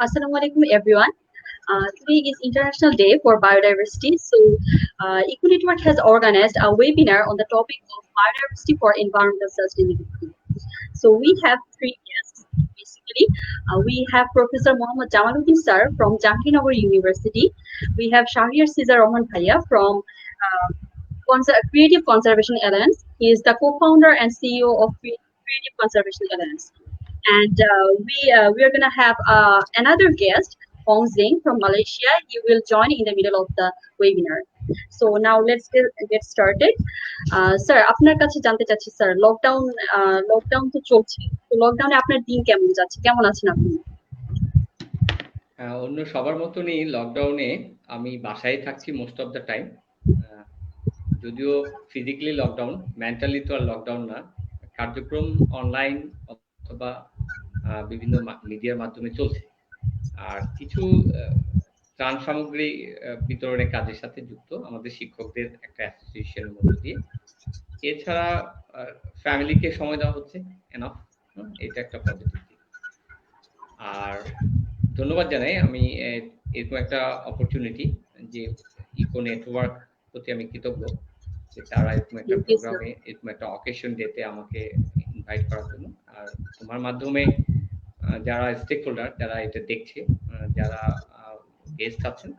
Assalamu alaikum everyone. Today is International Day for Biodiversity. So, Eco-Network has organized a webinar on the topic of biodiversity for environmental sustainability. So, we have three guests basically. We have Professor Mohammad Jamaluddin Sir from Jahangarnagar University. We have Shahriar Cesar Rahman Bhaiya from Creative Conservation Alliance. He is the co-founder and CEO of Creative Conservation Alliance. And we are gonna have another guest, Hong Zing from Malaysia. He will join in the middle of the webinar. So now let's get started. Sir আপনার কাছে জানতে চাচ্ছি sir lockdown তো চলছে, তো লকডাউনে আপনার দিন কেমন যাচ্ছে, কেমন আছেন আপনি? অন্য সবার মতনই লকডাউনে আমি বাসায় থাকছি মোস্ট অফ দ্য টাইম। যদিও ফিজিক্যালি লকডাউন, মেন্টালি তো আর লকডাউন না। কার্যক্রম অনলাইন অথবা বিভিন্ন মিডিয়ার মাধ্যমে চলছে। আর কিছু ত্রাণ সামগ্রী বিতরণের কাজের সাথে যুক্ত আমাদের শিক্ষকদের একটা অ্যাসোসিয়েশনের মধ্য দিয়ে। এছাড়া ফ্যামিলিকে সময় দেওয়া হচ্ছে এনাফ, এটা একটা পজিটিভ দিক। আর ধন্যবাদ জানাই আমি এরকম একটা অপরচুনিটি যে ইকো নেটওয়ার্ক প্রতি আমি কৃতজ্ঞ যে তারা এরকম একটা প্রোগ্রামে, এরকম একটা অকেশন ডেতে আমাকে ইনভাইট করার জন্য। আর তোমার মাধ্যমে যারা স্টেক হোল্ডার, যারা এটা দেখছে, যারা গেস্ট আছেন,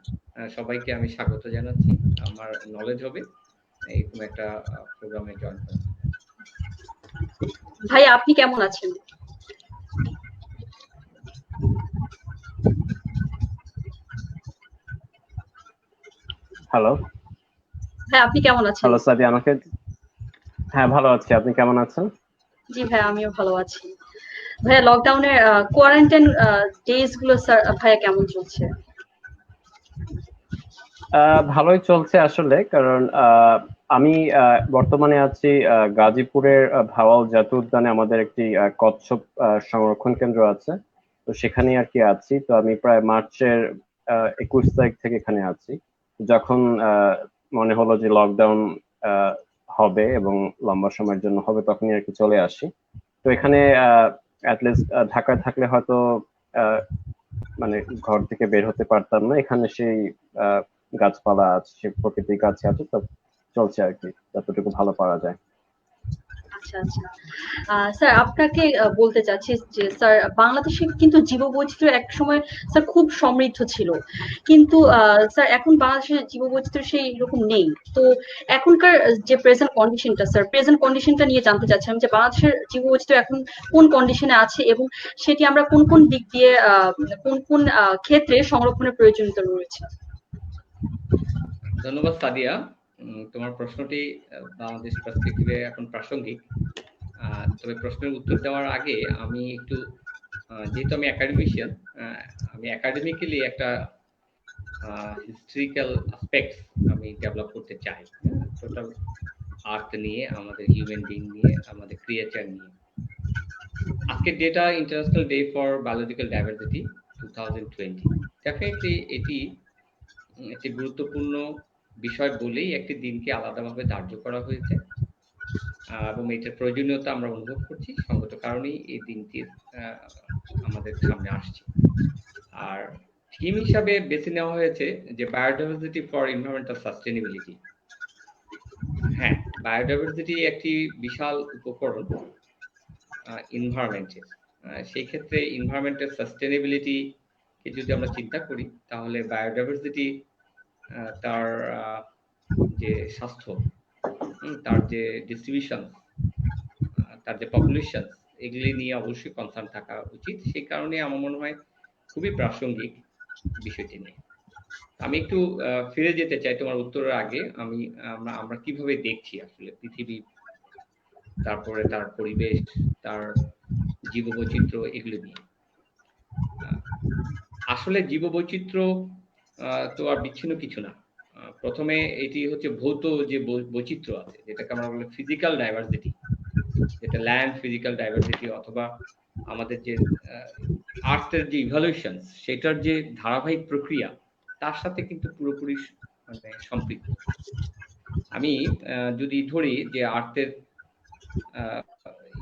সবাইকে আমি স্বাগত জানাচ্ছি। আমার নলেজ হবে এরকম একটা প্রোগ্রামে জয়েন করা। ভাই আপনি কেমন আছেন? হ্যালো, হ্যাঁ আপনি কেমন আছেন? হ্যালো সাদিয়া, আমাকে হ্যাঁ ভালো আছি, আপনি কেমন আছেন? জি ভাই আমিও ভালো আছি। ভাইয়া লকডাউনের কোয়ারেন্টাইন ডেজ গুলো স্যার ভাইয়া কেমন চলছে? ভালোই চলছে আসলে, কারণ আমি বর্তমানে আছি গাজীপুরের ভাওয়াল জাতীয় উদ্যানে। আমাদের একটি কচ্ছপ সংরক্ষণ কেন্দ্র আছে, তো সেখানে আর কি আছি। তো আমি প্রায় মার্চের 21 তারিখ থেকে এখানে আছি। যখন মনে হলো যে লকডাউন হবে এবং লম্বা সময়ের জন্য হবে, তখনই আর কি চলে আসি। তো এখানে অ্যাটলিস্ট ঢাকায় থাকলে হয়তো মানে ঘর থেকে বের হতে পারতাম না। এখানে সেই গাছপালা আছে, সেই প্রকৃতির কাছে আছে, তো চলছে আর কি যতটুকু ভালো পারা যায়। আচ্ছা আচ্ছা স্যার আপনাকে বলতে চাচ্ছি যে স্যার বাংলাদেশে কিন্তু জীববৈচিত্র্য এক সময় স্যার খুব সমৃদ্ধ ছিল, কিন্তু স্যার এখন বাংলাদেশের জীববৈচিত্র্য সেই রকম নেই। তো এখনকার যে প্রেজেন্ট কন্ডিশনটা নিয়ে জানতে চাচ্ছি আমি, যে বাংলাদেশের জীববৈচিত্র্য এখন কোন কন্ডিশনে আছে এবং সেটি আমরা কোন কোন দিক দিয়ে কোন কোন ক্ষেত্রে সংরক্ষণের প্রয়োজনীয়তা রয়েছে। ধন্যবাদ সাদিয়া, তোমার প্রশ্নটি বাংলাদেশ পার্সপেক্টিভে এখন প্রাসঙ্গিক। তবে প্রশ্নের উত্তর দেওয়ার আগে আমি একটু, যেহেতু আমি একাডেমিশিয়ান, আমি একাডেমিক্যালি একটা হিস্ট্রিক্যাল অ্যাসপেক্টস আমি ডেভেলপ করতে চাই, টোটাল আর্থ নিয়ে, আমাদের হিউম্যান বিং নিয়ে, আমাদের ক্রিয়েচার নিয়ে। আজকের data international day for biological diversity 2020। Definitely এটি একটি গুরুত্বপূর্ণ বিষয় বলেই একটি দিনকে আলাদাভাবে ধার্য করা হয়েছে, এবং এটার প্রয়োজনীয়তা আমরা অনুভব করছি। সঙ্গত কারণেই এই দিনটি আমাদের সামনে আসছে। আর থিম হিসাবে বেছে নেওয়া হয়েছে যে বায়োডাইভার্সিটি ফর এনভায়রনমেন্টাল সাস্টেনেবিলিটি। হ্যাঁ, বায়োডাইভার্সিটি একটি বিশাল উপকরণ এনভায়রনমেন্টের। সেই ক্ষেত্রে এনভায়রনমেন্টাল সাস্টেনেবিলিটি কে যদি আমরা চিন্তা করি, তাহলে বায়োডাইভার্সিটি তার যে স্বাস্থ্য, তার যে ডিস্ট্রিবিউশন, তার যে পপুলেশন, এগুলি নিয়ে অবশ্যই কনসার্ন থাকা উচিত। সেই কারণে আমার মনে হয় খুবই প্রাসঙ্গিক বিষয়টি নিয়ে। আমি একটু ফিরে যেতে চাই তোমার উত্তরের আগে। আমরা কিভাবে দেখছি আসলে পৃথিবী, তারপরে তার পরিবেশ, তার জীববৈচিত্র্য, এগুলি নিয়ে। আসলে জীববৈচিত্র্য তো আর বিচ্ছিন্ন কিছু না। প্রথমে এটি হচ্ছে ভৌত যে বৈচিত্র্য আছে, যেটাকে আমরা বলি ফিজিক্যাল ডাইভার্সিটি, যেটা ল্যান্ড ফিজিক্যাল ডাইভার্সিটি, অথবা আমাদের যে আর্থের যে ইভলিউশন, সেটার যে ধারাবাহিক প্রক্রিয়া, তার সাথে কিন্তু পুরোপুরি মানে সম্পৃক্ত। আমি যদি ধরি যে আর্থের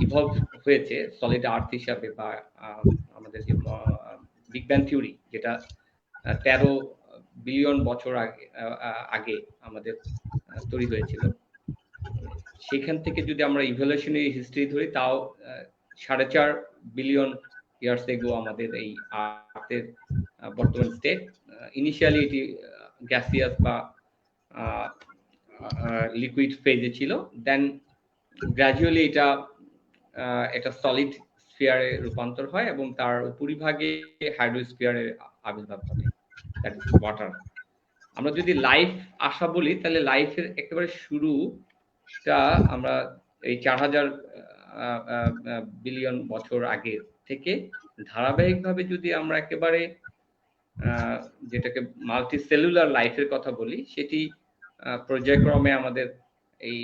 ইভলভ হয়েছে সলিড আর্থ হিসাবে, বা আমাদের যে বিগ ব্যাং থিওরি, যেটা 13 বিলিয়ন বছর আগে আমাদের তৈরি হয়েছিল, সেখান থেকে যদি আমরা ইভলিউশনারি হিস্ট্রি ধরি, তাও 4.5 বিলিয়ন ইয়ার্স এগো আমাদের এই আর্থের বর্তমান স্টেট। ইনিশিয়ালি এটি গ্যাসিয়াস বা লিকুইড ফেজে ছিল, দেন গ্র্যাজুয়ালি এটা সলিড স্ফিয়ারে রূপান্তর হয় এবং তার উপরিভাগে হাইড্রোস্ফিয়ারের আবির্ভাব ঘটে, দ্যাট ইজ ওয়াটার। আমরা যদি লাইফ আসা বলি, তাহলে লাইফের একেবারে শুরুটা আমরা এই 4000 বিলিয়ন বছর আগে থেকে ধারাবাহিকভাবে যদি আমরা একেবারে যেটাকে মাল্টি সেলুলার লাইফের কথা বলি, সেটি পর্যায়ক্রমে আমাদের এই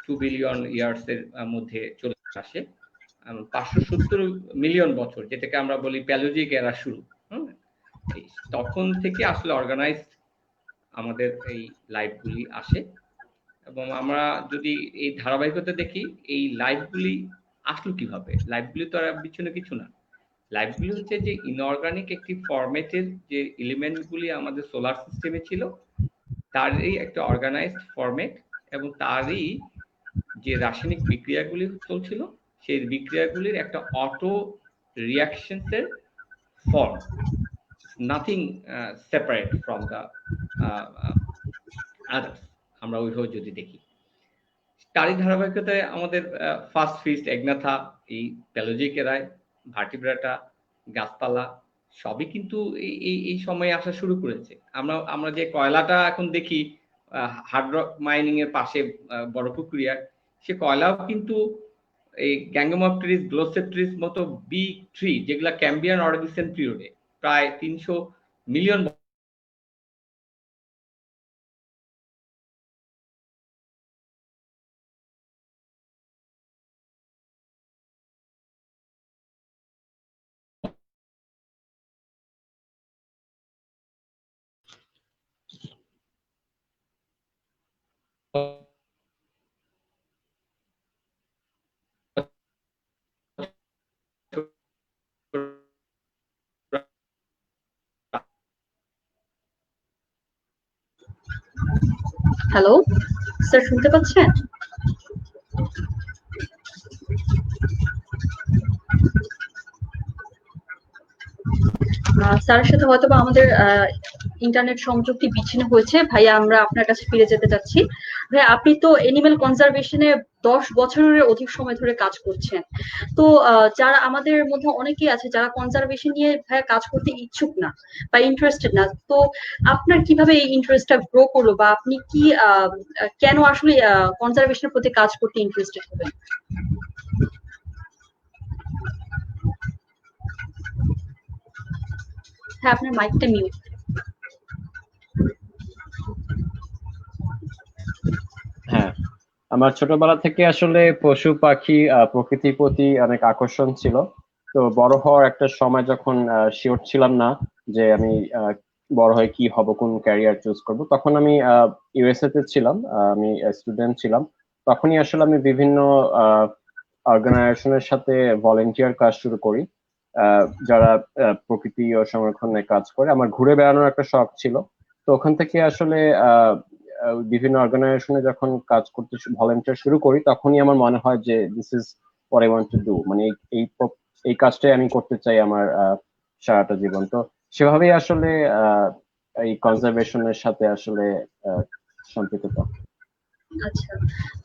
2 বিলিয়ন ইয়ার্স এর মধ্যে চলে আসে। 570 মিলিয়ন বছর, যেটাকে আমরা বলি প্যালোজিক এরা শুরু, তখন থেকে আসলে অর্গানাইজড আমাদের এই লাইফগুলি আসে। এবং আমরা যদি এই ধারাবাহিকতা দেখি, এই লাইফগুলি আসলো কিভাবে? লাইফগুলি তো আর বিচ্ছিন্ন কিছু না। লাইফগুলি হচ্ছে যে ইনঅর্গানিক একটি ফরম্যাটের যে এলিমেন্টগুলি আমাদের সোলার সিস্টেমে ছিল, তারই একটা অর্গানাইজড ফরম্যাট, এবং তারই যে রাসায়নিক বিক্রিয়াগুলি চলছিল, সেই বিক্রিয়াগুলির একটা অটো রিয়াকশনসের form, nothing separate from the others. আমরা ওইভাবে যদি দেখি, তারই ধারাবাহিকতায় আমাদের ফার্স্ট ফিস্ট এগনাথা, এই প্যালোজিক এরায় ভার্টিব্রাটা, গাছপালা সবই কিন্তু এই সময়ে আসা শুরু করেছে। আমরা যে কয়লাটা এখন দেখি হার্ড রক মাইনিং এর পাশে বড় প্রক্রিয়া, সে কয়লাও কিন্তু এই গ্যাঙ্গোমপটেরিস, গ্লোসেপ্টেরিস মতো বিগ ট্রি, যেগুলা ক্যাম্বিয়ান অর্ডিসেন পিরিয়ডে প্রায় 300 মিলিয়ন হ্যালো স্যার, শুনতে পাচ্ছেন? স্যারের সাথে হয়তো বা আমাদের ইন্টারনেট সংযোগটি বিচ্ছিন্ন হয়েছে। ভাইয়া, আমরা আপনার কাছে ফিরে যেতে চাচ্ছি। ভাইয়া, আপনি তো এনিম্যাল কনজারভেশনে 10 বছরের অধিক সময় ধরে কাজ করছেন। তো যারা আমাদের মধ্যে অনেকেই আছে যারা কনজারভেশন নিয়ে ভাইয়া কাজ করতে ইচ্ছুক না বা ইন্টারেস্টেড না, তো আপনার কিভাবে এই ইন্টারেস্টটা গ্রো করলো, বা আপনি কি কেন আসলে কনজারভেশনের প্রতি কাজ করতে ইন্টারেস্টেড হবেন? হ্যাঁ, আপনার মাইকটা মিউট। হ্যাঁ, আমার ছোটবেলা থেকে আসলে পশু পাখি প্রকৃতির প্রতি অনেক আকর্ষণ ছিল। তো বড় হওয়ার একটা সময় যখন শিওর ছিলাম না যে আমি বড় হয়ে কি হব, কোন ক্যারিয়ার চুজ করব, তখন আমি ইউএসএ তে ছিলাম, আমি স্টুডেন্ট ছিলাম। তখনই আসলে আমি বিভিন্ন অর্গানাইজেশনের সাথে ভলেন্টিয়ার কাজ শুরু করি, যারা প্রকৃতি ও সংরক্ষণে কাজ করে। আমার ঘুরে বেড়ানোর একটা শখ ছিল, তো ওখান থেকে আসলে বিভিন্ন অর্গানাইজেশনে যখন কাজ করতে ভলেন্টিয়ার শুরু করি, তখনই আমার মনে হয় যে this is what I want to do, মানে এই কাজটাই আমি করতে চাই আমার সারাটা জীবন। তো সেভাবেই আসলে এই কনজারভেশনের সাথে আসলে সম্পৃক্ত। আচ্ছা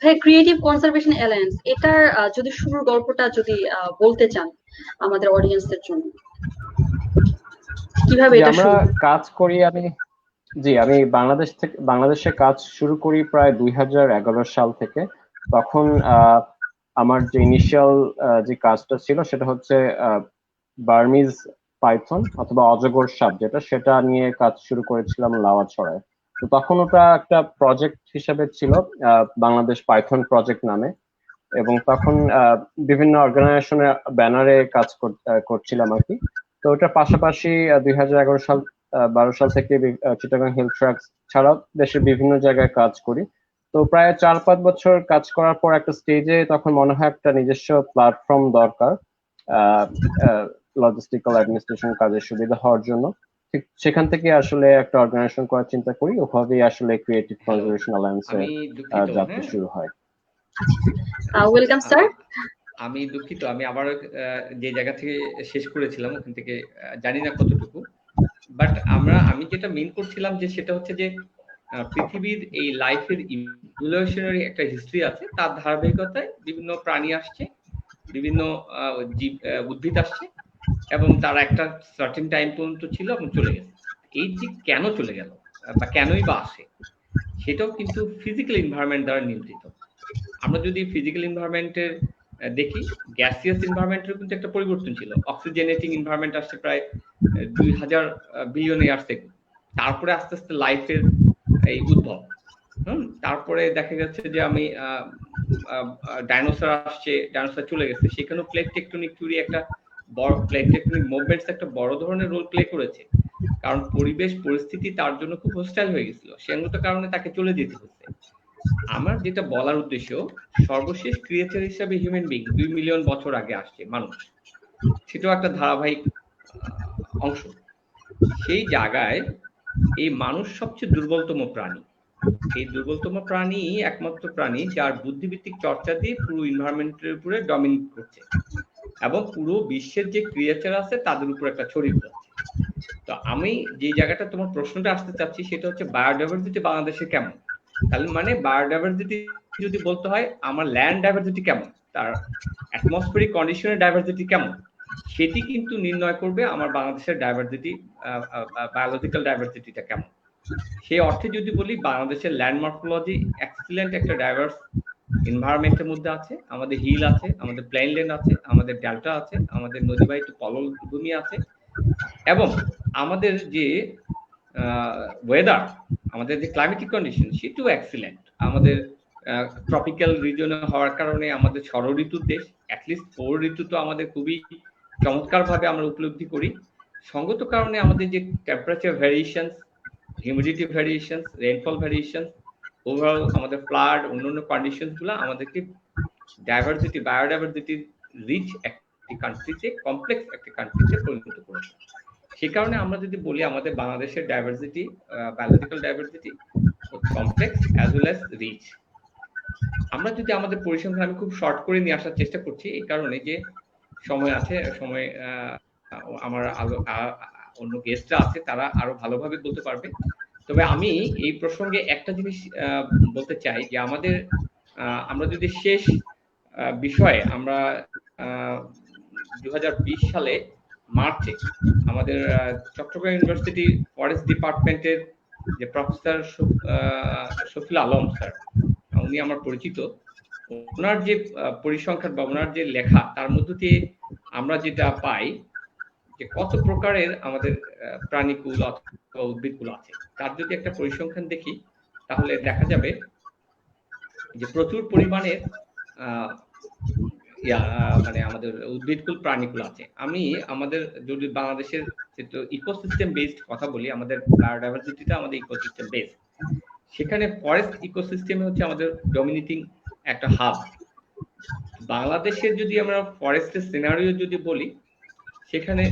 ভাই, ক্রিয়েটিভ কনজারভেশন অ্যালায়েন্স এটার যদি শুরুর গল্পটা যদি বলতে চান আমাদের অডিয়েন্সদের জন্য, কিভাবে এটা আমরা শুরু? কাজ করি, আমি বাংলাদেশে কাজ শুরু করি প্রায় 2011 সাল থেকে। তখন আমার যে ইনিশিয়াল যে কাজটা ছিল সেটা হচ্ছে বার্মিজ পাইথন অথবা অজগর সাপ, সেটা নিয়ে কাজ শুরু করেছিলাম লাওয়াছড়ায়। তো তখন ওটা একটা প্রজেক্ট হিসেবে ছিল, বাংলাদেশ পাইথন প্রজেক্ট নামে। এবং তখন বিভিন্ন অর্গানাইজেশনের ব্যানারে কাজ করছিলাম আর কি। তো ওটার পাশাপাশি 2011 সাল থেকে চিটাগাং হিল ট্রাক্স ছাড়াও দেশের বিভিন্ন জায়গায় কাজ করি। তো প্রায় 4-5 বছর কাজ করার পর একটা স্টেজে তখন মনে হয় একটা নিজস্ব প্ল্যাটফর্ম দরকার। লজিস্টিক্যাল অ্যাডমিনিস্ট্রেশন কাজের সুবিধা হওয়ার জন্য। ঠিক সেখান থেকে আসলে একটা অর্গানাইজেশন করার চিন্তা করি, ওভাবেই আসলে ক্রিয়েটিভ কনজারভেশন অ্যালায়েন্সের আমি দুঃখিত, যাত্রা শুরু হয়। Welcome sir. আমি দুঃখিত, আমি আবার যে জায়গা থেকে শেষ করেছিলাম ওখান থেকে জানি না কতটুকু, বাট আমি যেটা মিন করছিলাম যে সেটা হচ্ছে যে পৃথিবীর এই লাইফের ইভলিউশনারি একটা হিস্ট্রি আছে, তার ধারাবাহিকতায় বিভিন্ন প্রাণী আসছে, বিভিন্ন জীব উদ্ভিদ আসছে, এবং তারা একটা সার্টেন টাইম পর্যন্ত ছিল এবং চলে গেছে। এই যে কেন চলে গেল বা কেনই বা আসে, সেটাও কিন্তু ফিজিক্যাল এনভায়রনমেন্ট দ্বারা নিয়ন্ত্রিত। আমরা যদি ফিজিক্যাল এনভায়রনমেন্টের দেখি, গ্যাসিয়াস এনভায়রনমেন্টের কিন্তু একটা পরিবর্তন ছিল। অক্সিজেনেটিং এনভায়রনমেন্ট আসছে প্রায় 2000 বিলিয়ন ইয়ার্স থেকে, তারপরে আস্তে আস্তে লাইফের এই উদ্ভব। তারপরে দেখা যাচ্ছে যে আমি ডাইনোসর আসছে, ডাইনোসর চলে গেছে, সেখানেও প্লেট টেকটনিক থিওরি একটা বড়, প্লেট টেকটনিক মুভমেন্টস একটা বড় ধরনের রোল প্লে করেছে, কারণ পরিবেশ পরিস্থিতি তার জন্য খুব হোস্টাইল হয়ে গেছিল, সেগুলো কারণে তাকে চলে যেতে হচ্ছে। আমার যেটা বলার উদ্দেশ্য, সর্বশেষ ক্রিয়েচার হিসাবে হিউম্যান বিং 2 মিলিয়ন বছর আগে আসছে মানুষ, সেটাও একটা ধারাবাহিক অংশ। সেই জায়গায় এই মানুষ সবচেয়ে দুর্বলতম প্রাণী। এই দুর্বলতম প্রাণী একমাত্র প্রাণী যার বুদ্ধিভিত্তিক চর্চা দিয়ে পুরো এনভায়রনমেন্টের উপরে ডমিনেট করছে এবং পুরো বিশ্বের যে ক্রিয়েচার আছে তাদের উপর একটা ছড়িয়ে পড়ছে। তো আমি যে জায়গাটা তোমার প্রশ্নটা আসতে চাচ্ছি সেটা হচ্ছে বায়োডাইভার্সিটি বাংলাদেশে কেমন। তাহলে মানে বায়োডাইভার্সিটি যদি বলতে হয়, আমার ল্যান্ড ডাইভার্সিটি কেমন, তার অ্যাটমসফেরিক কন্ডিশনের ডাইভার্সিটি কেমন, সেটি কিন্তু নির্ণয় করবে আমার বাংলাদেশের ডাইভার্সিটি, বায়োলজিক্যাল ডাইভার্সিটিটা কেমন। সেই অর্থে যদি বলি, বাংলাদেশের ল্যান্ড মর্ফোলজি এক্সিলেন্ট একটা ডাইভার্স এনভায়রনমেন্টের মধ্যে আছে। আমাদের হিল আছে, আমাদের প্লেনল্যান্ড আছে, আমাদের ডেল্টা আছে, আমাদের নদীবাহিত পললভূমি আছে, এবং আমাদের যে ওয়েদার, আমাদের যে ক্লাইমেটিক কন্ডিশন সেটাও এক্সিলেন্ট। আমাদের ট্রপিক্যাল রিজনে হওয়ার কারণে আমাদের ষড় ঋতুর দেশ, অ্যাটলিস্ট 4 ঋতু তো আমাদের খুবই চমৎকার ভাবে আমরা উপলব্ধি করি। সঙ্গত কারণে আমাদের যে temperature variations, humidity variations, rainfall variations, overall আমাদের ফ্লাড, অন্যান্য কন্ডিশনস গুলো আমাদেরকে ডাইভার্সিটি, বায়োডাইভার্সিটি রিচ একটি কান্ট্রিতে, কমপ্লেক্স একটি কান্ট্রিতে পরিণত করেছে। সে কারণে আমরা যদি বলি আমাদের বাংলাদেশের diversity, biological diversity complex as well as rich. আমরা যদি আমাদের পরিসংখ্যান, আমি খুব শর্ট করে নিয়ে আসার চেষ্টা করছি এই কারণে যে সময় আছে, সময় আমার অন্য গেস্টরা আছে, তারা আরো ভালোভাবে বলতে পারবে। তবে আমি এই প্রসঙ্গে একটা জিনিস বলতে চাই যে আমরা যদি শেষ বিষয়ে আমরা 2020 সালে মার্চে আমাদের চট্টগ্রাম ইউনিভার্সিটি ফরেস্ট ডিপার্টমেন্টের যে প্রফেসর শফিল আলম স্যার, উনি আমার পরিচিত, ওনার যে পরিসংখ্যান বা ওনার যে লেখা, তার মধ্য দিয়ে আমরা যেটা পাই যে কত প্রকারের আমাদের প্রাণীকুল অথবা উদ্ভিদকুল আছে, তার যদি একটা পরিসংখ্যান দেখি তাহলে দেখা যাবে যে প্রচুর পরিমাণে মানে আমাদের উদ্ভিদকুল প্রাণীকুল আছে। আমি আমাদের যদি বাংলাদেশের ইকোসিস্টেম বেসড কথা বলি, আমাদের বায়োডাইভার্সিটিটা আমাদের ইকোসিস্টেম বেসড, সেখানে ফরেস্ট ইকোসিস্টেম হচ্ছে আমাদের ডমিনেটিং একটা হাব। বাংলাদেশের যদি আমরা ফরেস্টের সিনারিও যদি বলি, সেখানে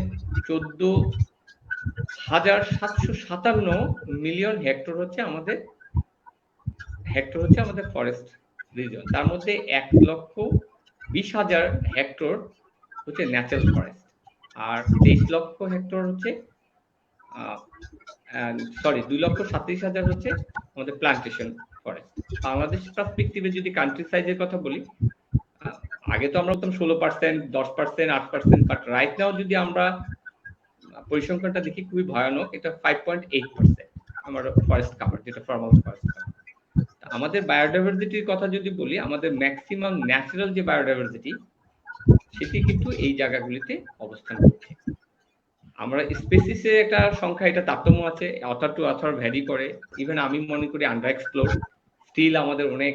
14,757 মিলিয়ন হেক্টর হচ্ছে আমাদের ফরেস্ট রিজন। তার মধ্যে 1,20,000 হেক্টর হচ্ছে ন্যাচারাল ফরেস্ট, আর 23 লক্ষ হেক্টর হচ্ছে 2,37,000 হচ্ছে আমাদের প্লান্টেশন ফরেস্ট। বাংলাদেশ পার্সপেক্টিভে যদি কান্ট্রি সাইজের কথা বলি, আগে তো আমরা বলতাম 16%, 10%, 8%, বাট রাইট নাও যদি আমরা পরিসংখ্যানটা দেখি খুবই ভয়ানক, এটা 5.8% আমার ফরেস্ট কাভার, যেটা ফর্মাল ফরেস্ট কাভার। আমাদের বায়োডাইভার্সিটির কথা যদি বলি, আমাদের ম্যাক্সিমাম ন্যাচারাল যে বায়োডাইভার্সিটি সেটি কিন্তু এই জায়গাগুলিতে অবস্থান করছে। আমরা স্পেসিসের একটা সংখ্যা, এটা তারতম্য আছে, অথর টু অথর ভ্যারি করে। ইভেন আমি মনে করি আন্ডার এক্সপ্লোর, স্টিল আমাদের অনেক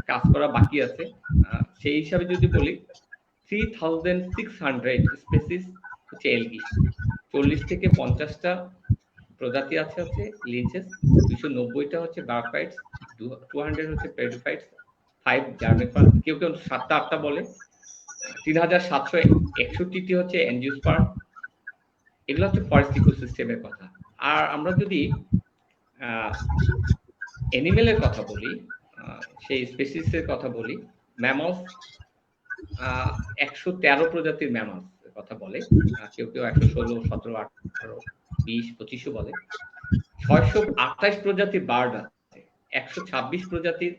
কাজ করা বাকি আছে। সেই হিসাবে যদি বলি 3,600 স্পেসিস হচ্ছে এলগি, 40 থেকে 50টা প্রজাতি আছে হচ্ছে লিঞ্চেস, 290টা হচ্ছে বারফাইটস, 200 হচ্ছে পেরিফাইটস, 5 জার্মেফার, কেউ 7টা 8টা বলে, 3,761টি হচ্ছে এনজিওস্পার্ম, এগুলো হচ্ছে ফরেস্ট ইকোসিস্টেমের কথা। আর আমরা যদি অ্যানিমেলের কথা বলি, সেই স্পেসিসের কথা বলি, ম্যামলস 113 প্রজাতির ম্যামলস কথা বলে, কেউ কেউ 116, 17, 18, 20, 25ও বলে। 628 প্রজাতির বার্ড আছে, 126 প্রজাতির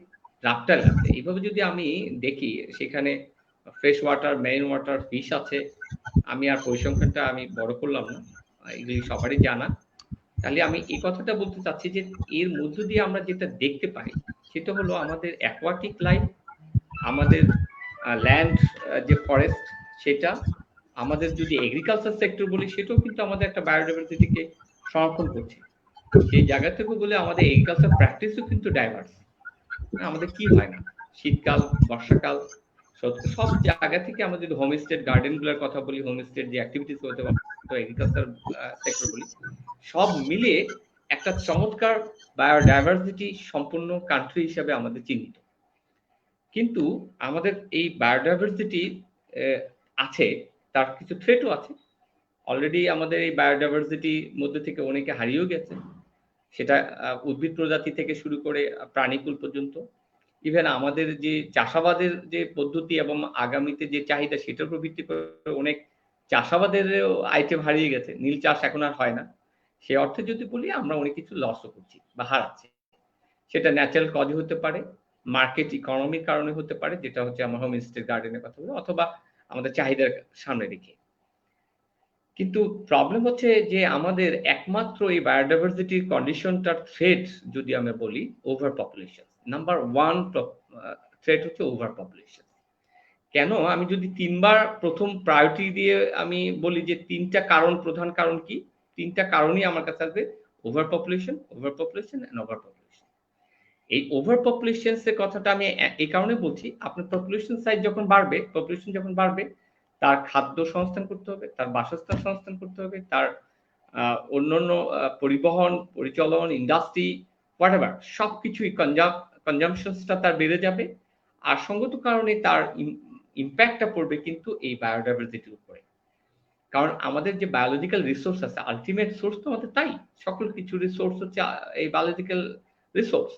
রাপ্টাইল আছে। এইভাবে যদি আমি দেখি, সেখানে fresh water, marine water fish আছে। আমি আর পরিসংখ্যানটা আমি বড় করলাম না, এগুলি সবারই জানা। তাহলে আমি এই কথাটা বলতে চাচ্ছি যে এর মধ্য দিয়ে আমরা যেটা দেখতে পাই সেটা হলো আমাদের অ্যাকোয়াটিক লাইফ, আমাদের ল্যান্ড যে ফরেস্ট সেটা, আমাদের যদি এগ্রিকালচার সেক্টর বলি সেটাও কিন্তু আমাদের একটা বায়োডাইভার্সিটিকে সংরক্ষণ করছে। সেই জায়গা থেকে বলে আমাদের এগ্রিকালচার প্র্যাকটিসও কিন্তু ডাইভার্স। আমাদের কি হয় না, শীতকাল, বর্ষাকাল, সব জায়গা থেকে আমরা যদি হোমস্টেড গার্ডেন গুলোর কথা বলি, হোমস্টেড যে অ্যাক্টিভিটিস হতে পারে, এগ্রিকালচার সেক্টর বলি, সব মিলিয়ে একটা চমৎকার বায়োডাইভার্সিটি সম্পূর্ণ কান্ট্রি হিসেবে আমাদের চিহ্নিত। কিন্তু আমাদের এই বায়োডাইভার্সিটি আছে, তার কিছু থ্রেটও আছে। অলরেডি আমাদের এই বায়োডাইভার্সিটির মধ্যে থেকে অনেকে হারিয়েও গেছে, সেটা উদ্ভিদ প্রজাতি থেকে শুরু করে প্রাণীকুল পর্যন্ত। ইভেন আমাদের যে চাষাবাদের যে পদ্ধতি এবং আগামীতে যে চাহিদা সেটার উপর ভিত্তি করে অনেক চাষাবাদেরও আইটেম হারিয়ে গেছে, নীল চাষ এখন আর হয় না। সে অর্থে যদি বলি আমরা অনেক কিছু লসও করছি বা হারাচ্ছি। সেটা ন্যাচারাল কজে হতে পারে, মার্কেট ইকোনমির কারণে হতে পারে, যেটা হচ্ছে আমার হোমস্টে গার্ডেনের কথা বলি, অথবা আমাদের চাহিদার সামনে রেখে। কিন্তু প্রবলেম হচ্ছে যে আমাদের একমাত্র এই বায়োডাইভার্সিটির কন্ডিশনটার থ্রেট যদি আমি বলি, ওভার পপুলেশন। নাম্বার 1 থ্রেট হচ্ছে ওভার পপুলেশন। কেন? আমি যদি তিনবার প্রথম প্রায়োরিটি দিয়ে আমি বলি যে তিনটা কারণ, প্রধান কারণ কি? তিনটা কারণই আমার কাছে আসবে, over population, over population and over population. এই ওভার পপুলেশন এর কথাটা আমি এই কারণে বলছি, আপনার পপুলেশন সাইজ যখন বাড়বে, পপুলেশন যখন বাড়বে, তার খাদ্য সংস্থান করতে হবে, তার বাসস্থান সংস্থান করতে হবে, তার অন্যান্য পরিবহন, পরিচালন, ইন্ডাস্ট্রি, হোয়াটএভার সবকিছুই কনজাম্পশনসটা তার বেড়ে যাবে। আর সঙ্গত কারণে তার ইম্প্যাক্টটা পড়বে কিন্তু এই বায়োডাইভার্সিটির উপরে। কারণ আমাদের যে বায়োলজিক্যাল রিসোর্স আছে, আলটিমেট সোর্স তো আমাদের তাই, সকল কিছু রিসোর্স হচ্ছে এই বায়োলজিক্যাল রিসোর্স।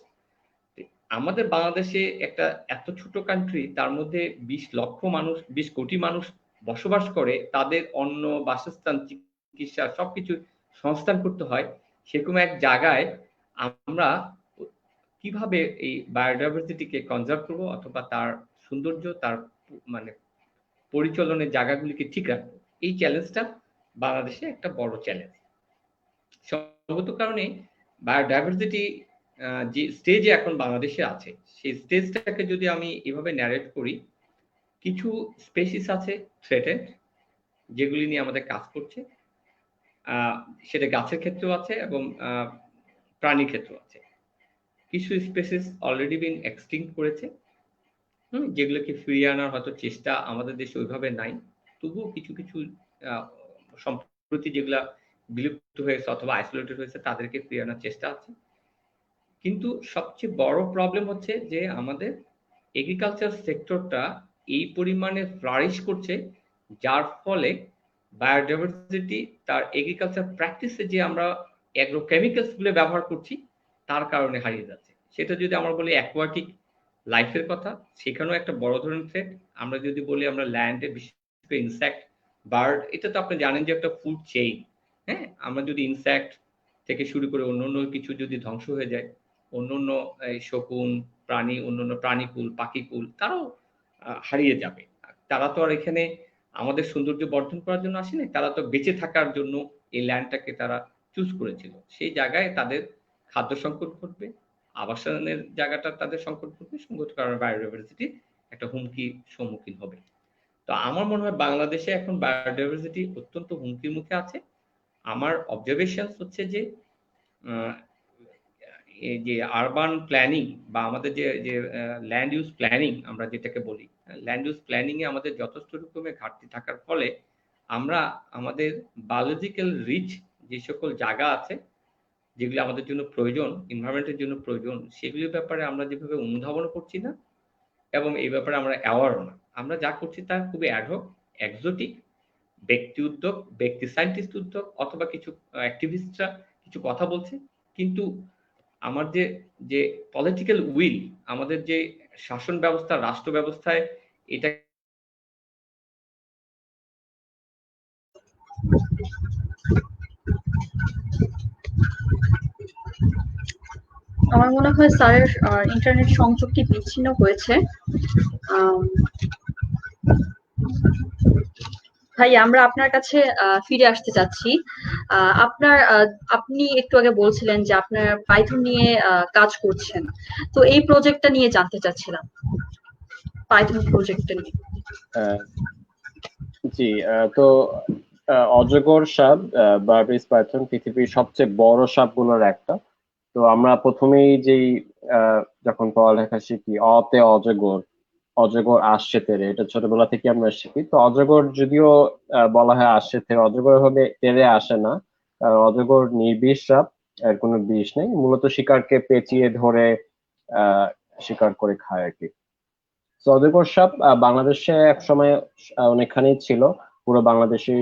আমাদের বাংলাদেশে একটা এত ছোট কান্ট্রি, তার মধ্যে 20 লক্ষ মানুষ, 20 কোটি মানুষ বসবাস করে, তাদের অন্ন, বাসস্থান, চিকিৎসা সবকিছু সংস্থান করতে হয়। সেরকম এক জায়গায় আমরা কিভাবে এই বায়োডাইভার্সিটিকে কনজার্ভ করব, অথবা তার সৌন্দর্য, তার মানে পরিচালনের জায়গাগুলিকে ঠিক রাখবো, এই চ্যালেঞ্জটা বাংলাদেশে একটা বড় চ্যালেঞ্জ। সঙ্গত কারণে বায়োডাইভার্সিটি যে স্টেজে এখন বাংলাদেশে আছে, সেই স্টেজটাকে যদি আমি এভাবে ন্যারেট করি, কিছু স্পেসিস আছে থ্রেটেড, যেগুলি নিয়ে আমাদের কাজ করছে, সেটা গাছের ক্ষেত্রেও আছে এবং প্রাণীর ক্ষেত্রেও আছে। কিছু স্পেসিস অলরেডি বিন এক্সটিংক্ট করেছে, যেগুলোকে ফিরিয়ে আনার হয়তো চেষ্টা আমাদের দেশে ওইভাবে নাই। তবুও কিছু কিছু সম্প্রতি যেগুলা বিলুপ্ত হয়েছে অথবা আইসোলেটেড হয়েছে, তাদেরকে ফিরিয়ে আনার চেষ্টা আছে। কিন্তু সবচেয়ে বড় প্রবলেম হচ্ছে যে আমাদের এগ্রিকালচার সেক্টরটা এই পরিমাণে ফ্লারিশ করছে, যার ফলে বায়োডাইভার্সিটি তার এগ্রিকালচার প্র্যাকটিসে যে আমরা অ্যাগ্রোকেমিক্যালস গুলো ব্যবহার করছি, তার কারণে হারিয়ে যাচ্ছে। সেটা যদি আমরা বলি অ্যাকোয়াটিক লাইফের কথা, সেখানেও একটা বড় ধরনের থ্রেট। আমরা যদি বলি আমরা ল্যান্ডে, বিশেষ করে ইনসেক্ট, বার্ড, এটা তো আপনি জানেন যে একটা ফুড চেইন। হ্যাঁ, আমরা যদি ইনসেক্ট থেকে শুরু করে অন্য কিছু যদি ধ্বংস হয়ে যায়, অন্য শকুন প্রাণী, অন্যান্য প্রাণীকুল, পাখিকুল, তারাও হারিয়ে যাবে। তারা তো আর এখানে আমাদের সৌন্দর্য বর্ধন করার জন্য আসেনি, তারা তো বেঁচে থাকার জন্য এই ল্যান্ডটাকে তারা চুজ করেছিল। সেই জায়গায় তাদের খাদ্য সংকট ঘটবে, আবাসনের জায়গাটা তাদের সংকট ঘটবে, সঙ্গত কারণে বায়োডাইভার্সিটি একটা হুমকির সম্মুখীন হবে। তো আমার মনে হয় বাংলাদেশে এখন বায়োডাইভার্সিটি অত্যন্ত হুমকির মুখে আছে। আমার অবজারভেশন হচ্ছে যে এই যে আরবান প্ল্যানিং বা আমাদের যে ল্যান্ড ইউজ প্ল্যানিং আমরা যেটাকে বলি, ল্যান্ড ইউজ প্ল্যানিং এ আমাদের যথেষ্ট রকমের ঘাটতি থাকার ফলে আমরা আমাদের বায়োলজিক্যাল রিচ যে সকল জায়গা আছে, যেগুলি আমাদের জন্য প্রয়োজন, এনভায়রনমেন্টের জন্য প্রয়োজন, সেগুলির ব্যাপারে আমরা যেভাবে অনুধাবন করছি না, এবং এই ব্যাপারে আমরা অ্যাওয়ারও না। আমরা যা করছি তা খুবই অ্যাডহক, এক্সোটিক, ব্যক্তি উদ্যোগ, ব্যক্তি সায়েন্টিস্ট উদ্যোগ অথবা কিছু অ্যাক্টিভিস্টরা কিছু কথা বলছে, কিন্তু আমার যে পলিটিক্যাল উইল, আমাদের যে শাসন ব্যবস্থা, রাষ্ট্র ব্যবস্থায় এটা আমার মনে হয় স্যারের ইন্টারনেট সংযোগটি বিচ্ছিন্ন হয়েছে। ভাই, আমরা আপনার কাছে ফিরে আসতে চাচ্ছি। আপনি একটু আগে বলছিলেন যে আপনার পাইথন নিয়ে কাজ করছেন, তো এই প্রজেক্টটা নিয়ে জানতে চাচ্ছিলাম, পাইথন প্রজেক্টটা নিয়ে। জি, তো অজগর সাপ বারবেরিস পাইথন পৃথিবীর সবচেয়ে বড় সাপগুলোর একটা। তো আমরা প্রথমেই যেই যখন পড়ালেখা শিখি, অতে অজগর, অজগর আসছে তেরে, এটা ছোটবেলা থেকে আমরা শিখি। তো অজগর যদিও বলা হয় আসছে তেরে, অজগর হবে তেরে আসে না, কারণ অজগর নির্বিষ সাপ, এর কোনো বিষ নেই, মূলত শিকারকে পেঁচিয়ে ধরে শিকার করে খায় আর কি। তো অজগর সাপ বাংলাদেশে এক সময় অনেকখানি ছিল, পুরো বাংলাদেশি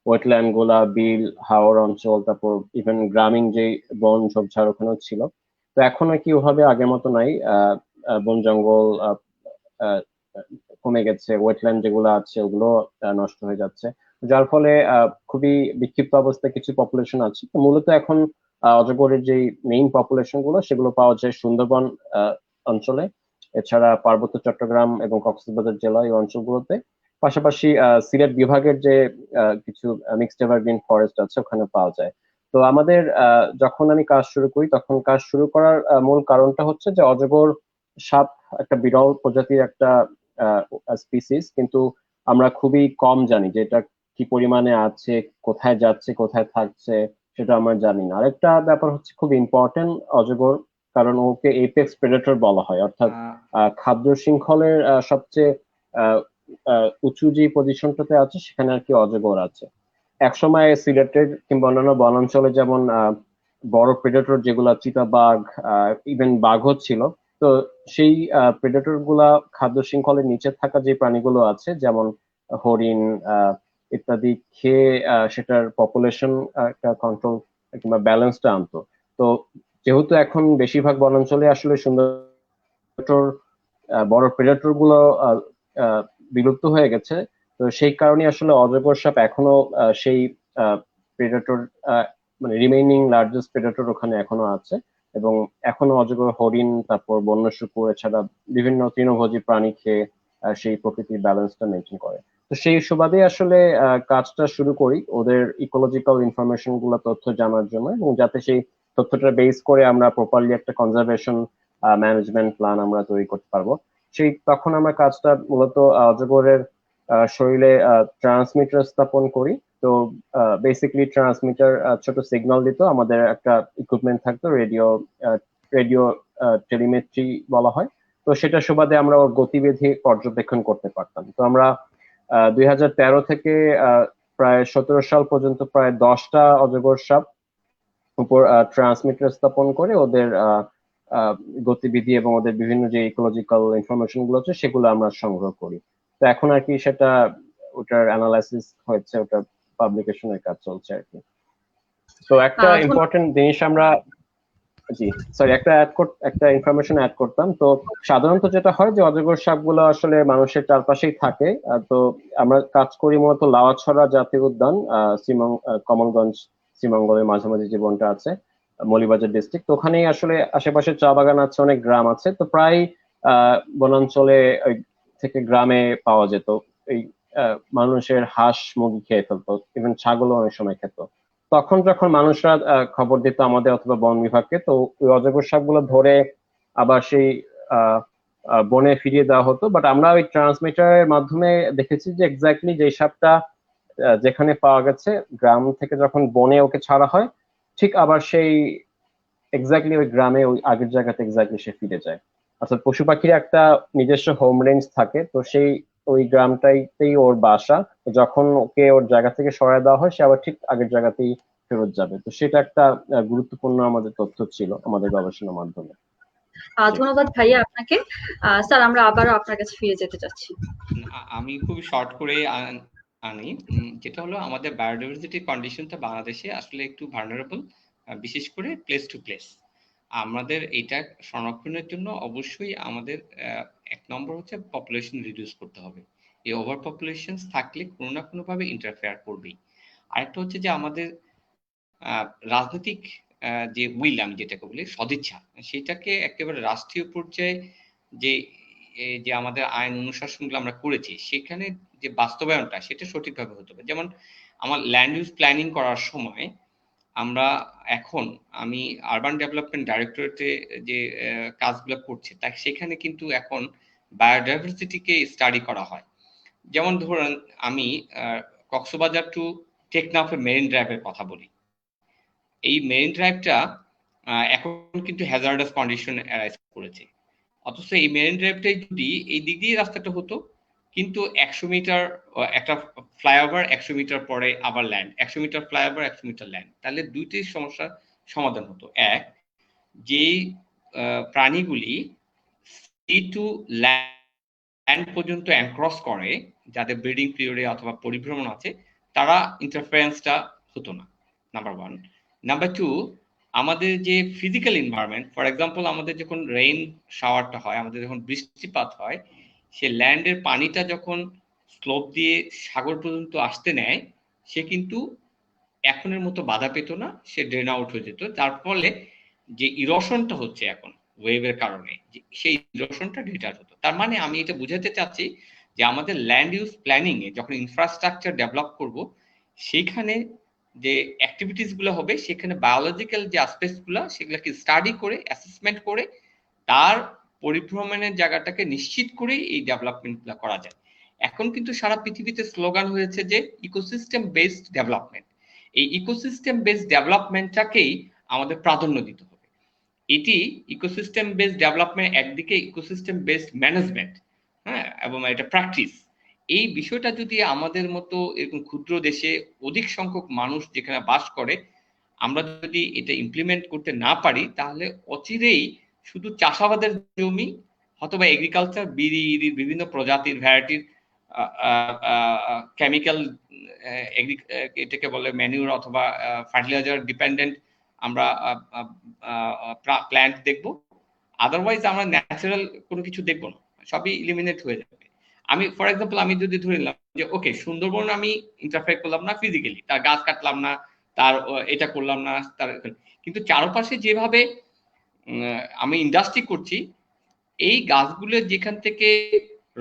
ওয়েটল্যান্ড গুলা, বিল, হাওর অঞ্চল, তারপর ইভেন গ্রামীণ যে বন ঝোপঝাড় ওখানেও ছিল। তো এখন আর কি ওভাবে আগের মতো নাই, বন জঙ্গল কমে গেছে, ওয়েটল্যান্ড যেগুলো আছে ওগুলো নষ্ট হয়ে যাচ্ছে, যার ফলে খুবই বিক্ষিপ্ত অবস্থায় কিছু পপুলেশন আছে। তো মূলত এখন অজগরের যে মেইন পপুলেশন গুলো সেগুলো পাওয়া যায় সুন্দরবন অঞ্চলে, এছাড়া পার্বত্য চট্টগ্রাম এবং কক্সবাজার জেলা এই অঞ্চলগুলোতে, পাশাপাশি সিলেট বিভাগের যে কিছু মিক্সড এভারগ্রিন ফরেস্ট আছে ওখানে পাওয়া যায়। তো আমাদের যখন আমি কাজ শুরু করি, তখন কাজ শুরু করার মূল কারণটা হচ্ছে যে অজগর সাপ একটা বিরল প্রজাতির একটা স্পিসিস, কিন্তু আমরা খুবই কম জানি যে এটা কি পরিমাণে আছে, কোথায় যাচ্ছে, কোথায় থাকছে, সেটা আমরা জানি না। আরেকটা ব্যাপার হচ্ছে খুব ইম্পর্টেন্ট অজগর, কারণ ওকে এপেক্স প্রেডেটর বলা হয়, অর্থাৎ খাদ্য শৃঙ্খলের সবচেয়ে উঁচু যে পজিশনটাতে আছে সেখানে আর কি অজগর আছে। একসময় সিলেটের কিংবা অন্যান্য বনাঞ্চলে যেমন বড় প্রেডেটর যেগুলা চিতাবাঘ, ইভেন বাঘও ছিল। তো সেই প্রেডেটর গুলা খাদ্য শৃঙ্খলের নিচে থাকা যে প্রাণীগুলো আছে যেমন হরিণ ইত্যাদি খেয়ে সেটার পপুলেশন একটা কন্ট্রোল কিংবা ব্যালেন্সটা আনতো। তো যেহেতু এখন বেশিরভাগ বনাঞ্চলে আসলে সুন্দর বড় প্রেডেটর গুলো বিলুপ্ত হয়ে গেছে, তো সেই কারণে আসলে অজগর সাপ এখনো সেই প্রেডেটর, মানে রিমেইনিং লার্জেস্ট প্রেডেটর ওখানে এখনো আছে, এবং এখনো অজগর হরিণ, তারপর বন্য শুকুর, এছাড়া বিভিন্ন তৃণভোজী প্রাণী খেয়ে সেই প্রকৃতির ব্যালেন্সটা মেনটেন করে। তো সেই সুবাদে আসলে কাজটা শুরু করি ওদের ইকোলজিক্যাল ইনফরমেশন গুলো, তথ্য জানার জন্য, এবং যাতে সেই তথ্যটা বেস করে আমরা প্রপারলি একটা কনজারভেশন ম্যানেজমেন্ট প্ল্যান আমরা তৈরি করতে পারবো। সেই তখন আমরা কাজটা মূলত অজগরের শরীরে ট্রান্সমিটার স্থাপন করি। তো বেসিক্যালি ট্রান্সমিটার ছোট সিগন্যাল দিত, আমাদের একটা ইকুইপমেন্ট থাকতো, রেডিও রেডিও টেলিমেট্রি বলা হয়। তো সেটা সুবাদে আমরা ওর গতিবিধি পর্যবেক্ষণ করতে পারতাম। তো আমরা 2013 থেকে প্রায় 17 সাল পর্যন্ত প্রায় 10টা অজগর সাপ উপর ট্রান্সমিটার স্থাপন করে ওদের গতিবিধি এবং ওদের বিভিন্ন যে ইকোলজিক্যাল ইনফরমেশন গুলো আছে সেগুলো আমরা সংগ্রহ করি। তো এখন আর কি সেটা ওটার অ্যানালাইসিস হয়েছে, ওটার পাবলিকেশনের কাজ চলছে আর কি। তো একটা ইম্পর্টেন্ট জিনিস আমরা, জি সরি, একটা ইনফরমেশন অ্যাড করতাম। তো সাধারণত যেটা হয় যে অজগর সাপগুলো আসলে মানুষের চারপাশেই থাকে। তো আমরা কাজ করি মূলত লাউয়াছড়া জাতীয় উদ্যান, কমলগঞ্জ শ্রীমঙ্গলের মাঝামাঝি যে বনটা আছে, মৌলভীবাজার ডিস্ট্রিক্ট, ওখানেই আসলে আশেপাশে চা বাগান আছে, অনেক গ্রাম আছে। তো প্রায় বনাঞ্চলে থেকে গ্রামে পাওয়া যেত এই মানুষের হাঁস মুরগি খেয়ে ফেলতো, ইভেন ছাগলও অনেক সময় খেত। তখন যখন মানুষরা খবর দিত আমাদের অথবা বন বিভাগকে, তো ওই অজগর সাপগুলো ধরে আবার সেই বনে ফিরিয়ে দেওয়া হতো। বাট আমরা ওই ট্রান্সমিটারের মাধ্যমে দেখেছি যে এক্স্যাক্টলি যে সাপটা যেখানে পাওয়া গেছে গ্রাম থেকে যখন বনে ওকে ছাড়া হয়, ঠিক আবার সেই এক্স্যাক্টলি ওই গ্রামে ওই আগের জায়গাতে এক্স্যাক্টলি সে ফিরে যায়। অর্থাৎ পশু পাখির একটা নিজস্ব হোম রেঞ্জ থাকে, তো সেই ওই গ্রামটাইতেই ওর বাসা, যখন ওকে ওর জায়গা থেকে সরায় দেওয়া হয় সে আবার ঠিক আগের জায়গাতেই ফেরত যাবে। তো সেটা একটা গুরুত্বপূর্ণ আমাদের তথ্য ছিল আমাদের গবেষণার মাধ্যমে। ধন্যবাদ ভাইয়া আপনাকে। স্যার, আমরা আবারও আপনার কাছে ফিরে যেতে চাচ্ছি। আমি খুব শর্ট করে আনি, যেটা হলো আমাদের বায়োডাইভার্সিটি কন্ডিশনটা বাংলাদেশে আসলে একটু ভালনারেবল, বিশেষ করে প্লেস টু প্লেস। আমাদের এটা সংরক্ষণের জন্য অবশ্যই আমাদের এক নম্বর হচ্ছে পপুলেশন রিডিউস করতে হবে। এই ওভার পপুলেশন থাকলে কোনো না কোনো ভাবে ইন্টারফেয়ার করবেই। আরেকটা হচ্ছে যে আমাদের রাজনৈতিক যে উইল, আমি যেটাকে বলি সদিচ্ছা, সেটাকে একেবারে রাষ্ট্রীয় পর্যায়ে যে যে আমাদের আইন অনুশাসনগুলো আমরা করেছি, সেখানে যে বাস্তবায়নটা সেটা সঠিকভাবে হতে হবে। যেমন আমার ল্যান্ড ইউজ প্ল্যানিং করার সময় আমরা এখন, আমি আরবান ডেভেলপমেন্ট ডাইরেক্টরেটে যে কাজগুলো করছে, তা সেখানে কিন্তু এখন বায়োডাইভার্সিটিকে স্টাডি করা হয়। যেমন ধরুন আমি কক্সবাজার টু টেকনাফের মেরিন ড্রাইভের কথা বলি। এই মেরিন ড্রাইভটা এখন কিন্তু হ্যাজার্ডাস কন্ডিশন অ্যারাইজ করেছে। অথচ এই মেরিন ড্রাইভটাই যদি এই দিক দিয়ে রাস্তাটা হতো, কিন্তু 100 মিটার একটা ফ্লাইওভার, 100 মিটার পরে আবার land, 100 metre flyover, 100 metre land, তাহলে দুইটি সমস্যার সমাধান হতো। এক, যেই প্রাণীগুলি সি টু ল্যান্ড পর্যন্ত অ্যানক্রস করে, যাদের ব্রিডিং পিরিয়ডে অথবা পরিভ্রমণ আছে, তারা ইন্টারফারেন্সটা হতো না, নাম্বার ওয়ান। নাম্বার টু, আমাদের যে ফিজিক্যাল এনভায়রনমেন্ট, ফর এক্সাম্পল আমাদের যখন রেইন শাওয়ারটা হয়, আমাদের যখন বৃষ্টিপাত হয়, সে ল্যান্ডের পানিটা যখন স্লোপ দিয়ে সাগর পর্যন্ত আসতে নেয়, সে কিন্তু এখনের মতো বাধা পেত না, সে ড্রেন আউট হয়ে যেত। তার ফলে যে ইরোশনটা হচ্ছে এখন ওয়েভের কারণে, সেই ইরোশনটা ডিটার হতো। তার মানে আমি এটা বুঝাতে চাচ্ছি যে আমাদের ল্যান্ড ইউজ প্ল্যানিং এ যখন ইনফ্রাস্ট্রাকচার ডেভেলপ করব, সেইখানে যে অ্যাক্টিভিটিস গুলো হবে, সেখানে বায়োলজিক্যাল যে অ্যাসপেক্টস গুলো, সেগুলোকে স্টাডি করে, অ্যাসেসমেন্ট করে, তার পরিভ্রমণের জায়গাটাকে নিশ্চিত করে এই ডেভেলপমেন্ট গুলো করা যায়। এখন কিন্তু সারা পৃথিবীতে স্লোগান হয়েছে যে ইকোসিস্টেম বেসড ডেভেলপমেন্ট। এই ইকোসিস্টেম বেসড ডেভেলপমেন্টটাকেই আমাদের প্রাধান্য দিতে হবে। এটি ইকোসিস্টেম বেসড ডেভেলপমেন্ট, একদিকে ইকোসিস্টেম বেসড ম্যানেজমেন্ট, হ্যাঁ, এবং এটা প্র্যাকটিস। এই বিষয়টা যদি আমাদের মতো এরকম ক্ষুদ্র দেশে অধিক সংখ্যক মানুষ যেখানে বাস করে, আমরা যদি এটা ইমপ্লিমেন্ট করতে না পারি, তাহলে অচিরেই শুধু চাষাবাদের জমি অথবা এগ্রিকালচার, বিভিন্ন প্রজাতির ভ্যারাইটির কেমিক্যাল, এটাকে বলে ম্যানিউর অথবা ফার্টিলাইজার ডিপেন্ডেন্ট আমরা প্ল্যান্ট দেখবো। আদারওয়াইজ আমরা ন্যাচারাল কোনো কিছু দেখবো না, সবই ইলিমিনেট হয়ে যাবে। আমি ফর এক্সাম্পল আমি যদি ধরে নিলাম যে ওকে, সুন্দরবন আমি ইন্টারফেয়ার করলাম না ফিজিক্যালি, তার গাছ কাটলাম না, তার এটা করলাম না, তার, কিন্তু চারপাশে যেভাবে আমি ইন্ডাস্ট্রি করছি, এই গাছগুলো যেখান থেকে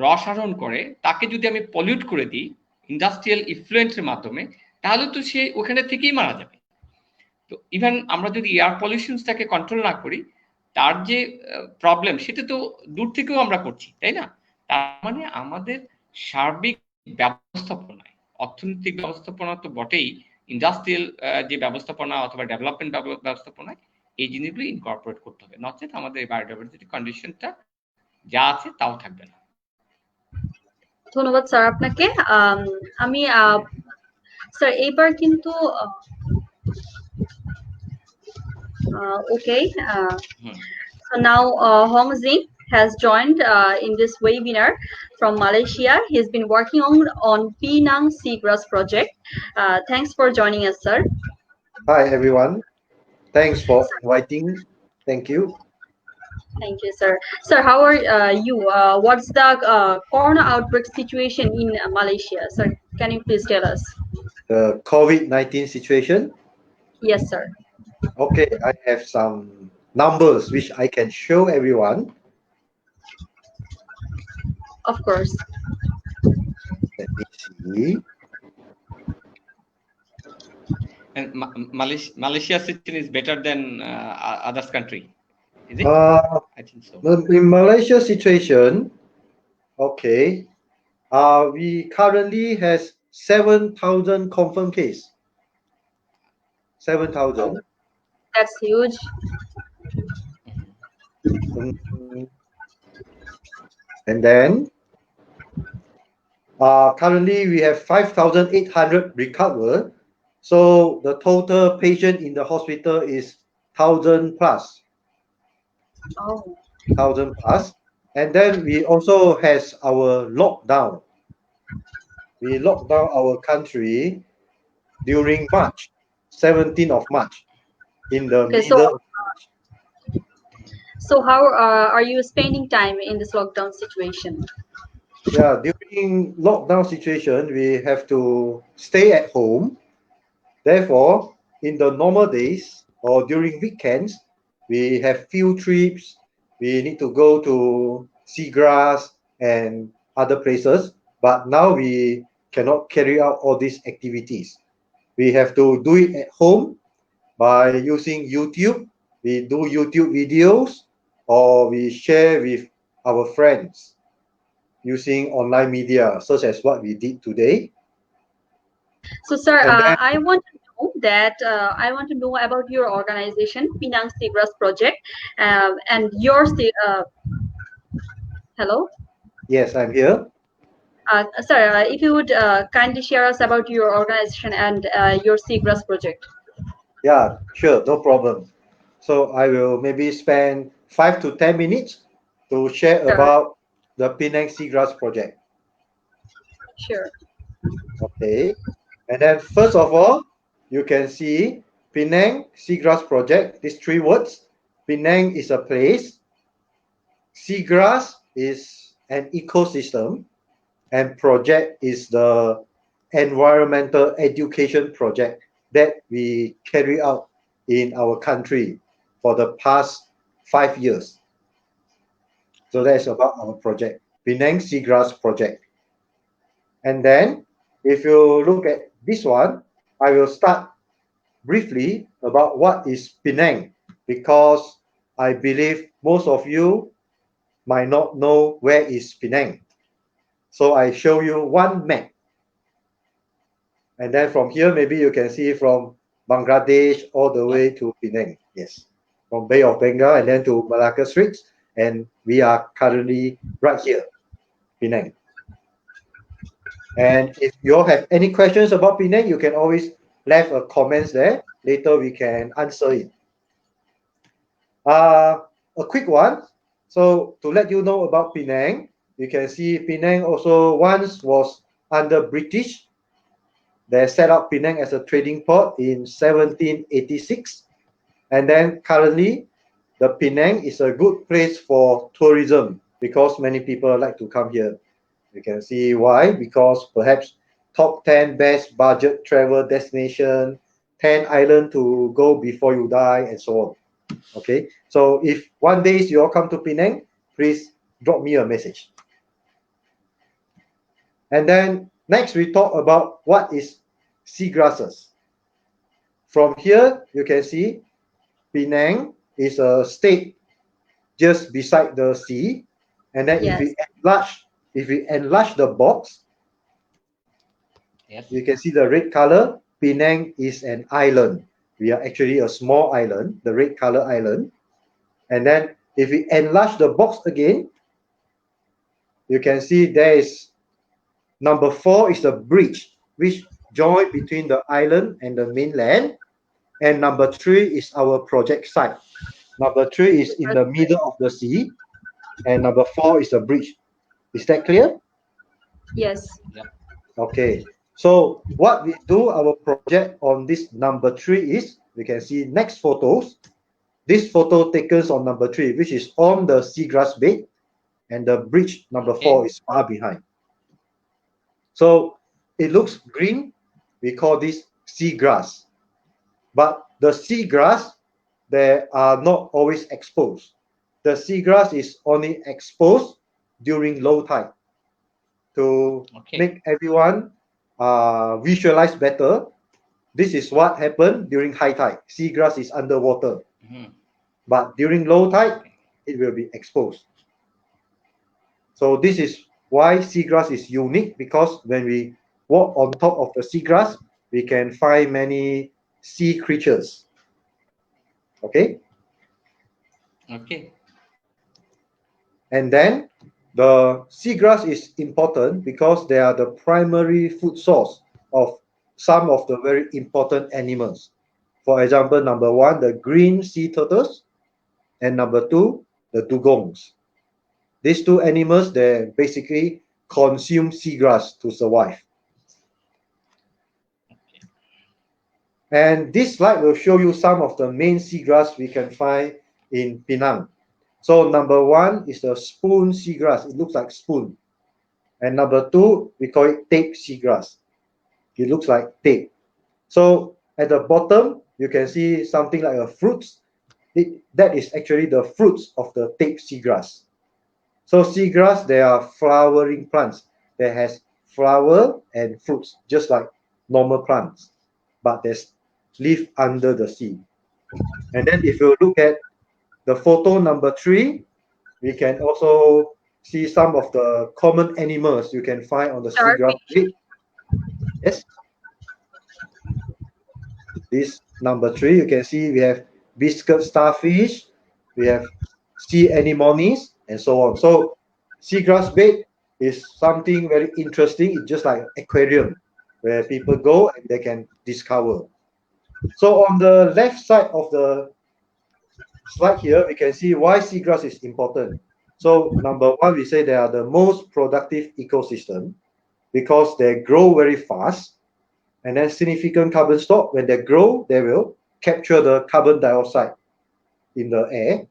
রস আহরণ করে, তাকে যদি আমি পলিউট করে দিই ইন্ডাস্ট্রিয়াল ইনফ্লুয়েন্সের মাধ্যমে, তাহলে তো সে ওখানে থেকেই মারা যাবে। তো ইভেন আমরা যদি এয়ার পলিউশনটাকে কন্ট্রোল না করি, তার যে প্রবলেম, সেটা তো দূর থেকেও আমরা করছি, তাই না? তার মানে আমাদের সার্বিক ব্যবস্থাপনায়, অর্থনৈতিক ব্যবস্থাপনা তো বটেই, ইন্ডাস্ট্রিয়াল যে ব্যবস্থাপনা অথবা ডেভেলপমেন্ট ব্যবস্থাপনায় এই জিনিসগুলো ইনকর্পোরেট করতে হবে, নচেত আমাদের এই বায়োডাইভার্সিটি কন্ডিশনটা যা আছে তাও থাকবে না। ধন্যবাদ স্যার আপনাকে। আমি স্যার এইবার কিন্তু okay, so now Hong Jing has joined in this webinar from Malaysia. He's been working on Penang Seagrass project. Thanks for joining us, sir. Hi everyone, thanks for inviting. Thank you. Thank you, sir. Sir, how are you? What's the corona outbreak situation in Malaysia, sir? Can you please tell us? The COVID-19 situation? Yes, sir. Okay, I have some numbers which I can show everyone. Of course. Let me see. And Malaysia situation is better than others country, is it? I think so. In Malaysia situation, okay, we currently has 7,000 confirmed case. 7,000. That's huge. And then currently we have 5,800 recovered. So the total patient in the hospital is 1,000 plus. Oh. 1,000 plus. And then we also has our lockdown. we locked down our country during March, 17th of March, in the Okay, middle of March. so how are you spending time in this lockdown situation? Yeah, during lockdown situation, we have to stay at home. Therefore, in the normal days or during weekends, we have field trips. We need to go to seagrass and other places. But now we cannot carry out all these activities. We have to do it at home by using YouTube. We do YouTube videos or we share with our friends using online media, such as what we did today. So, sir, And then, I want to know about your organization, Penang Seagrass Project, and your hello, yes, I'm here. sir. If you would kindly share us about your organization and your Seagrass project. Yeah, sure, no problem. So I will maybe spend 5 to 10 minutes to share Sure, about the Penang Seagrass project. sure. Okay. And then first of all, you can see Penang Seagrass project, these three words. Penang is a place, seagrass is an ecosystem, and project is the environmental education project that we carry out in our country for the past 5 years. So that's about our project, Penang Seagrass Project. And then if you look at this one, I will start briefly about what is Penang, because I believe most of you might not know where is Penang. So I show you one map. And then from here, maybe you can see from Bangladesh all the way to Penang. Yes, from Bay of Bengal and then to Malacca Straits. And we are currently right here, Penang. And if you all have any questions about Penang, you can always leave a comments there. Later we can answer it. A quick one. So to let you know about Penang, you can see Penang also once was under British. They set up Penang as a trading port in 1786. And then currently, the Penang is a good place for tourism because many people like to come here. You can see why, because perhaps top 10 best budget travel destination, 10 island to go before you die, and so on. Okay, so if one day you all come to Penang, please drop me a message. And then next we talk about what is seagrasses. From here, you can see Penang is a state just beside the sea. And then Yes. if we enlarge the box, Yes. you can see the red color. Penang is an island. We are actually a small island, the red color island. And then if we enlarge the box again, you can see there is number 4 is the bridge which join between the island and the mainland. And number 3 is our project site. Number 3 is in the middle of the sea. And number 4 is the bridge. Is that clear? Yes. Yep. Okay. So what we do, our project on this number 3 is, we can see next photos. This photo taken on number 3, which is on the seagrass bed, and the bridge number 4 is far behind. So it looks green. We call this seagrass. But the seagrass, they are not always exposed. The seagrass is only exposed during low tide. To make everyone visualize better, this is what happened during high tide. Seagrass is underwater. But during low tide, it will be exposed. So this is why seagrass is unique, because when we walk on top of the seagrass, we can find many sea creatures. Okay? Okay. And then the seagrass is important because they are the primary food source of some of the very important animals. For example, number 1, the green sea turtles, and number 2, the dugongs. These two animals, they basically consume seagrass to survive. And this slide will show you some of the main seagrass we can find in Penang. So number one is the spoon seagrass. It looks like spoon. And number two, we call it tape seagrass. It looks like tape. So at the bottom, you can see something like a fruits. That is actually the fruits of the tape seagrass. So seagrass, they are flowering plants that has flower and fruits, just like normal plants, but there's live under the sea. And then if you look at the photo number 3, we can also see some of the common animals you can find on the seagrass bed. Yes. This number 3, you can see we have biscuit starfish, we have sea anemones, and so on. So seagrass bed is something very interesting. It's just like an aquarium where people go and they can discover. So on the left side of the slide here, we can see why seagrass is important. So number one, we say they are the most productive ecosystem because they grow very fast, and then significant carbon stock. When they grow, they will capture the carbon dioxide in the air.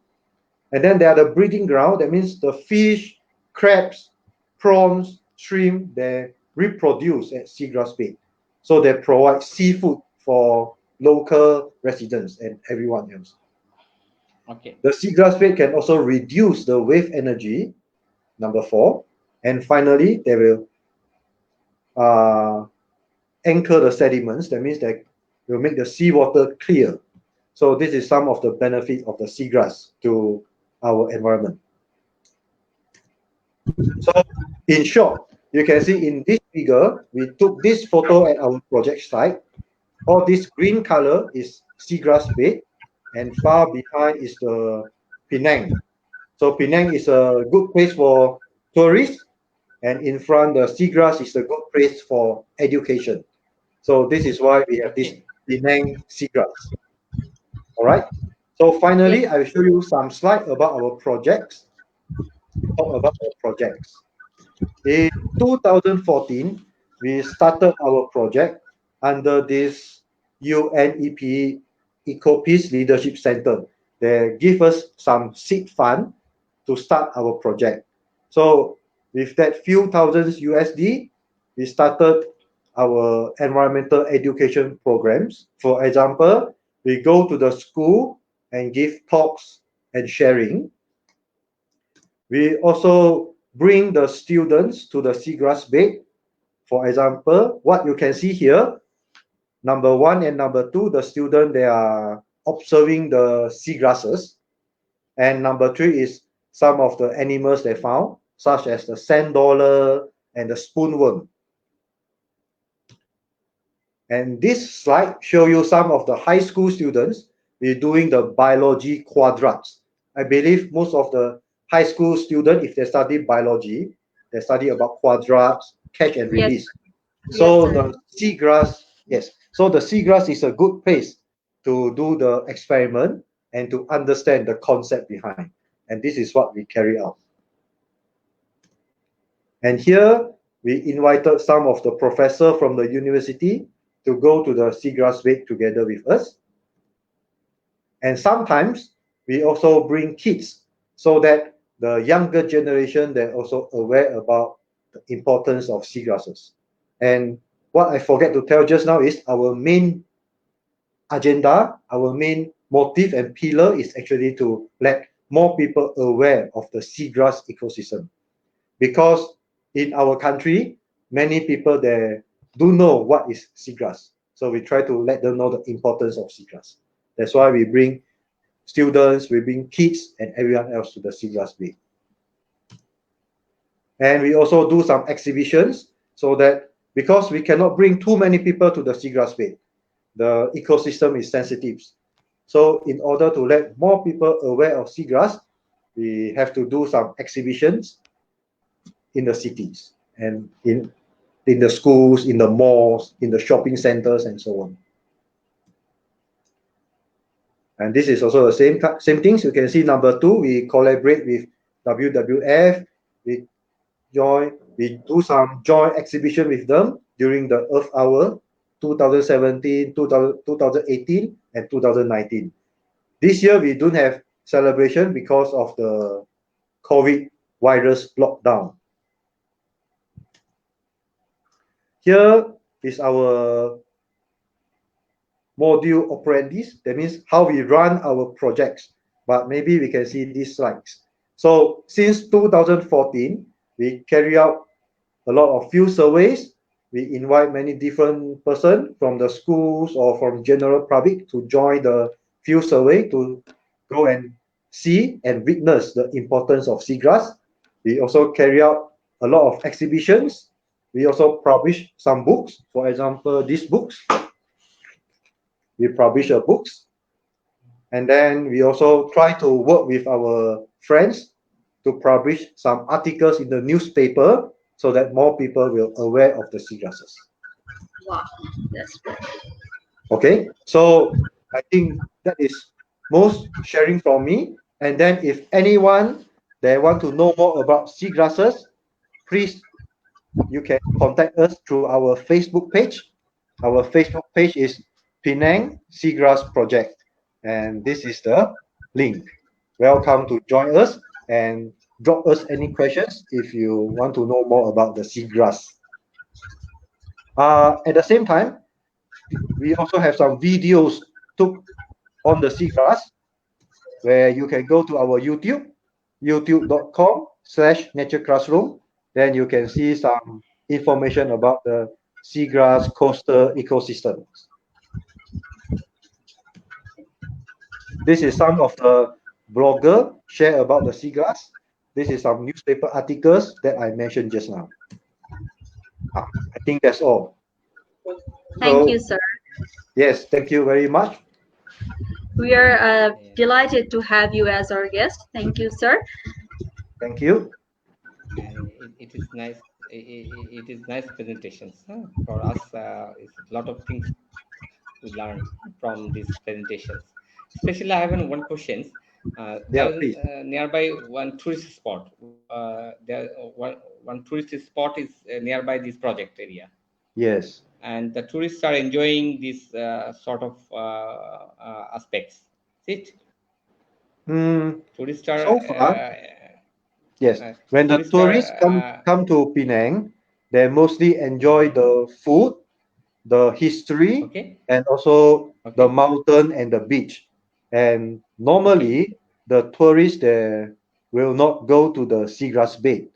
And then they are the breeding ground. That means the fish, crabs, prawns, shrimp, they reproduce at seagrass bed. So they provide seafood for local residents and everyone else. Okay. The seagrass bed can also reduce the wave energy, number 4. And finally, they will anchor the sediments. That means they will make the seawater clear. So this is some of the benefit of the seagrass to our environment. So in short, you can see in this figure, we took this photo at our project site. All this green color is seagrass bed, and far behind is the Penang. So Penang is a good place for tourists, and in front the seagrass is a good place for education. So this is why we have this Penang seagrass. All right. So finally, I will show you some slides about our projects. Talk about our projects. In 2014, we started our project under this UNEP EcoPeace Leadership Center. They give us some seed fund to start our project. So with that few thousands USD, we started our environmental education programs. For example, we go to the school and give talks and sharing. We also bring the students to the seagrass bed. For example, what you can see here, number 1 and number 2, the student, they are observing the seagrasses. And number 3 is some of the animals they found, such as the sand dollar and the spoonworm. And this slide show you some of the high school students. We're doing the biology quadrats. I believe most of the high school students, if they study biology, they study about quadrats, catch and release. Yes. So yes, the seagrass, yes. So the seagrass is a good place to do the experiment and to understand the concept behind. And this is what we carry out. And here we invited some of the professors from the university to go to the seagrass bed together with us. And sometimes we also bring kids so that the younger generation, they're also aware about the importance of seagrasses. And what I forget to tell just now is our main agenda, our main motive and pillar is actually to let more people aware of the seagrass ecosystem. Because in our country, many people they do know what is seagrass. So we try to let them know the importance of seagrass. That's why we bring students, we bring kids and everyone else to the seagrass bed. And we also do some exhibitions so that because we cannot bring too many people to the seagrass bed, the ecosystem is sensitive. So in order to let more people aware of seagrass, we have to do some exhibitions in the cities and in the schools, in the malls, in the shopping centers, and so on. And this is also the same things. You can see number 2, we collaborate with WWF. We do some joint exhibition with them during the Earth Hour 2017, 2018, and 2019. This year we don't have celebration because of the COVID virus lockdown. Here is our module operandis. That means how we run our projects. But maybe we can see these slides. So since 2014, we carry out a lot of field surveys. We invite many different persons from the schools or from general public to join the field survey to go and see and witness the importance of seagrass. We also carry out a lot of exhibitions. We also publish some books. For example, these books. We publish books. And then we also try to work with our friends to publish some articles in the newspaper so that more people will aware of the seagrasses. Wow, that's great. Okay, so I think that is most sharing from me. And then if anyone they want to know more about seagrasses, please you can contact us through our Facebook page. Our Facebook page is Penang Seagrass Project, and this is the link. Welcome to join us and drop us any questions if you want to know more about the seagrass. At the same time, we also have some videos took on the seagrass where you can go to our YouTube, youtube.com/natureclassroom. Then you can see some information about the seagrass coastal ecosystems. This is some of the blogger share about the seagrass. This is some newspaper articles that I mentioned just now. I think that's all. Thank you, sir. Yes, thank you very much. We are delighted to have you as our guest. Thank you, sir. Thank you. And it is nice. It is nice presentations for us. It's a lot of things we learn from these presentations. Especially, I have one question. Please. Nearby one tourist spot. One tourist spot is nearby this project area. Yes. And the tourists are enjoying these sort of aspects. Is it? Tourists are. So far, yes. When the tourists come to Penang, they mostly enjoy the food, the history, okay, and also the mountain and the beach. And normally, the tourists there will not go to the seagrass bed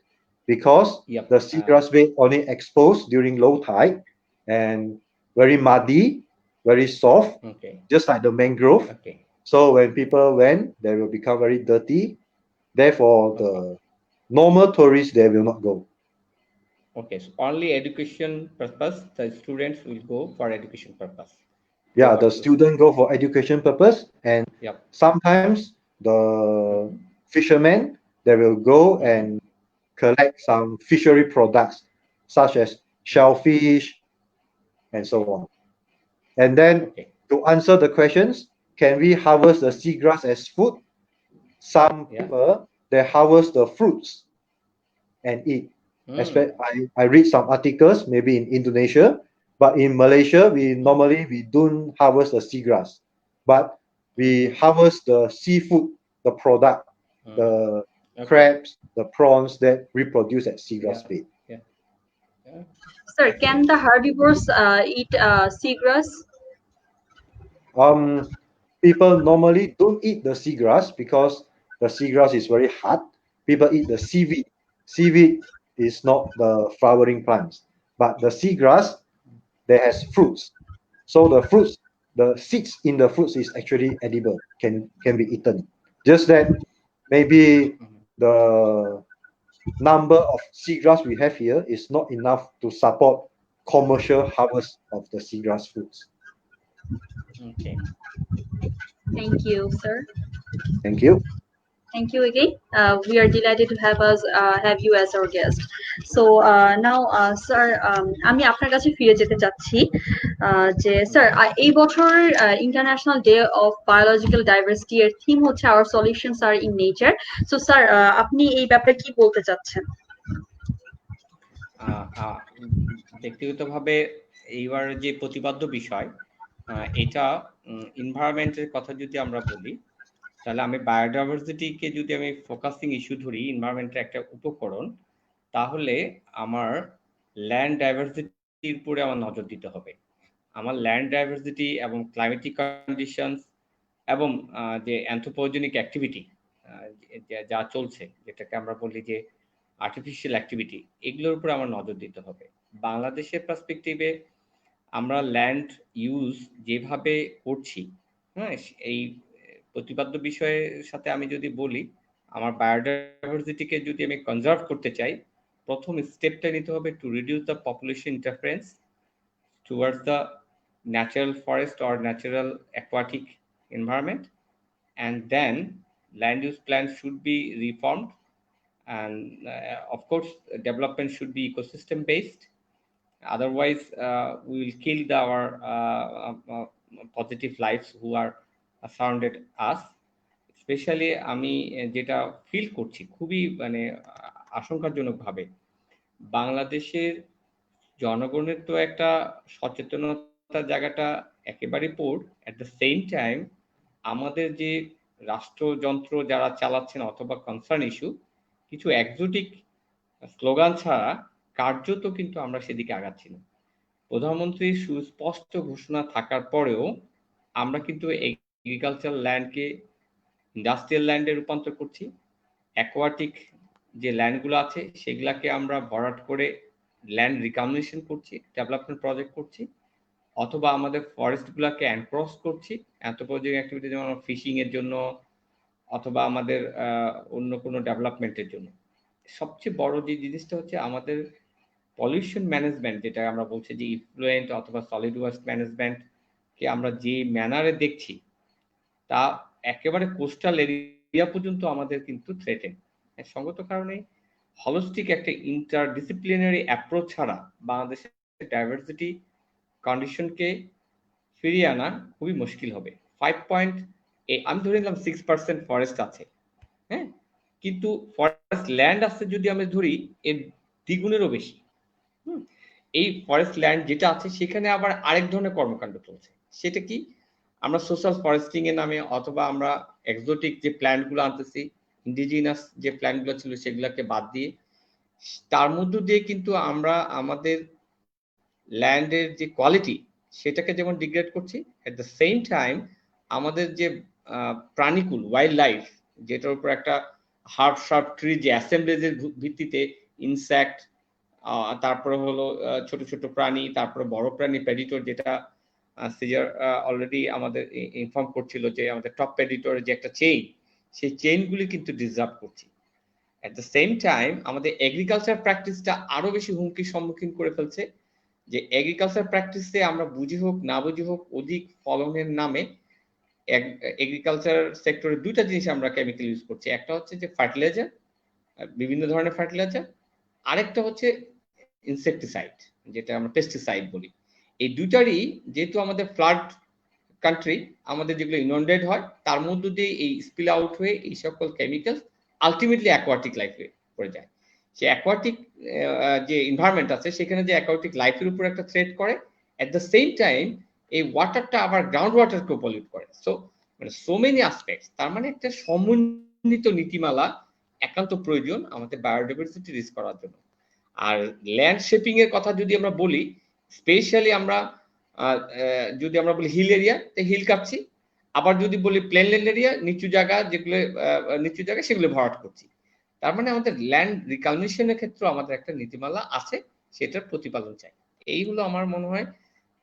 because the seagrass bed only exposed during low tide and very muddy, very soft, just like the mangrove. So when people went, they will become very dirty. Therefore, the normal tourists they will not go. Okay, so only education purpose, the students will go for education purpose. Yeah, the student go for education purpose, and sometimes the fishermen they will go and collect some fishery products such as shellfish and so on. And then to answer the questions, can we harvest the seagrass as food? Some people they harvest the fruits and eat. I read some articles maybe in Indonesia, but in Malaysia we normally don't harvest the seagrass, but we harvest the seafood, the product, the crabs, the prawns that reproduce at seagrass bed. Sir, can the herbivores eat seagrass? People normally don't eat the seagrass because the seagrass is very hard. People eat the seaweed. Seaweed is not the flowering plants, but the seagrass there has fruits. So the fruits, the seeds in the fruits is actually edible, can be eaten. Just that maybe the number of seagrass we have here is not enough to support commercial harvest of the seagrass fruits. Okay. Thank you, sir. Thank you. Thank you again. We are delighted to have you as our guest. So now, sir, আমি আপনার কাছে ফিরে যেতে চাচ্ছি যে sir এই বছর international day of biological diversity এর থিম হচ্ছে our solutions are in nature. So sir আপনি এই ব্যাপারে কি বলতে চাচ্ছেন? ব্যক্তিগতভাবে এইবার যে প্রতিপাদ্য বিষয় এটা এনভায়রনমেন্টের কথা যদি আমরা বলি, তাহলে আমি বায়োডাইভার্সিটিকে যদি আমি ফোকাসিং ইস্যু ধরি, এনভায়রনমেন্টের একটা উপকরণ, তাহলে আমার ল্যান্ড ডাইভার্সিটির উপরে আমার নজর দিতে হবে। আমার ল্যান্ড ডাইভার্সিটি এবং ক্লাইমেটিক কন্ডিশনস এবং যে অ্যানথ্রোপোজেনিক অ্যাক্টিভিটি যা চলছে, যেটাকে আমরা বলি যে আর্টিফিশিয়াল অ্যাক্টিভিটি, এগুলোর উপর আমার নজর দিতে হবে। বাংলাদেশের পার্সপেক্টিভে আমরা ল্যান্ড ইউজ যেভাবে করছি, হ্যাঁ, এই প্রতিপাদ্য বিষয়ের সাথে আমি যদি বলি, আমার বায়োডাইভার্সিটিকে যদি আমি কনজার্ভ করতে চাই, প্রথম স্টেপটা নিতে হবে to reduce the population interference towards the natural forest or natural aquatic environment, and then land use plans should be reformed, and of course development should be ecosystem based. Otherwise we will kill our positive lives who are surrounded us. Specially আমি যেটা feel করছি খুবই মানে আশঙ্কাজনক ভাবে, বাংলাদেশের জনগণের তো একটা সচেতনতার জায়গাটা একেবারে পোর, অ্যাট দ্য সেম টাইম আমাদের যে রাষ্ট্রযন্ত্র যারা চালাচ্ছেন অথবা কনসার্ন ইস্যু, কিছু এক্সোটিক স্লোগান ছাড়া কার্যত কিন্তু আমরা সেদিকে আগাচ্ছি না। প্রধানমন্ত্রীর সুস্পষ্ট ঘোষণা থাকার পরেও আমরা কিন্তু এগ্রিকালচার ল্যান্ডকে ইন্ডাস্ট্রিয়াল ল্যান্ডে রূপান্তর করছি, অ্যাকোয়াটিক যে ল্যান্ডগুলো আছে সেগুলাকে আমরা ভরাট করে ল্যান্ড রিকগনিশন করছি, ডেভেলপমেন্ট প্রজেক্ট করছি, অথবা আমাদের ফরেস্টগুলোকে এনক্রস করছি অ্যানথ্রোপোজেনিক অ্যাক্টিভিটি, যেমন ফিশিং এর জন্য অথবা আমাদের অন্য কোনো ডেভেলপমেন্টের জন্য। সবচেয়ে বড় যে জিনিসটা হচ্ছে আমাদের পলিউশন ম্যানেজমেন্ট, যেটা আমরা বলছি যে ইফ্লুয়েন্ট অথবা সলিড ওয়েস্ট ম্যানেজমেন্টকে আমরা যে ম্যানারে দেখছি, তা একেবারে কোস্টাল এরিয়া পর্যন্ত আমাদের কিন্তু থ্রেটেন। সঙ্গত কারণে হলিস্টিক একটা ইন্টারডিসিপ্লিনারি অ্যাপ্রোচ ছাড়া বাংলাদেশের ডাইভার্সিটি কন্ডিশনকে ফিরিয়ে আনা খুবই মুশকিল হবে। 5 আমি ধরে নিলাম 6% ফরেস্ট আছে, হ্যাঁ, কিন্তু ফরেস্ট ল্যান্ড আছে যদি আমি ধরি এর দ্বিগুণেরও বেশি। এই ফরেস্ট ল্যান্ড যেটা আছে সেখানে আবার আরেক ধরনের কর্মকাণ্ড চলছে। সেটা কি? আমরা সোশ্যাল ফরেস্টিং এর নামে অথবা আমরা এক্সোটিক যে প্ল্যান্টগুলো আনতেছি, ইন্ডিজিনাস যে প্ল্যান্টগুলো ছিল সেগুলোকে বাদ দিয়ে, তার মধ্য দিয়ে কিন্তু আমরা আমাদের ল্যান্ডের যে কোয়ালিটি সেটাকে যেমন ডিগ্রেড করছি, এট দ্য সেম টাইম আমাদের যে প্রাণীকুল ওয়াইল্ড লাইফ, যেটার উপর একটা হার্ব শার্প ট্রি যে অ্যাসেম্বলেজের ভিত্তিতে ইনসেক্ট, তারপরে হলো ছোট ছোট প্রাণী, তারপরে বড় প্রাণী প্রেডিটর, যেটা সিজার অলরেডি আমাদের ইনফর্ম করছিল যে আমাদের টপ প্রেডিটরের যে একটা চেইন, সেই চেইনগুলি কিন্তু ডিজার্ভ করছি। এট দ্য সেম টাইম আমাদের এগ্রিকালচার প্র্যাকটিসটা আরো বেশি হুমকির সম্মুখীন করে ফেলছে, যে এগ্রিকালচার প্র্যাকটিসে আমরা বুঝি হোক না বুঝি হোক অধিক ফলনের নামে এগ্রিকালচার সেক্টরে দুইটা জিনিস আমরা কেমিক্যাল ইউজ করছি। একটা হচ্ছে যে ফার্টিলাইজার, বিভিন্ন ধরনের ফার্টিলাইজার, আরেকটা হচ্ছে ইনসেকটিসাইড, যেটা আমরা পেস্টিসাইড বলি। এই দুইটারই যেহেতু আমাদের ফ্লাড কান্ট্রি, আমাদের যেগুলো ইনন্ডেড হয় তার মধ্য দিয়ে এই স্পিল আউট হয়ে এই সকল কেমিক্যাল আলটিমেটলি অ্যাকোয়াটিক লাইফে পড়ে যায়। সে অ্যাকোয়াটিক যে এনভায়রনমেন্ট আছে সেখানে যে অ্যাকোয়াটিক লাইফের উপর একটা থ্রেট করে, এট দ্য সেম টাইম এই ওয়াটারটা আবার গ্রাউন্ড ওয়াটারকে পলিউট করে। সো মানে সো মেনি অ্যাসপেক্টস। তার মানে একটা সমন্বিত নীতিমালা একান্ত প্রয়োজন আমাদের বায়োডাইভার্সিটি রিস্ক করার জন্য। আর ল্যান্ড শেপিং এর কথা যদি আমরা বলি, স্পেশালি আমরা যদি আমরা বলি হিল এরিয়া, হিল কাটছি, আবার যদি বলি প্লেনল্যান্ড এরিয়া, নিচু জায়গা যেগুলো নিচু জায়গা সেগুলো ভরাট করছি। তার মানে আমাদের ল্যান্ড রিকগনিশনের ক্ষেত্রে আমাদের একটা নীতিমালা আছে, সেটার প্রতিপালন চাই। এই হলো আমার মনে হয়,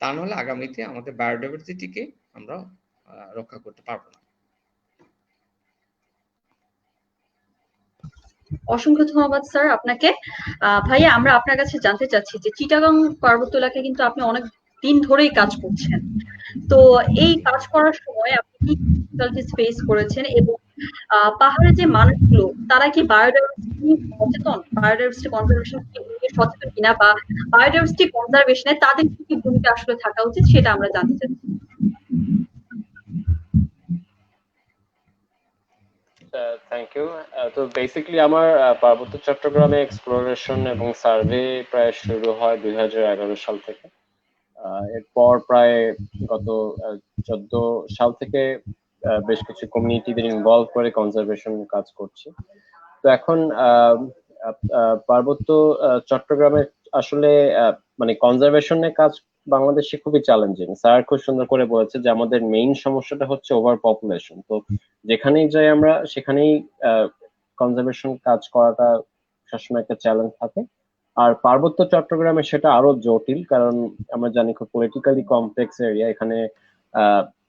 তা নাহলে আগামীতে আমাদের বায়োডাইভার্সিটিকে আমরা রক্ষা করতে পারবো না। অসংখ্য ধন্যবাদ স্যার আপনাকে। ভাইয়া, আমরা আপনার কাছে জানতে চাচ্ছি যে চিটাগাং পার্বত্য এলাকায় কিন্তু আপনি অনেক দিন ধরেই কাজ করছেন, তো এই কাজ করার সময় আপনি কি ডিফিকাল্টিস ফেস করেছেন, এবং পাহাড়ে যে মানুষগুলো তারা কি বায়োডাইভার্সিটি সচেতন, বায়োডাইভার্সিটি কনজারভেশন সচেতন কিনা, বা বায়োডাইভার্সিটি কনজারভেশনে তাদের কি ভূমিকা আসলে থাকা উচিত সেটা আমরা জানতে চাচ্ছি। Thank you. তো বেসিক্যালি আমার পার্বত্য চট্টগ্রামে এক্সপ্লোরেশন এবং সার্ভে প্রায় শুরু হয় 2011 সাল থেকে। এরপর প্রায় গত 14 সাল থেকে বেশ কিছু কমিউনিটিদের ইনভলভ করে কনজারভেশন কাজ করছি। তো এখন পার্বত্য চট্টগ্রামে আসলে মানে কনজারভেশনের কাজ বাংলাদেশে খুবই চ্যালেঞ্জিং। স্যার খুব সুন্দর করে বলেছে যে আমাদের মেইন সমস্যাটা হচ্ছে ওভার পপুলেশন। তো যেখানেই যাই আমরা সেখানেই কনজারভেশন কাজ করাটা সবসময় একটা চ্যালেঞ্জ থাকে। আর পার্বত্য চট্টগ্রামে সেটা আরো জটিল, কারণ আমরা জানি খুব পলিটিক্যালি কমপ্লেক্স এরিয়া। এখানে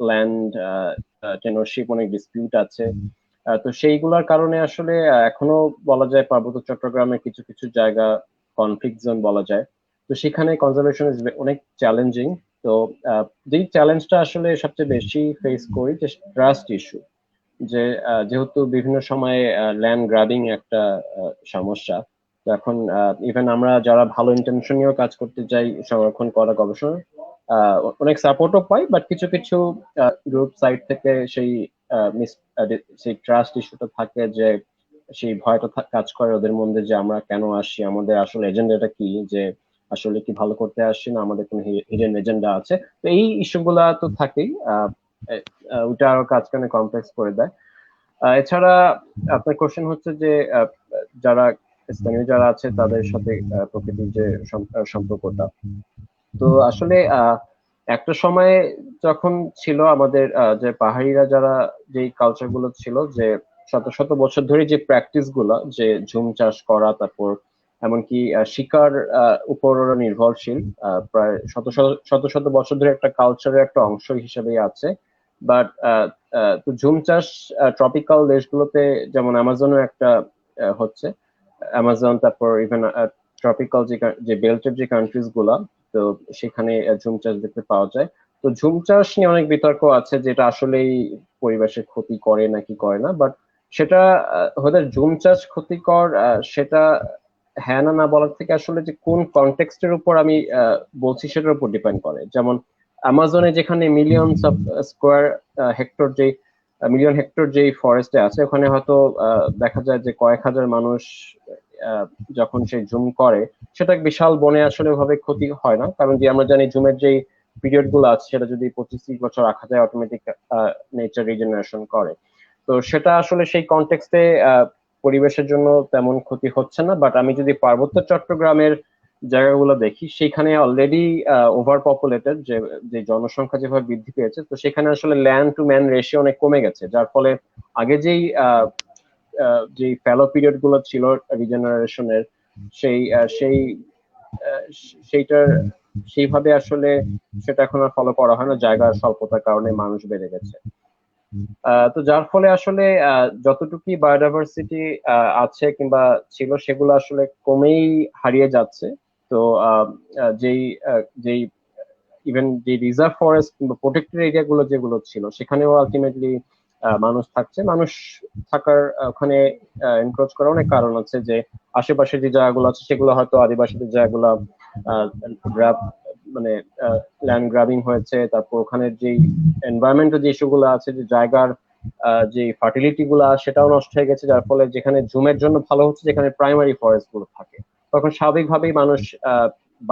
ল্যান্ড টেনারশিপ অনেক ডিসপিউট আছে। তো সেইগুলোর কারণে আসলে এখনো বলা যায় পার্বত্য চট্টগ্রামে কিছু কিছু জায়গা কনফ্লিক্ট জোন বলা যায়। তো সেখানে কনজারভেশন অনেক চ্যালেঞ্জিং। তো যেই চ্যালেঞ্জটা আসলে সবচেয়ে বেশি ফেস করি যে ট্রাস্ট ইস্যু, যে যেহেতু বিভিন্ন সময়ে ল্যান্ড গ্রাবিং একটা সমস্যা। তো এখন ইভেন আমরা যারা ভালো ইন্টেনশন নিয়েও কাজ করতে যাই সংরক্ষণ করা গবেষণা, অনেক সাপোর্টও পাই, বাট কিছু কিছু গ্রুপ সাইড থেকে সেই সেই ট্রাস্ট ইস্যুটা থাকে, যে সেই ভয়টা কাজ করে ওদের মধ্যে যে আমরা কেন আসি, আমাদের আসলে এজেন্ডাটা কি, যে আসলে কি ভালো করতে আসছি না আমাদের কোনো হিডেন এজেন্ডা আছে। তো এই ইস্যুগুলা তো থাকেই, ওইটা আরো কাজকে কমপ্লেক্স করে দেয়। এছাড়া আপনার কোশ্চেন হচ্ছে যে যারা স্থানীয় যারা আছে তাদের সাথে প্রকৃতির যে সম্পর্কটা। তো আসলে একটা সময়ে যখন ছিল আমাদের যে পাহাড়িরা যারা যে কালচার গুলো ছিল, যে শত শত বছর ধরে যে প্র্যাকটিস গুলা, যে ঝুম চাষ করা, তারপর এমনকি শিকার উপর নির্ভরশীল, প্রায় শত শত শত শত বছর ধরে একটা কালচারের একটা অংশ হিসেবে আছে। বাট তো ঝুম চাষ ট্রপিক্যাল দেশগুলোতে যেমন অ্যামাজনের একটা হচ্ছে অ্যামাজন, তারপর ইভেন ট্রপিক্যাল যে বেল্টের যে কান্ট্রিজ গুলা, তো সেখানে ঝুম চাষ দেখতে পাওয়া যায়। তো ঝুম চাষ নিয়ে অনেক বিতর্ক আছে, যেটা আসলেই পরিবেশের ক্ষতি করে নাকি করে না। বাট সেটা হয়তো ঝুম চাষ ক্ষতিকর সেটা হ্যাঁ না না বলার থেকে আসলে যে কোন কনটেক্সটের উপর আমি বলছি সেটার উপর ডিপেন্ড করে। যেমন অ্যামাজনে যেখানে মিলিয়নস অফ স্কোয়ার হেক্টর যে মিলিয়ন হেক্টর যে ফরেস্টে আছে, ওখানে হয়তো দেখা যায় যে কয়েক হাজার মানুষ যখন সে জুম করে, সেটা বিশাল বনে আসলে ওভাবে ক্ষতি হয় না, কারণ যে আমরা জানি জুমের যে পিরিয়ড গুলো আছে সেটা যদি 25-30 বছর রাখা যায় অটোমেটিক নেচার রিজেনারেশন করে। তো সেটা আসলে সেই কনটেক্সটে পরিবেশের জন্য তেমন ক্ষতি হচ্ছে না। বাট আমি যদি পার্বত্য চট্টগ্রামের জায়গাগুলো দেখি, সেখানে অলরেডি ওভার পপুলেটেড, যে জনসংখ্যা যেভাবে বৃদ্ধি পেয়েছে, তো সেখানে আসলে ল্যান্ড টু ম্যান রেশিও অনেক কমে গেছে, যার ফলে আগে যেই যে ফ্যালো পিরিয়ড গুলো ছিল রিজেনারেশনের, সেই সেই সেইটার সেইভাবে আসলে সেটা এখন আর ফলো করা হয় না, জায়গার স্বল্পতার কারণে মানুষ বেড়ে গেছে। তো যার ফলে আসলে যতটুকু বায়োডাইভার্সিটি আছে কিংবা ছিল, সেগুলো আসলে কমেই হারিয়ে যাচ্ছে। তো যেই যেই ইভেন যে রিজার্ভ ফরেস্ট কিংবা প্রোটেক্টেড এরিয়া গুলো যেগুলো ছিল, সেখানেও আলটিমেটলি মানুষ থাকছে। মানুষ থাকার ওখানে এনক্রোচ করার অনেক কারণ আছে, যে আশেপাশে যে জায়গাগুলো আছে সেগুলো হয়তো আদিবাসীদের জায়গাগুলো মানে ল্যান্ড গ্রাবিং হয়েছে। তারপর ওখানে যে এনভায়রনমেন্টাল যে ইস্যু গুলো আছে, যে জায়গার যে ফার্টিলিটি গুলা সেটাও নষ্ট হয়ে গেছে, যার ফলে যেখানে জুমের জন্য ভালো হচ্ছে, যেখানে প্রাইমারি ফরেস্ট গুলো থাকে, তখন স্বাভাবিকভাবেই মানুষ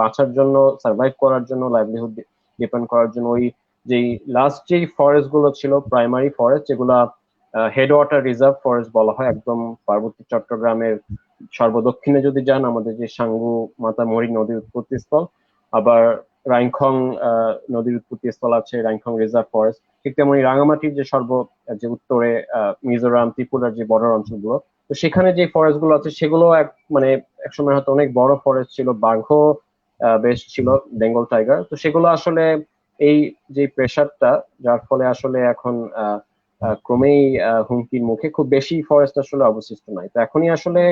বাঁচার জন্য, সার্ভাইভ করার জন্য, লাইভলিহুড ডিপেন্ড করার জন্য ওই যে লাস্ট যে ফরেস্ট গুলো ছিল প্রাইমারি ফরেস্ট, যেগুলা হেড ওয়াটার রিজার্ভ ফরেস্ট বলা হয়, একদম পার্বত্য চট্টগ্রামের সর্বদক্ষিণে যদি যান, আমাদের যে সাঙ্গু মাতামুহুরী নদীর উৎপত্তিস্থল, আবার রাইনখং নদীর উৎপত্তিস্থল আছে রাইনখং রিজার্ভ ফরেস্ট, ঠিক তেমনি রাঙামাটির যে উত্তরে মিজোরাম ত্রিপুরার যে বর্ডার অঞ্চলগুলো, তো সেখানে যে ফরেস্ট গুলো আছে সেগুলো মানে একসময় হয়তো অনেক বড় ফরেস্ট ছিল, বাঘও বেশ ছিল, বেঙ্গল টাইগার। তো সেগুলো আসলে এই যে প্রেসারটা, যার ফলে আসলে এখন ক্রমেই হুমকির মুখে, খুব বেশি ফরেস্ট আসলে অবশিষ্ট নাই। তো এখনই আসলে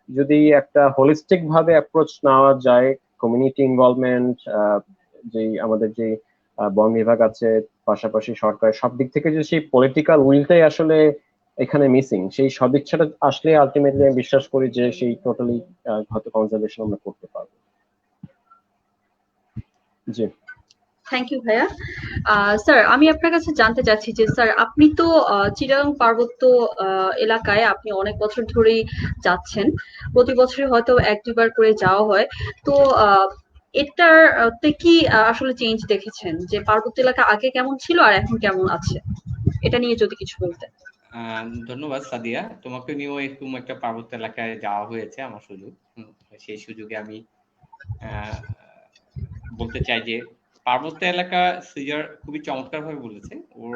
যদি একটা হোলিস্টিক ভাবে অ্যাপ্রোচ নেওয়া যায়, কমিউনিটি ইনভলভমেন্ট, যে আমাদের যে বন বিভাগ আছে, পাশাপাশি সরকার, সব দিক থেকে যে সেই পলিটিক্যাল উইলটাই আসলে এখানে মিসিং, সেই সদিচ্ছাটা আসলে আলটিমেটলি আমি বিশ্বাস করি যে সেই টোটালি হয়তো কনজারভেশন আমরা করতে পারবো। জি, থ্যাংক ইউ ভাইয়া। স্যার, আমি আপনার কাছে জানতে চাচ্ছি যে স্যার, আপনি তো চিটাগাং পার্বত্য এলাকায় আপনি অনেক বছর ধরেই যাচ্ছেন, প্রতি বছরই হয়তো 1-2 বার করে যাওয়া হয়। তো এটার তে কি আসলে চেঞ্জ দেখেছেন, যে পার্বত্য এলাকা আগে কেমন ছিল আর এখন কেমন আছে, এটা নিয়ে যদি কিছু বলতেন। ধন্যবাদ সাদিয়া, তোমাকে নিয়েও এরকম একটা পার্বত্য এলাকায় যাওয়া হয়েছে আমার সুযোগ। সেই সুযোগে আমি আহ, বলতে চাই যে পার্বত্য এলাকা সিজার খুবই চমৎকার ভাবে বলেছে। ওর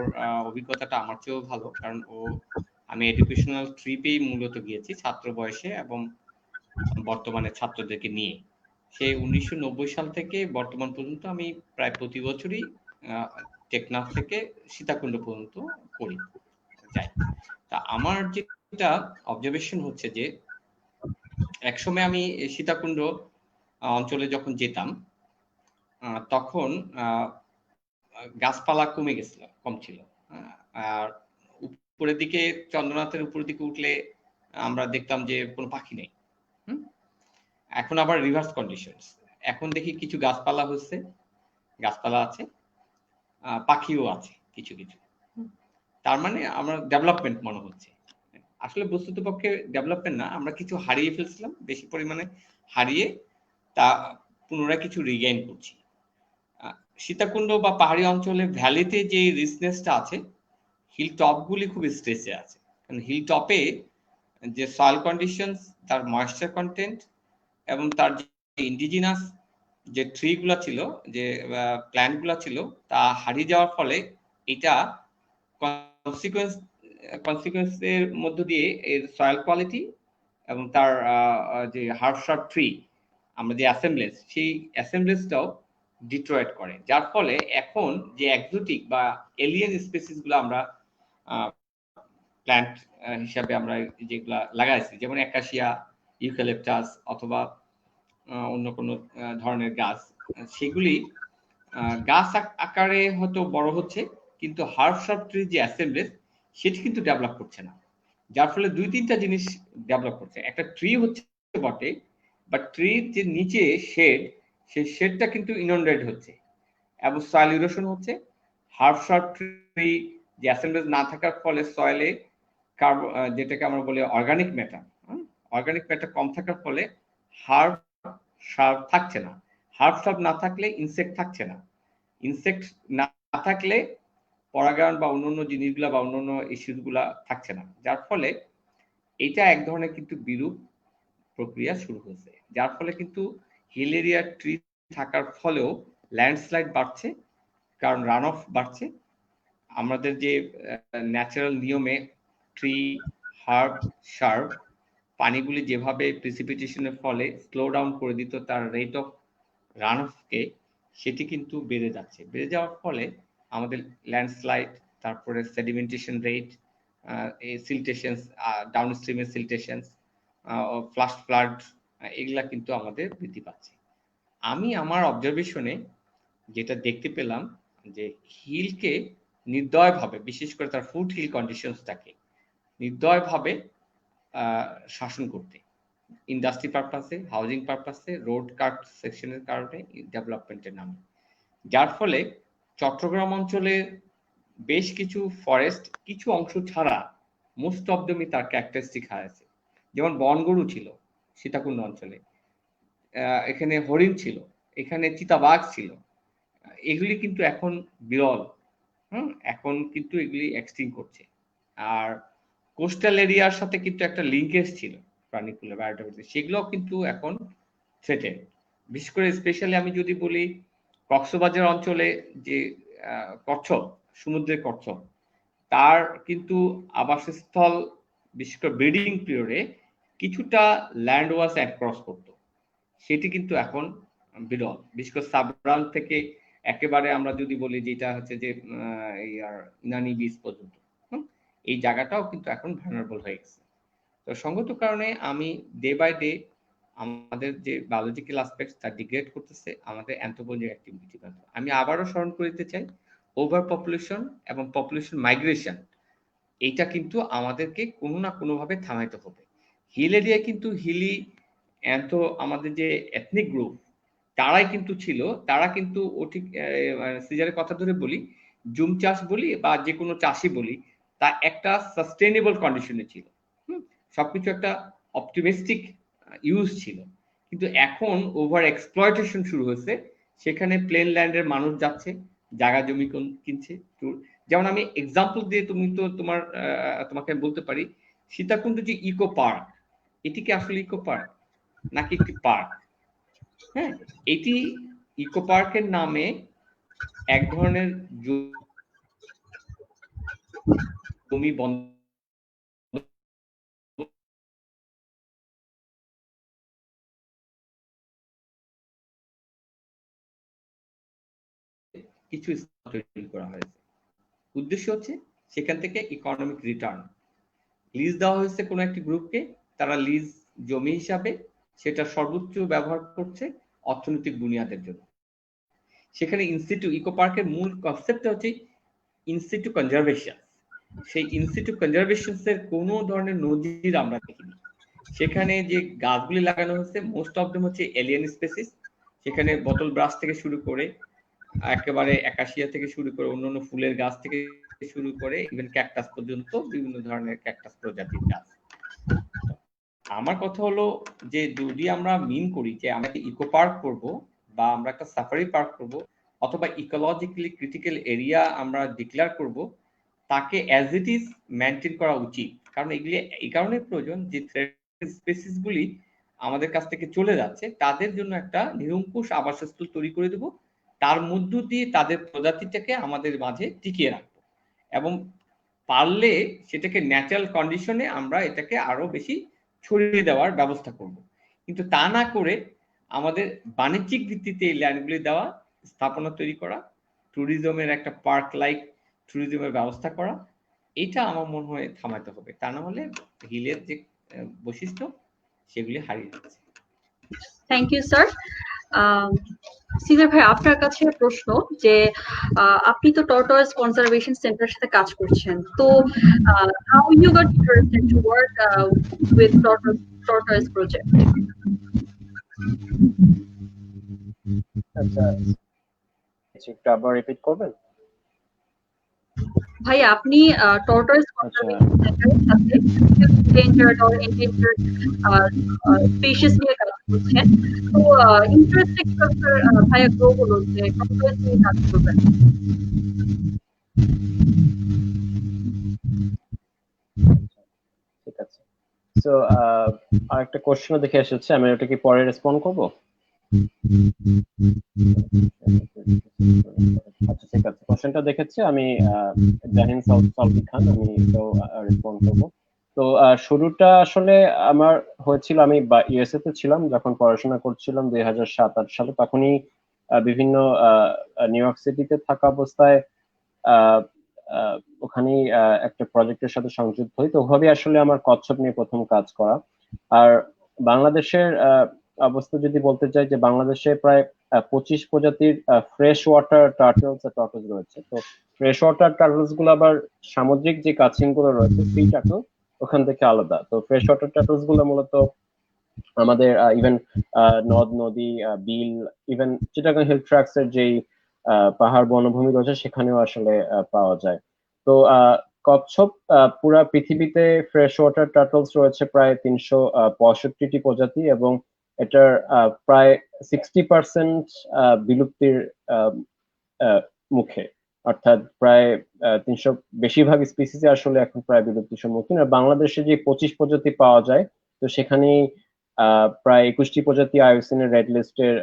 অভিজ্ঞতাটা আমার চেয়েও ভালো, কারণ আমি এডুকেশনাল ট্রিপেই মূলত গিয়েছি ছাত্র বয়সে এবং বর্তমানে ছাত্রদেরকে নিয়ে। সেই 1990 সাল থেকে বর্তমান পর্যন্ত আমি প্রায় প্রতি বছরই টেকনাফ থেকে সীতাকুণ্ড পর্যন্ত করি, যাই। তা আমার যেটা অবজারভেশন হচ্ছে যে একসময় আমি সীতাকুণ্ড অঞ্চলে যখন যেতাম তখন গাছপালা কম ছিল। আর উপরের দিকে চন্দ্রনাথের উপরের দিকে উঠলে আমরা দেখতাম যে কোনো পাখি নেই। এখন আবার রিভার্স কন্ডিশনস, এখন দেখি কিছু গাছপালা হচ্ছে, গাছপালা আছে, পাখিও আছে কিছু কিছু। তার মানে আমরা ডেভেলপমেন্ট মনে হচ্ছে। আসলে বস্তুতপক্ষে ডেভেলপমেন্ট না, আমরা কিছু হারিয়ে ফেলছিলাম, বেশি পরিমাণে হারিয়ে তা পুনরায় কিছু রিগেইন করছি। সীতাকুণ্ড বা পাহাড়ি অঞ্চলে ভ্যালিতে যে রিচনেসটা আছে, হিল টপগুলি খুব স্ট্রেসে আছে। কারণ হিল টপে যে সয়েল কন্ডিশনস, তার ময়েশ্চার কন্টেন্ট এবং তার যে ইন্ডিজিনাস যে ট্রি গুলা ছিল, যে প্ল্যান্ট গুলা ছিল, তা হারিয়ে যাওয়ার ফলে এটা কনসিকুয়েন্সের মধ্য দিয়ে এর সয়েল কোয়ালিটি এবং তার যে হার্বশার্প ট্রি, আমরা যে অ্যাসেম্বলেজ, সেই অ্যাসেম্বলেজটাও ডিট্রয়েট করে। যার ফলে এখন যে এক্সোটিক বা এলিয়েন স্পেসিস গুলো আমরা প্ল্যান্ট হিসাবে আমরা যেগুলা লাগাইছি, যেমন অ্যাকাশিয়া, ইউক্যালিপটাস অথবা অন্য কোনো ধরনের গাছ, সেগুলি গাছ আকারে হয়তো বড় হচ্ছে, কিন্তু হার্বশার্প ট্রি যে অ্যাসেম্বলেজ সেটি কিন্তু ডেভেলপ করছে না। যার ফলে দুই তিনটা জিনিস ডেভেলপ করছে, একটা ট্রি হচ্ছে বটে, বাট ট্রির যে নিচে শেড, সেই শেডটা কিন্তু ইনন্ডেট হচ্ছে এবং সয়েল ইরোশন হচ্ছে। হার্বশার্প ট্রি যে অ্যাসেম্বলেজ না থাকার ফলে সয়েলে যেটাকে আমরা বলি অর্গানিক ম্যাটার, অর্গানিক ম্যাটার কম থাকার ফলে হার্ব শার্প থাকছে না। হার্ব শার্প না থাকলে ইনসেক্ট থাকছে না, ইনসেক্ট না থাকলে পরাগায়ন বা অন্যান্য জিনিসগুলা বা অন্যান্য ইস্যুস গুলা থাকছে না। যার ফলে এটা এক ধরনের কিন্তু বিরূপ প্রক্রিয়া শুরু হয়েছে। যার ফলে কিন্তু হিল এরিয়া ট্রি থাকার ফলেও ল্যান্ডস্লাইড বাড়ছে, কারণ রান অফ বাড়ছে। আমাদের যে ন্যাচারাল নিয়মে ট্রি হার্ব শার্প পানিগুলি যেভাবে প্রিসিপিটেশনের ফলে স্লো ডাউন করে দিত তার রেট অফ রান অফকে, সেটি কিন্তু বেড়ে যাচ্ছে। বেড়ে যাওয়ার ফলে আমাদের ল্যান্ডস্লাইড, তারপরে সেডিমেন্টেশন রেট, সিলটেশনস, ডাউন স্ট্রিমের সিলটেশনস, ফ্লাশ ফ্লাড, এগুলা কিন্তু আমাদের বৃদ্ধি পাচ্ছে। আমি আমার অবজারভেশনে যেটা দেখতে পেলাম যে হিলকে নির্দয়ভাবে, বিশেষ করে তার ফুট হিল কন্ডিশনসটাকে নির্দয়ভাবে শাসন করতে, ইন্ডাস্ট্রি পারপাসে, হাউজিং পারপাসে, রোড কাট সেকশনের কারণে, ডেভেলপমেন্টের নামে। যার ফলে চট্টগ্রাম অঞ্চলে বেশ কিছু ফরেস্ট কিছু অংশ ছাড়া মোস্ট অফ দেমই তার ক্যারেক্টারিস্টিক হারিয়েছে। যেমন বনগরু ছিল সীতাকুণ্ড অঞ্চলে, এখানে হরিণ ছিল, এখানে চিতাবাঘ ছিল, এগুলি কিন্তু এখন বিরল। এখন কিন্তু এগুলি এক্সটিংক্ট করছে। আর কোস্টাল এরিয়ার সাথে কিন্তু একটা লিঙ্কেজ ছিল প্রাণীকুলে, বায়োডাইভার্সিটি, সেগুলো কিন্তু এখন থ্রেটেন। বিশেষ করে স্পেশালি আমি যদি বলি কক্সবাজার অঞ্চলে যে কচ্ছপ, সমুদ্রের কচ্ছপ, তার কিন্তু আবাসস্থল বিশেষ করে ব্রিডিং পিরিয়ডে কিছুটা ল্যান্ড ওয়াশ ক্রস করতো, সেটি কিন্তু এখন বিরল। বিশেষ করে সাবরাল থেকে একেবারে আমরা যদি বলি যেটা হচ্ছে যে ইনানি বিচ পর্যন্ত, এই জায়গাটাও কিন্তু এখন ভালনারেবল হয়ে গেছে। তো সঙ্গত কারণে আমি ডে বাই ডে আমাদের যে বায়োলজিক্যাল অ্যাসপেক্ট তা ডিগ্রেড করতেছে আমাদের অ্যানথ্রোপোলজিক্যাল অ্যাক্টিভিটি। আমি আবারও স্মরণ করিতে চাই, ওভার পপুলেশন এবং পপুলেশন মাইগ্রেশন, এইটা কিন্তু আমাদেরকে কোনো না কোনোভাবে থামাইতে হবে। হিল এরিয়া কিন্তু হিলি আমাদের যে এথনিক গ্রুপ তারাই কিন্তু ছিল, তারা কিন্তু ঠিক সিজারের কথা ধরে বলি, জুম চাষ বলি বা যে কোনো চাষই বলি, তা একটা সাস্টেইনেবল কন্ডিশনে ছিল। সবকিছু একটা অপটিমিস্টিক ইউজ ছিল। কিন্তু এখন ওভার এক্সপ্লয়টেশন শুরু হয়েছে, সেখানে প্লেন ল্যান্ডের মানুষ যাচ্ছে, জায়গা জমি কিনছে। যেমন আমি এক্সাম্পল দিয়ে তোমাকে বলতে পারি, সীতাকুণ্ড যে ইকো পার্ক, এটি কি আসলে ইকো পার্ক নাকি একটি পার্ক? হ্যাঁ, এটি ইকো পার্কের নামে এক ধরনের জমি বন্ধ কিছু তৈরি করা হয়েছে। উদ্দেশ্য হচ্ছে সেখান থেকে ইকোনমিক রিটার্ন। লিজ দেওয়া হয়েছে কোনো একটি গ্রুপকে, তারা লিজ জমি হিসাবে সেটা সর্বোচ্চ ব্যবহার করছে অর্থনৈতিক বুনিয়াদের জন্য। সেখানে ইকো পার্কের মূল কনসেপ্ট হচ্ছে ইনস্টিটিউ কনজারভেশন। সেই ইনস্টিটিউ কনজারভেশনসের কোনো ধরনের নজির আমরা দেখিনি। সেখানে যে গাছগুলি লাগানো হচ্ছে মোস্ট অফ দেম হচ্ছে এলিয়েন স্পেসিস। সেখানে বোতল ব্রাশ থেকে শুরু করে একেবারে একাশিয়া থেকে শুরু করে অন্যান্য ফুলের গাছ থেকে শুরু করে ইভেন ক্যাকটাস পর্যন্ত বিভিন্ন ধরনের ক্যাকটাস প্রজাতির গাছ। আমার কথা হলো যে যদি আমরা মিন করি যে আমরা একটা ইকো পার্ক করব বা আমরা একটা সাফারি পার্ক করব অথবা ইকোলজিক্যালি ক্রিটিক্যাল এরিয়া আমরা ডিক্লেয়ার করব, তাকে অ্যাজ ইট ইজ মেনটেন করা উচিত। কারণ এগুলি এই কারণে প্রয়োজন যে থ্রেটেড স্পিসিস গুলি আমাদের কাছ থেকে চলে যাচ্ছে, তাদের জন্য একটা নিরঙ্কুশ আবাসস্থল তৈরি করে দেব, তার মধ্য দিয়ে তাদের প্রজাতিটাকে আমাদের মাঝে টিকিয়ে রাখবো এবং পারলে সেটাকে ন্যাচারাল কন্ডিশনে আমরা এটাকে আরো বেশি ছড়িয়ে দেওয়ার ব্যবস্থা করব। কিন্তু তা না করে আমাদের বাণিজ্যিক ভিত্তিতে এই ল্যান্ডগুলি দেওয়া, স্থাপনা তৈরি করা, ট্যুরিজমের একটা পার্ক লাইক ট্যুরিজমের ব্যবস্থা করা, এটা আমার মনে হয় থামাতে হবে। তা না হলে হিলের যে বৈশিষ্ট্য সেগুলি হারিয়ে যাচ্ছে। Thank you sir. সিজার ভাই, আপনার কাছে প্রশ্ন যে আপনি তো টর্টয়েস কনজারভেশন সেন্টারের সাথে কাজ করছেন, তো how you got interested to work with tortoise project? আচ্ছা, একটু আবার রিপিট করবেন? ভাই, আপনি টর্টয়েস কনজারভেশন সেন্টারের সাথে endangered or endangered species নিয়ে কাজ করছেন, তো ইন্টারেস্টিং ভাইয়া গ্রো হলো যে টর্টয়েস নিয়ে কাজ করবেন। ঠিক আছে। সো আরেকটা কোশ্চেন দেখে এসেছে, আমি ওটা কি পরে রেসপন্ড করব? আচ্ছা ঠিক আছে, কোশ্চেনটা দেখেছি আমি, জাহিন সালফি খান, আমি এটাও রেসপন্ড করব। তো শুরুটা আসলে আমার হয়েছিল, আমি ইউএসএ তে ছিলাম যখন পড়াশোনা করছিলাম 2007-8 সালে। তখনই বিভিন্ন নিউ ইয়র্ক সিটিতে থাকা অবস্থায় ওখানেই একটা প্রজেক্টের সাথে সংযুক্ত হই। তো ওভাবে আসলে আমার কচ্ছপ নিয়ে প্রথম কাজ করা। আর বাংলাদেশের অবস্থা যদি বলতে চাই, যে বাংলাদেশে প্রায় 25 প্রজাতির ফ্রেশ ওয়াটার টার্টলস রয়েছে। তো ফ্রেশ ওয়াটার টার্টলস গুলো আবার সামুদ্রিক যে কাছিম গুলো রয়েছে সি টার্টল, ওখান থেকে আলাদা। তো ফ্রেশ ওয়াটার টার্টলস গুলো মূলত আমাদের ইভেন নদ নদী, বিল, ইভেন চিটাগাং হিল ট্র্যাক্স এর যেই পাহাড় বনভূমি রয়েছে সেখানেও আসলে পাওয়া যায়। তো কচ্ছপ পুরা পৃথিবীতে ফ্রেশ ওয়াটার টার্টলস রয়েছে প্রায় 365টি প্রজাতি, এবং এটার প্রায় 60% বিলুপ্তির মুখে, অর্থাৎ প্রায় 300 বেশিরভাগ স্পিসিস আসলে এখন প্রায় বিলুপ্তির সম্মুখীন। আর বাংলাদেশে যে 25 প্রজাতি পাওয়া যায়, তো সেখানে প্রায় 21টি প্রজাতি আইউসিএন এর রেড লিস্টের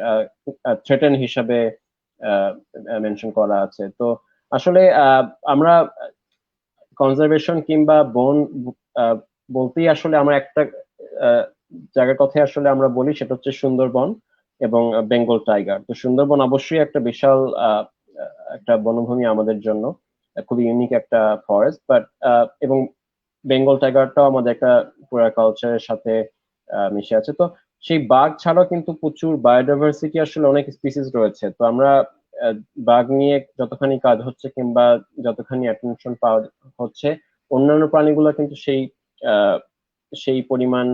থ্রেটেন হিসাবে মেনশন করা আছে। তো আসলে আমরা কনজারভেশন কিংবা বন বলতেই আসলে আমরা একটা জায়গার কথা আসলে আমরা বলি, সেটা হচ্ছে সুন্দরবন এবং বেঙ্গল টাইগার। তো সুন্দরবন অবশ্যই একটা বিশাল একটা বনভূমি আমাদের জন্য, খুবই ইউনিক একটা ফরেস্ট, বাট এবং বেঙ্গল টাইগারটাও আমাদের একটা পুরো কালচারের সাথে মিশে আছে। তো সেই বাঘ ছাড়াও কিন্তু প্রচুর বায়োডাইভার্সিটি আসলে অনেক স্পিসিস রয়েছে। তো আমরা বাঘ নিয়ে যতখানি কাজ হচ্ছে কিংবা যতখানি অ্যাটেনশন পাওয়া হচ্ছে, অন্যান্য প্রাণীগুলো কিন্তু সেই পরিমাণ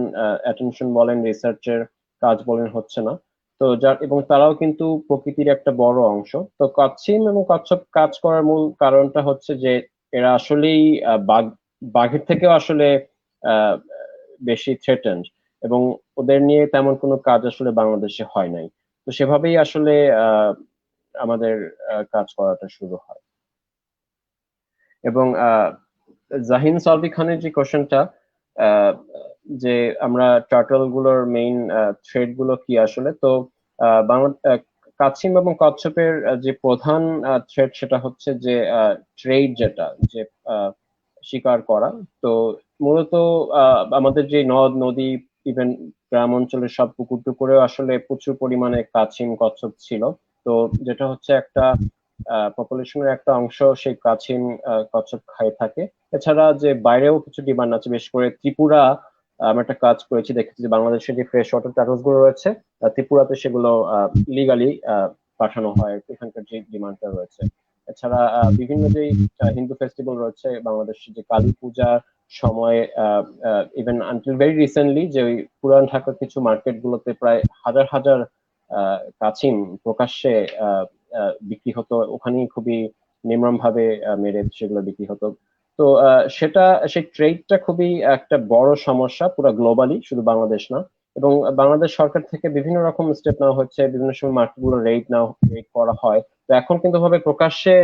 অ্যাটেনশন বলেন, রিসার্চের কাজ বলেন হচ্ছে না। তো এবং তারাও কিন্তু প্রকৃতির একটা বড় অংশ। তো কাছিম এবং কচ্ছপ কাজ করার মূল কারণটা হচ্ছে যে এরা আসলেই বাঘের থেকেও আসলে বেশি থ্রেটেন্ড, এবং ওদের নিয়ে তেমন কোনো কাজ আসলে বাংলাদেশে হয় নাই। তো সেভাবেই আসলে আমাদের কাজ করাটা শুরু হয়। এবং জাহিন সালভি খানের যে কোশ্চেনটা, যে আমরা টার্টল গুলোর মেইন থ্রেড গুলো কি আসলে, তো বাংলা কাছিম এবং কচ্ছপের যে প্রধান থ্রেড সেটা হচ্ছে যে ট্রেড, যেটা যে শিকার করা। তো মূলত আমাদের যে নদ নদী, ইভেন গ্রাম অঞ্চলের সব পুকুর টুকুরেও আসলে প্রচুর পরিমাণে কাছিম কচ্ছপ ছিল। তো যেটা হচ্ছে একটা পপুলেশনের একটা অংশ সেই কাছিম কচ্ছপ খাই থাকে। এছাড়া যে বাইরেও কিছু ডিমান্ড আছে, বিশেষ করে ত্রিপুরা। আমরা একটা কাজ করেছি, দেখেছি যে বাংলাদেশে যে ফ্রেশ ওয়াটার টার্টলস গুলো রয়েছে, ত্রিপুরাতে সেগুলো লিগালি পাঠানো হয়, এখানকার যে ডিমান্ডটা রয়েছে। এছাড়া বিভিন্ন যে হিন্দু ফেস্টিভ্যাল রয়েছে বাংলাদেশে, যে কালী পূজার সময়, ইভেন আনটিল ভেরি রিসেন্টলি, যে ওই পুরান ঢাকার কিছু মার্কেট গুলোতে প্রায় হাজার হাজার কাছিম প্রকাশ্যে বিক্রি হতো, ওখানেই খুবই নির্মম ভাবে মেরে সেগুলো বিক্রি হতো। তো সেটা, সেই ট্রেডটা খুবই একটা বড় সমস্যা পুরো গ্লোবালি, শুধু বাংলাদেশ না। এবং বাংলাদেশ সরকার থেকে বিভিন্ন রকম স্টেপ নেওয়া হচ্ছে, বিভিন্ন সময় মার্কেটগুলো রেড করা হয়। তো এখন কিন্তু ভাবে প্রকাশ্যে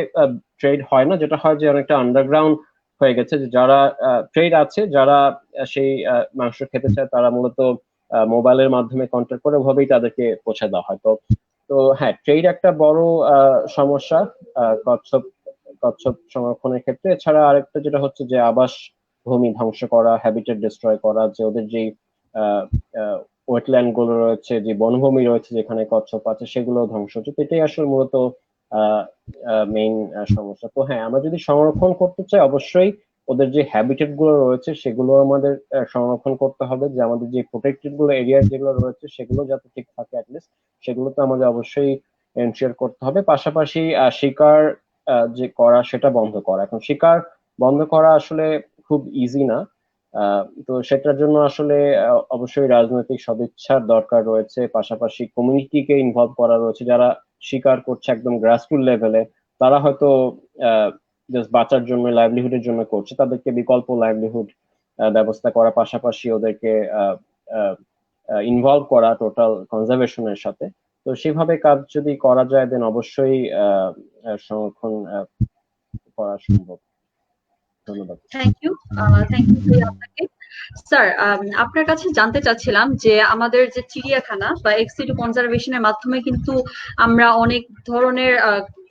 ট্রেড হয় না, যেটা হয় যে অনেকটা আন্ডারগ্রাউন্ড হয়ে গেছে, যে যারা ট্রেড আছে, যারা সেই মাংস খেতে চায়, তারা মূলত মোবাইলের মাধ্যমে কন্ট্যাক্ট করে ওভাবেই তাদেরকে পৌঁছে দেওয়া হয়। তো তো হ্যাঁ, ট্রেড একটা বড় সমস্যা কচ্ছপ কচ্ছপ সংরক্ষণের ক্ষেত্রে। এছাড়া আরেকটা যেটা হচ্ছে যে আবাস ভূমি ধ্বংস করা, হ্যাবিটেট ডিস্ট্রয় করা, যে ওদের যে ওয়েটল্যান্ড গুলো রয়েছে, যে বনভূমি রয়েছে যেখানে কচ্ছপ আছে, সেগুলো ধ্বংস হচ্ছে। তো এটাই আসলে মূলত মেইন সমস্যা। তো হ্যাঁ, আমরা যদি সংরক্ষণ করতে চাই, অবশ্যই ওদের যে হ্যাবিটেট গুলো রয়েছে সেগুলো আমাদের সংরক্ষণ করতে হবে, যে আমাদের যে প্রোটেক্টেড গুলো এরিয়া যেগুলো রয়েছে সেগুলো যাতে ঠিক থাকে অ্যাটলিস্ট, সেগুলো তো আমাদের অবশ্যই এনশিওর করতে হবে। পাশাপাশি শিকার যে করা সেটা বন্ধ করা। এখন শিকার বন্ধ করা আসলে খুব ইজি না। তো সেটার জন্য আসলে অবশ্যই রাজনৈতিক সদিচ্ছার দরকার রয়েছে, পাশাপাশি কমিউনিটিকে ইনভলভ করা রয়েছে, যারা শিকার করছে একদম গ্রাসরুট লেভেলে। তারা হয়তো জাস্ট বাঁচার জন্য, লাইভলিহুডের জন্য করছে, তাদেরকে বিকল্প লাইভলিহুড ব্যবস্থা করা, পাশাপাশি ওদেরকে ইনভলভ করা টোটাল কনজারভেশনের সাথে। তো সেভাবে কাজ যদি করা যায়, দেন অবশ্যই সংরক্ষণ করা সম্ভব। ধন্যবাদ। থ্যাংক ইউ, আপনাকে। স্যার, আপনার কাছে জানতে চাচ্ছিলাম যে আমাদের যে চিড়িয়াখানা বা এক্সিটু কনজারভেশনের মাধ্যমে কিন্তু আমরা অনেক ধরনের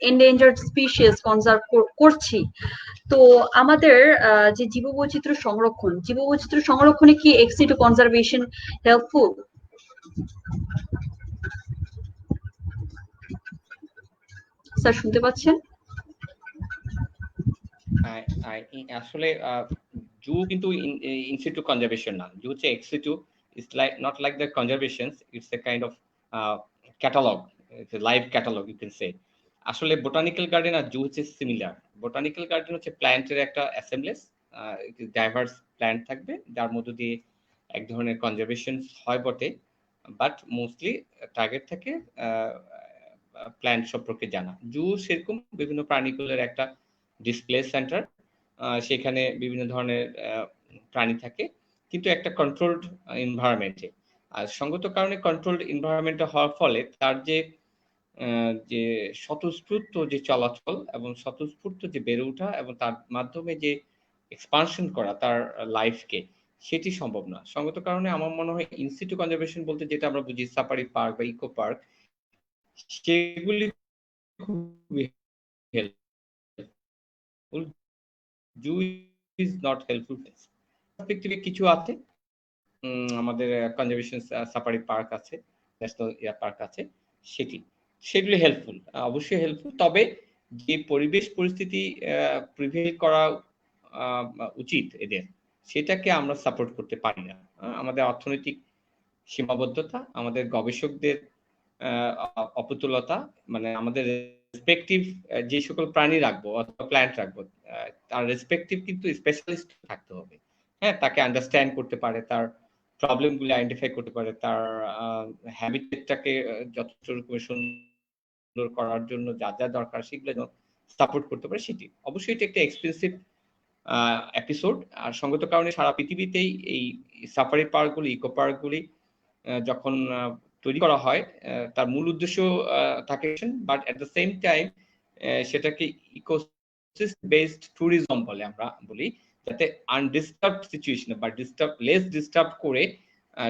এন্ডেঞ্জার্ড স্পিসিস কনজার্ভ করছি। তো আমাদের যে জীববৈচিত্র্য সংরক্ষণে কি এক্সিটু কনজারভেশন হেল্পফুল? স্যার, শুনতে পাচ্ছেন? আসলে জু কিন্তু ইনসিটু কনজারভেশন না, জু হচ্ছে ex situ. It's like not like the conservation, it's a kind of catalogue, it's a live catalogue you can say. আসলে বোটানিক্যাল গার্ডেন আর জু হচ্ছে সিমিলার। বোটানিক্যাল গার্ডেন হচ্ছে প্ল্যান্টের একটা অ্যাসেম্বলেজ, ডাইভার্স প্ল্যান্ট থাকবে যার মধ্য দিয়ে এক ধরনের কনজারভেশন হয় বটে, বাট মোস্টলি টার্গেট থাকে প্ল্যান্ট সম্পর্কে জানা। জু সেরকম বিভিন্ন প্রাণীকুলের একটা ডিসপ্লে সেন্টার, সেখানে বিভিন্ন ধরনের প্রাণী থাকে, কিন্তু একটা কন্ট্রোলড এনভায়রনমেন্টে। আর সঙ্গত কারণে কন্ট্রোলড এনভায়রনমেন্টে হওয়ার ফলে তার যে যে স্বতঃস্ফূর্ত যে চলাচল এবং স্বতঃস্ফূর্ত যে বেড়ে ওঠা এবং তার মাধ্যমে যে এক্সপানশন করা তার লাইফকে, সেটি সম্ভব না। সঙ্গত কারণে আমার মনে হয় ইনসিটু কনজারভেশন বলতে যেটা আমরা বুঝি সাফারি পার্ক বা ইকো পার্ক, সেগুলি খুবই helpful. Zoo is not helpful. পার্সপেক্টিভে কিছু আছে, আমাদের কনজারভেশন সাফারি পার্ক আছে, ন্যাশনাল এয়ার পার্ক আছে, সেগুলি হেল্পফুল, অবশ্যই হেল্পফুল। তবে যে পরিবেশ পরিস্থিতি প্রিভেল করা উচিত এদের, সেটাকে আমরা সাপোর্ট করতে পারি না। আমাদের অর্থনৈতিক সীমাবদ্ধতা, আমাদের গবেষকদের অপতুলতা, মানে আমাদের রেসপেক্টিভ যে সকল প্রাণী রাখবো অথবা প্ল্যান্ট রাখবো, তার রেসপেক্টিভ কিন্তু স্পেশালিস্ট থাকতে হবে। হ্যাঁ, তাকে আন্ডারস্ট্যান্ড করতে পারে, তার প্রবলেমগুলি আইডেন্টিফাই করতে পারে, তার হ্যাবিটেটটাকে যথেষ্ট রকমের সুন্দর করার জন্য যা যা দরকার সেগুলো সাপোর্ট করতে পারে। সেটি অবশ্যই এটা একটা এক্সপেন্সিভ এপিসোড। আর সঙ্গত কারণে সারা পৃথিবীতেই এই সাফারি পার্কগুলি, ইকো পার্কগুলি যখন তৈরি করা হয়, তার মূল উদ্দেশ্য থাকে, but at the same time সেটাকে ইকোসিস্টেম বেসড ট্যুরিজম বলে, আমরা বলি, যাতে আনডিস্টার্ব সিচুয়েশনে বা লেস ডিস্টার্ব করে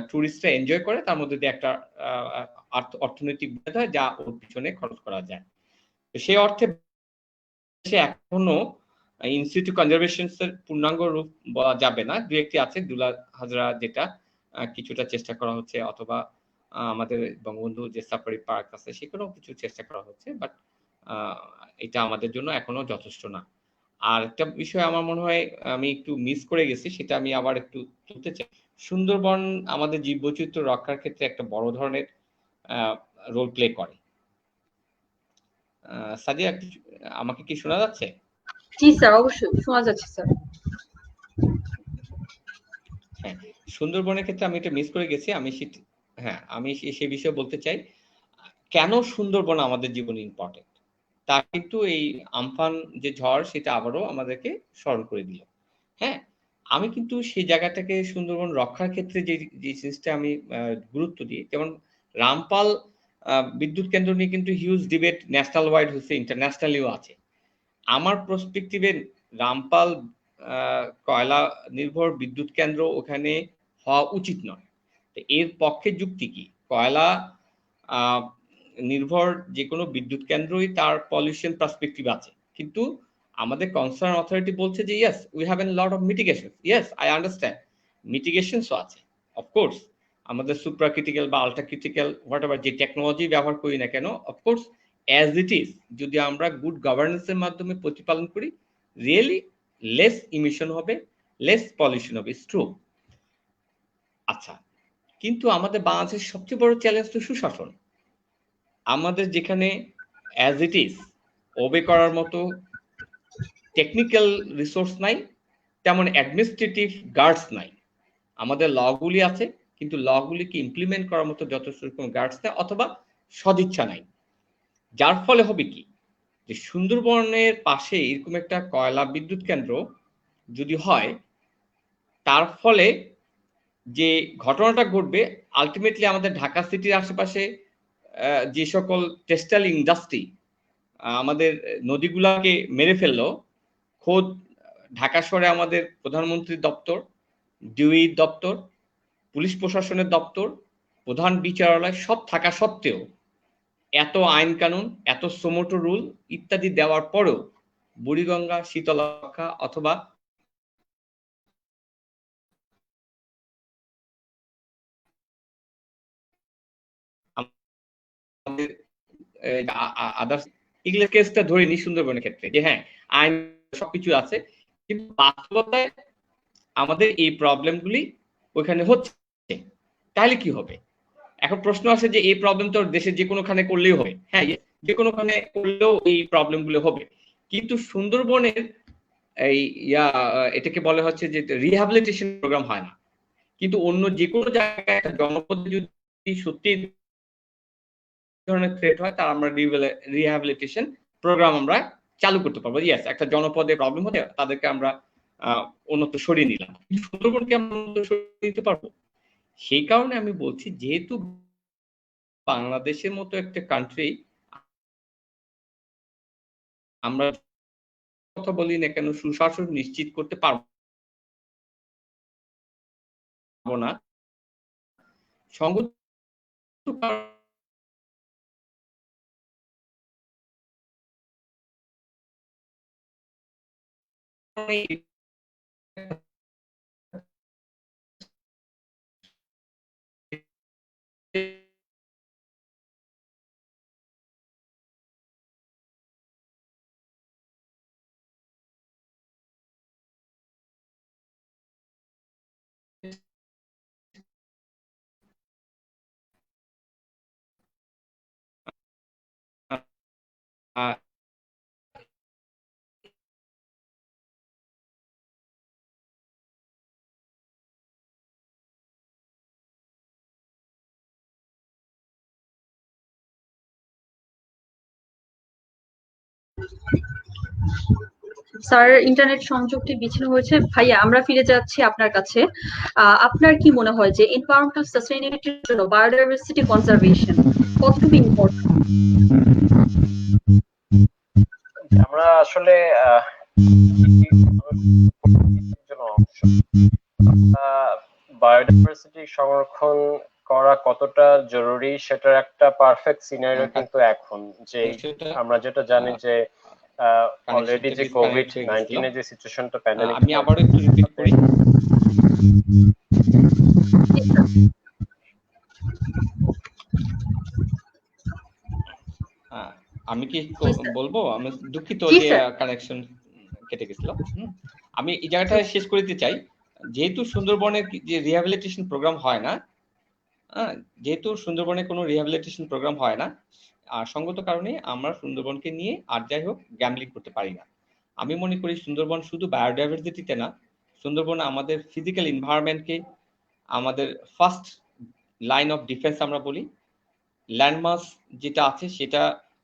ট্যুরিস্টরা এনজয় করে, তার মধ্যে দিয়ে একটা অর্থনৈতিক ব্যয় হয় যা ওর পিছনে খরচ করা যায়। তো সেই অর্থে এখনো ইনস্টিটিউট কনজারভেশন এর পূর্ণাঙ্গ রূপ বলা যাবে না, দু একটি আছে, দুলা হাজরা যেটা কিছুটা চেষ্টা করা হচ্ছে, অথবা আমাদের বঙ্গবন্ধু যে সাফারি পার্ক আছে সেখানেও কিছু চেষ্টা করা হচ্ছে, বাট এটা আমাদের জন্য এখনো যথেষ্ট না। আর একটা বিষয় আমার মনে হয় আমি একটু মিস করে গেছি, সেটা আমি আবার একটু তুলতে চাই। সুন্দরবন আমাদের জীববৈচিত্র্য রক্ষার ক্ষেত্রে একটা বড় ধরনের রোল প্লে করে। সাদিয়া, আমাকে কি শোনা যাচ্ছে? জি স্যার, অবশ্যই শোনা যাচ্ছে স্যার। হ্যাঁ, সুন্দরবনের ক্ষেত্রে আমি এটা মিস করে গেছি। আমি সেই বিষয়ে বলতে চাই, কেন সুন্দরবন আমাদের জীবনে ইম্পর্টেন্ট, তা কিন্তু এই আমফান যে ঝড় সেটা আবারও আমাদেরকে স্মরণ করে দিল। হ্যাঁ, আমি কিন্তু সেই জায়গাটাকে সুন্দরবন রক্ষার ক্ষেত্রে যে জিনিসটা আমি গুরুত্ব দিই, যেমন রামপাল বিদ্যুৎ কেন্দ্র নিয়ে কিন্তু হিউজ ডিবেট ন্যাশনাল ওয়াইড হচ্ছে, ইন্টারন্যাশনালিও আছে। আমার পার্সপেক্টিভে রামপাল কয়লা নির্ভর বিদ্যুৎ কেন্দ্র ওখানে হওয়া উচিত নয়। তো এর পক্ষে যুক্তি কি? কয়লা নির্ভর যে কোনো বিদ্যুৎ কেন্দ্রই তার পলিউশন পার্সপেক্টিভ আছে, কিন্তু আমাদের কনসার্ন অথরিটি বলছে যে yes we have an lot of mitigation. Yes, I understand, মিটিগেশনসও আছে অফকোর্স, আমাদের সুপ্রা ক্রিটিক্যাল বা আল্ট্রা ক্রিটিক্যাল হোয়াট এভার যে টেকনোলজি ব্যবহার করি না কেন, অফকোর্স অ্যাজ ইট ইজ যদি আমরা গুড গভর্নেন্সের মাধ্যমে প্রতিপালন করি, রিয়েলি লেস ইমিশন হবে, লেস পলিউশন হবে, ইটস ট্রু। আচ্ছা, কিন্তু আমাদের বাংলাদেশের সবচেয়ে বড় চ্যালেঞ্জ তো সুশাসন। আমাদের যেখানে অ্যাজ ইট ইজ ওবে করার মতো টেকনিক্যাল রিসোর্স নাই, তেমন অ্যাডমিনিস্ট্রেটিভ গার্ডস নাই। আমাদের লগুলি আছে, কিন্তু লগুলিকে ইমপ্লিমেন্ট করার মতো যথেষ্ট কোনো গার্ডস নেই, অথবা সদিচ্ছা নাই। যার ফলে হবে কি, যে সুন্দরবনের পাশে এরকম একটা কয়লা বিদ্যুৎ কেন্দ্র যদি হয়, তার ফলে যে ঘটনাটা ঘটবে, আলটিমেটলি আমাদের ঢাকা সিটির আশেপাশে যে সকল টেক্সটাইল ইন্ডাস্ট্রি আমাদের নদীগুলাকে মেরে ফেললো, খোদ ঢাকা শহরে আমাদের প্রধানমন্ত্রীর দপ্তর, ডিউই দপ্তর, পুলিশ প্রশাসনের দপ্তর, প্রধান বিচারালয় সব থাকা সত্ত্বেও, এত আইন কানুন, এত সোমোটো রুল ইত্যাদি দেওয়ার পরেও বুড়িগঙ্গা, শীতলক্ষা অথবা আদার্স এগুলো কেসটা ধরে নি সুন্দরবনের ক্ষেত্রে, যে হ্যাঁ আইন সবকিছু আছে, কিন্তু বাস্তবতায় আমাদের এই প্রবলেমগুলি ওইখানে হচ্ছে, তাহলে কি হবে? এখন প্রশ্ন আসে যে এই প্রবলেম তো দেশের যে কোনোখানে করলেও হবে, হ্যাঁ যে কোনোখানে করলেও এই প্রবলেমগুলো হবে, কিন্তু সুন্দরবনের এই এটাকে বলা হচ্ছে যে রিহ্যাবিলিটেশন প্রোগ্রাম হয় না। কিন্তু অন্য যে কোনো জায়গায় একটা জনপদে যদি সত্যি ধরনের থ্রেট হয়, তার আমরা রিহ্যাবিলিটেশন প্রোগ্রাম আমরা চালু করতে পারবো। ইয়েস, একটা জনপদে প্রবলেম হতে তাদেরকে আমরা অন্যত্র সরিয়ে নিলাম, সুন্দরবনকে আমরা অন্যত্র সরিয়ে নিতে পারবো। সেই কারণে আমি বলছি, যেহেতু বাংলাদেশের মতো একটা কান্ট্রি, আমরা কথা বলি না কেন সুশাসন নিশ্চিত করতে পারবো না, সঙ্গত স্যার ইন্টারনেট সংযোগটি বিচ্ছিন্ন হয়েছে। ভাইয়া আমরা ফিরে যাচ্ছি আপনার কাছে। আপনার কি মনে হয় যে এনভায়রনমেন্টাল সাস্টেইনেবিলিটির জন্য বায়োডাইভার্সিটি কনজারভেশন কতটুকু ইম্পর্টেন্ট? আমরা আসলে বায়োডাইভার্সিটি সংরক্ষণ করা কতটা জরুরি সেটার একটা পারফেক্ট সিনারিও কিন্তু এখন যে আমরা যেটা জানি যে অলরেডি যে কোভিড-19 এর যে সিচুয়েশনটা প্যান্ডেমিক, আমি আবারও একটু রিপিট করি। আমি কি বলবো? আমি দুঃখিত যে কানেকশন কেটে গেছিল। আমি এই জায়গাটা শেষ করে দিতে চাই। যেহেতু সুন্দরবনের যে রিহ্যাবিলিটেশন প্রোগ্রাম হয় না, যেহেতু সুন্দরবনে কোনো রিহ্যাবিলিটেশন প্রোগ্রাম হয় না, সঙ্গত কারণে আমরা সুন্দরবনকে নিয়ে আর যাই হোক গ্যাম্বলিং করতে পারি না। আমি মনে করি সুন্দরবন শুধু বায়োডাইভার্সিটিতে না, সুন্দরবন আমাদের ফিজিক্যাল এনভায়রনমেন্টকে, আমাদের ফার্স্ট লাইন অফ ডিফেন্স আমরা বলি, ল্যান্ডমাস যেটা আছে সেটা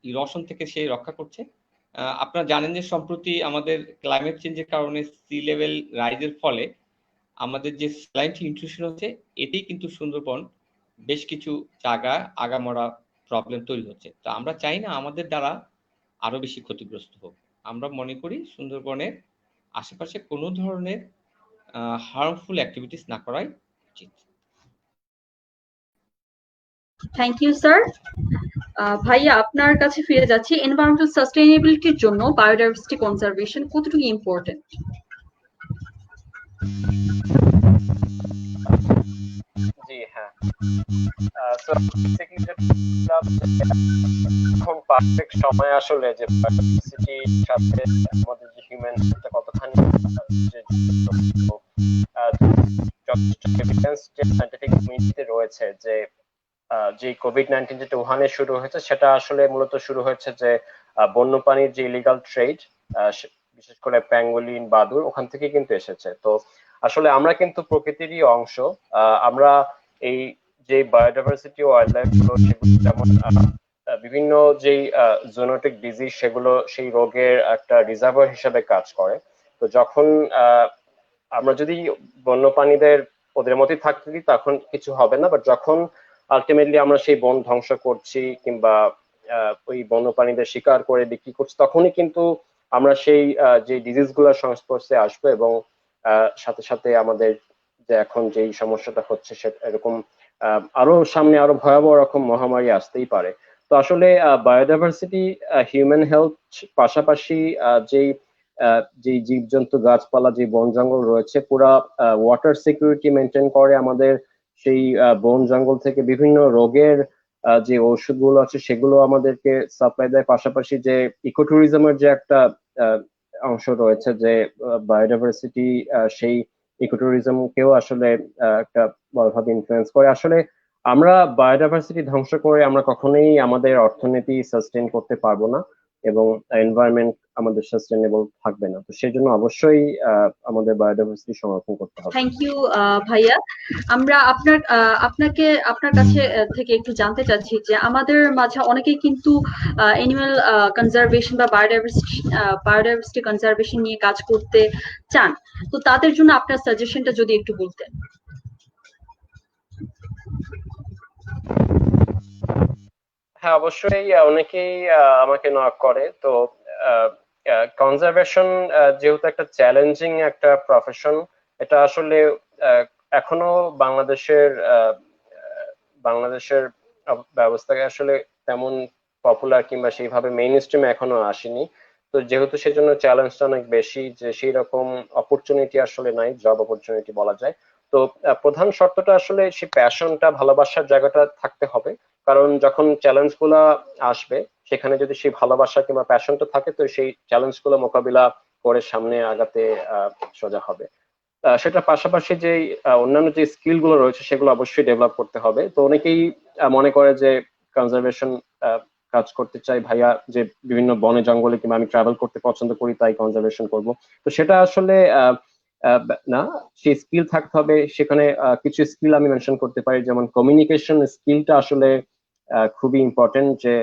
ইরোশন থেকে সে রক্ষা করছে। আপনারা জানেন যে সম্প্রতি আমাদের ক্লাইমেট চেঞ্জের কারণে সি লেভেল রাইজের ফলে আমাদের যে স্যালাইন ইন্ট্রুশন হচ্ছে, এতেই কিন্তু সুন্দরবন বেশ কিছু জায়গা আগামরা প্রবলেম তৈরি হচ্ছে। তো আমরা চাই না আমাদের দ্বারা আরো বেশি ক্ষতিগ্রস্ত হোক। আমরা মনে করি সুন্দরবনের আশেপাশে কোনো ধরনের হার্মফুল অ্যাক্টিভিটিস না করাই উচিত। Thank you sir. ভাইয়া আপনার কাছে ফিরে যাচ্ছি। এনভায়রনমেন্টাল সাস্টেইনেবিলিটির জন্য বায়োডাইভার্সিটি কনজারভেশন কতটুকু ইম্পর্টেন্ট? জি হ্যাঁ, সো বেসিক্যালি এখন পারফেক্ট সময় আসলে যে বায়োডাইভার্সিটির সাথে আমাদের যে হিউম্যান হেলথটা কতখানি যথেষ্ট এভিডেন্স যে সায়েন্টিফিক কমিউনিটিতে রয়েছে যে যে কোভিড-19 যেটা উহানে শুরু হয়েছে সেটা আসলে মূলত শুরু হয়েছে যে বন্যপ্রাণীর যে ইলিগাল ট্রেড, বিশেষ করে প্যাঙ্গোলিন, বাদুড়, ওখান থেকে কিন্তু এসেছে। তো আসলে আমরা কিন্তু প্রকৃতিরই অংশ। আমরা এই যে বায়োডাইভার্সিটি ও ওয়াইল্ড লাইফ গুলো যেমন বিভিন্ন যেই জোনোটিক ডিজিজ সেগুলো সেই রোগের একটা রিজার্ভার হিসেবে কাজ করে। তো যখন আমরা যদি বন্যপ্রাণীদের ওদের মতোই থাকতে দিই তখন কিছু হবে না, বাট যখন আলটিমেটলি আমরা সেই বন ধ্বংস করছি কিংবা ওই বন্যপ্রাণীদের শিকার করে বিক্রি করছি, তখনই কিন্তু আমরা সেই যে ডিজিজ গুলোর সংস্পর্শে আসবো এবং সাথে সাথে আমাদের যে এখন যেই সমস্যাটা হচ্ছে সেটা এরকম আরো সামনে আরো ভয়াবহ রকম মহামারী আসতেই পারে। তো আসলে বায়োডাইভার্সিটি, হিউম্যান হেলথ পাশাপাশি যেই যে জীবজন্তু, গাছপালা, যে বন জঙ্গল রয়েছে, পুরা ওয়াটার সিকিউরিটি মেনটেন করে, আমাদের সেই বন জঙ্গল থেকে বিভিন্ন রোগের যে ওষুধগুলো আছে সেগুলো আমাদেরকে সাপ্লাই দেয়। পাশাপাশি যে ইকোট্যুরিজমের যে একটা অংশ রয়েছে, যে বায়োডাইভার্সিটি, সেই ইকোট্যুরিজমকেও আসলে একটা বড়ভাবে ইনফ্লুয়েন্স করে। আসলে আমরা বায়োডাইভার্সিটি ধ্বংস করে আমরা কখনোই আমাদের অর্থনীতি সাস্টেইন করতে পারবো না এবং এনভায়রনমেন্ট আমাদের সাস্টেইনেবল থাকবে না। তো সেজন্য অবশ্যই আমাদের বায়োডাইভার্সিটি সংরক্ষণ করতে হবে। থ্যাংক ইউ ভাইয়া। আমরা আপনার কাছে থেকে একটু জানতে চাচ্ছি যে আমাদের মাঝে অনেকেই কিন্তু অ্যানিমাল কনজারভেশন বা বায়োডাইভার্সিটি কনজারভেশন নিয়ে কাজ করতে চান। তো তাদের জন্য আপনার সাজেশনটা যদি একটু বলতেন। হ্যাঁ, অবশ্যই অনেকেই আমাকে নক করে। তো কনজারভেশন যেহেতু একটা চ্যালেঞ্জিং একটা প্রফেশন, এটা আসলে এখনো বাংলাদেশের ব্যবস্থাকে আসলে তেমন পপুলার কিংবা সেইভাবে মেইন স্ট্রিমে এখনো আসেনি। তো যেহেতু সেজন্য চ্যালেঞ্জটা অনেক বেশি, যে সেই রকম অপরচুনিটি আসলে নাই, জব অপরচুনিটি বলা যায়। তো প্রধান শর্তটা আসলে সেই প্যাশনটা, ভালোবাসার জায়গাটা থাকতে হবে। কারণ যখন চ্যালেঞ্জ গুলা আসবে সেখানে যদি সেই ভালোবাসা কিংবা প্যাশনটা থাকে, তো সেই চ্যালেঞ্জ গুলো মোকাবিলা করে সামনে আগাতে সোজা হবে। সেটা পাশাপাশি যে অন্যান্য যে স্কিল গুলো রয়েছে সেগুলো অবশ্যই ডেভেলপ করতে হবে। তো অনেকেই মনে করে যে কনজারভেশন কাজ করতে চাই ভাইয়া, যে বিভিন্ন বনে জঙ্গলে কিংবা আমি ট্রাভেল করতে পছন্দ করি তাই কনজারভেশন করব। তো সেটা আসলে না, সেই স্কিল থাকতে হবে। সেখানে কিছু স্কিল আমি মেনশন করতে পারি, যেমন কমিউনিকেশন স্কিলটা আসলে খুবই ইম্পর্টেন্ট, যে